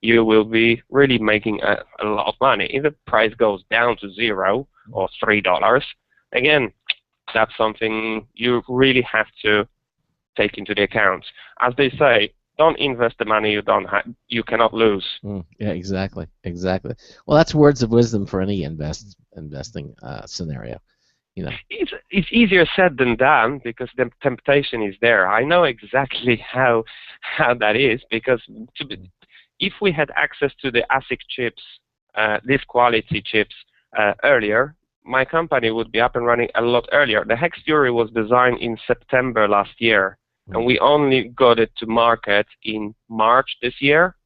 S11: you will be really making a lot of money. If the price goes down to $0 or $3, again, that's something you really have to take into the account. As they say, don't invest the money you cannot lose.
S1: Yeah, exactly. Well, that's words of wisdom for any investing scenario.
S11: It's easier said than done because the temptation is there. I know exactly how that is, because if we had access to the ASIC chips, this quality chips earlier, my company would be up and running a lot earlier. The Hex Fury was designed in September last year, and we only got it to market in March this year.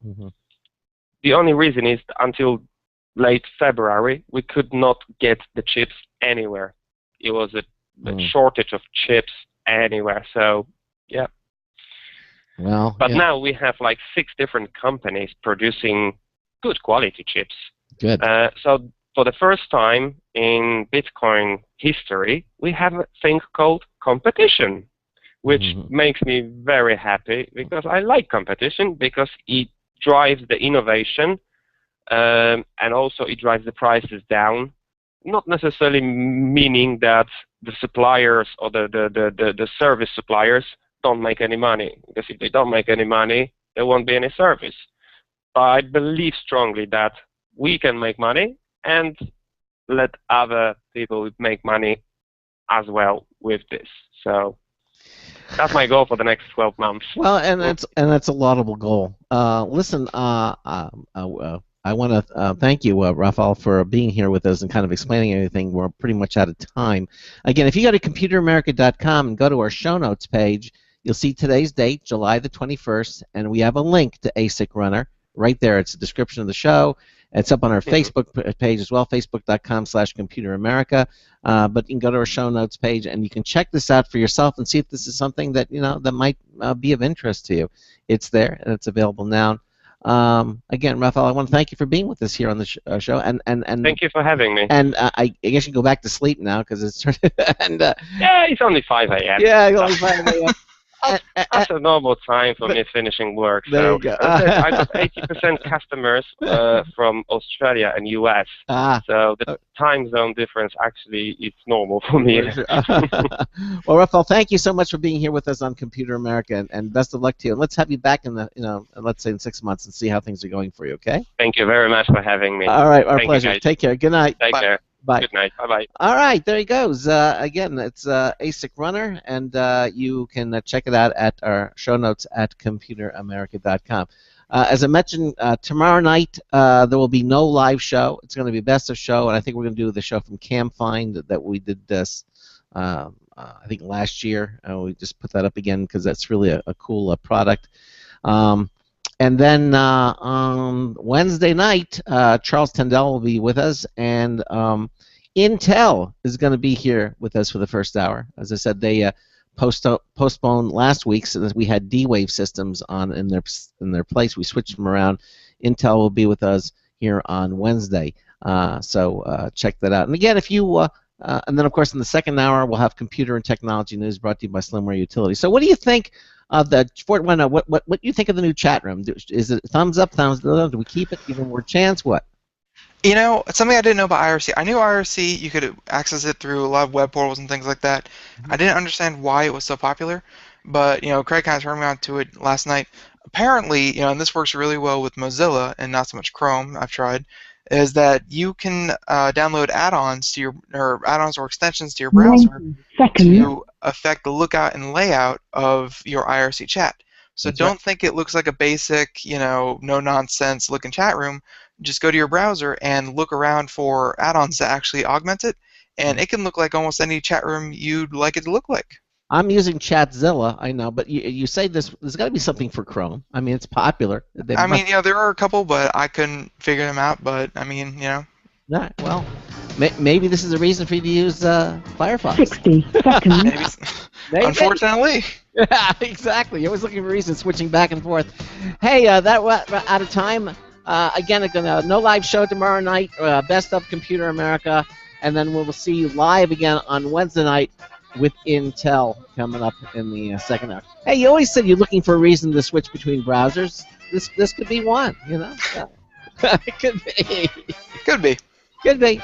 S11: The only reason is until late February, we could not get the chips anywhere. It was a shortage of chips anywhere. So, yeah.
S1: Well,
S11: but now we have like 6 different companies producing good quality chips.
S1: Good.
S11: So for the first time in Bitcoin history, we have a thing called competition, which makes me very happy because I like competition because it drives the innovation and also it drives the prices down. Not necessarily meaning that the suppliers or the service suppliers don't make any money, because if they don't make any money, there won't be any service. But I believe strongly that we can make money and let other people make money as well with this. So that's my goal for the next 12 months.
S1: Well, and that's a laudable goal. Listen, I want to thank you, Rafael, for being here with us and kind of explaining everything. We're pretty much out of time. Again, if you go to computeramerica.com and go to our show notes page, you'll see today's date, July the 21st, and we have a link to ASIC Runner right there. It's a description of the show. It's up on our Facebook page as well, facebook.com/computeramerica. But you can go to our show notes page and you can check this out for yourself and see if this is something that that might be of interest to you. It's there and it's available now. Again, Rafael, I want to thank you for being with us here on the show, and
S11: thank you for having me.
S1: And I guess you can go back to sleep now because it's and
S11: yeah, it's only 5 a.m.
S1: Yeah, it's only 5 a.m.
S11: That's a normal time for me finishing work.
S1: There you go.
S11: I got 80% customers from Australia and US. So the time zone difference actually it's normal for me.
S1: Well, Rafael, thank you so much for being here with us on Computer America, and best of luck to you. And let's have you back in the let's say in 6 months and see how things are going for you. Okay?
S11: Thank you very much for having me.
S1: All right, our
S11: Thank
S1: pleasure. Take care. Good night.
S11: Take care.
S1: Bye.
S11: Good night. Bye-bye.
S1: All right, there he goes. Again, it's ASIC Runner, and you can check it out at our show notes at computeramerica.com. As I mentioned, tomorrow night there will be no live show. It's going to be best of show, and I think we're going to do the show from CamFind that we did this, I think last year. We just put that up again because that's really a cool product. And then on Wednesday night, Charles Tendell will be with us, and Intel is going to be here with us for the first hour. As I said, they postponed last week so that we had D-Wave systems on in their place. We switched them around. Intel will be with us here on Wednesday, so check that out. And again, if you and then of course in the second hour we'll have computer and technology news brought to you by Slimware Utility. So what do you think? What do you think of the new chat room? Is it thumbs up, thumbs down? Do we keep it, give it more chance? What?
S4: You know, something I didn't know about IRC. I knew IRC, you could access it through a lot of web portals and things like that. I didn't understand why it was so popular, but Craig kind of turned me on to it last night. Apparently, and this works really well with Mozilla and not so much Chrome. I've tried. Is that you can download add-ons to add-ons or extensions to your browser to affect the lookout and layout of your IRC chat. So don't think it looks like a basic, no-nonsense looking chat room. Just go to your browser and look around for add-ons that actually augment it, and it can look like almost any chat room you'd like it to look like.
S1: I'm using Chatzilla, I know, but you say there's got to be something for Chrome. I mean, it's popular.
S4: There are a couple, but I couldn't figure them out. But
S1: Yeah, well, maybe this is a reason for you to use Firefox.
S2: 60 seconds.
S4: Maybe. Unfortunately.
S1: Yeah, exactly. You're always looking for reasons, switching back and forth. Hey, we're out of time. Again, no live show tomorrow night. Best of Computer America, and then we'll see you live again on Wednesday night with Intel coming up in the second hour. Hey, you always said you're looking for a reason to switch between browsers. This could be one, It could be.
S4: Could be.
S1: Could be.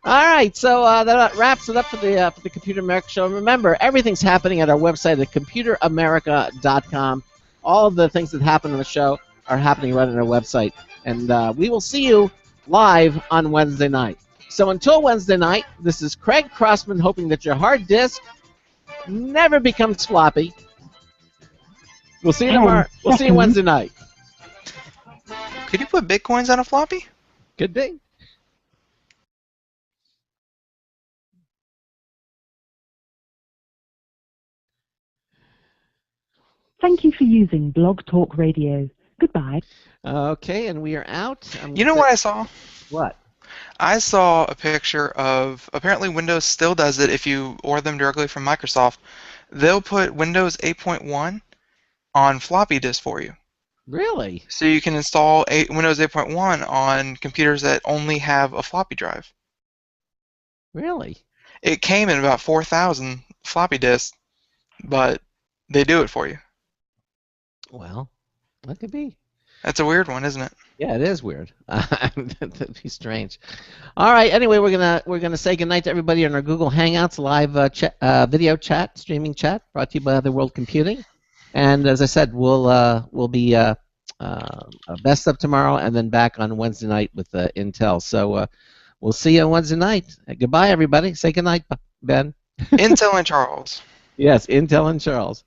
S1: All right, so that wraps it up for the Computer America show. And remember, everything's happening at our website at computeramerica.com. All of the things that happen on the show are happening right on our website. And we will see you live on Wednesday night. So until Wednesday night, this is Craig Crossman hoping that your hard disk never becomes floppy. We'll see you tomorrow. We'll see you Wednesday night.
S4: Could you put bitcoins on a floppy?
S1: Could be.
S2: Thank you for using Blog Talk Radio. Goodbye.
S1: Okay, and we are out.
S4: You know what I saw?
S1: What?
S4: I saw a picture of, apparently Windows still does it if you order them directly from Microsoft. They'll put Windows 8.1 on floppy disk for you.
S1: Really?
S4: So you can install Windows 8.1 on computers that only have a floppy drive.
S1: Really?
S4: It came in about 4,000 floppy disk, but they do it for you.
S1: Well, that could be.
S4: That's a weird one, isn't it?
S1: Yeah, it is weird. That'd be strange. All right. Anyway, we're gonna say goodnight to everybody on our Google Hangouts live video chat, streaming chat, brought to you by Other World Computing. And as I said, we'll be best of tomorrow, and then back on Wednesday night with Intel. So we'll see you on Wednesday night. Goodbye, everybody. Say goodnight, Ben.
S4: Intel and Charles.
S1: Yes, Intel and Charles.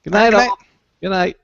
S1: Good night, all. Good night.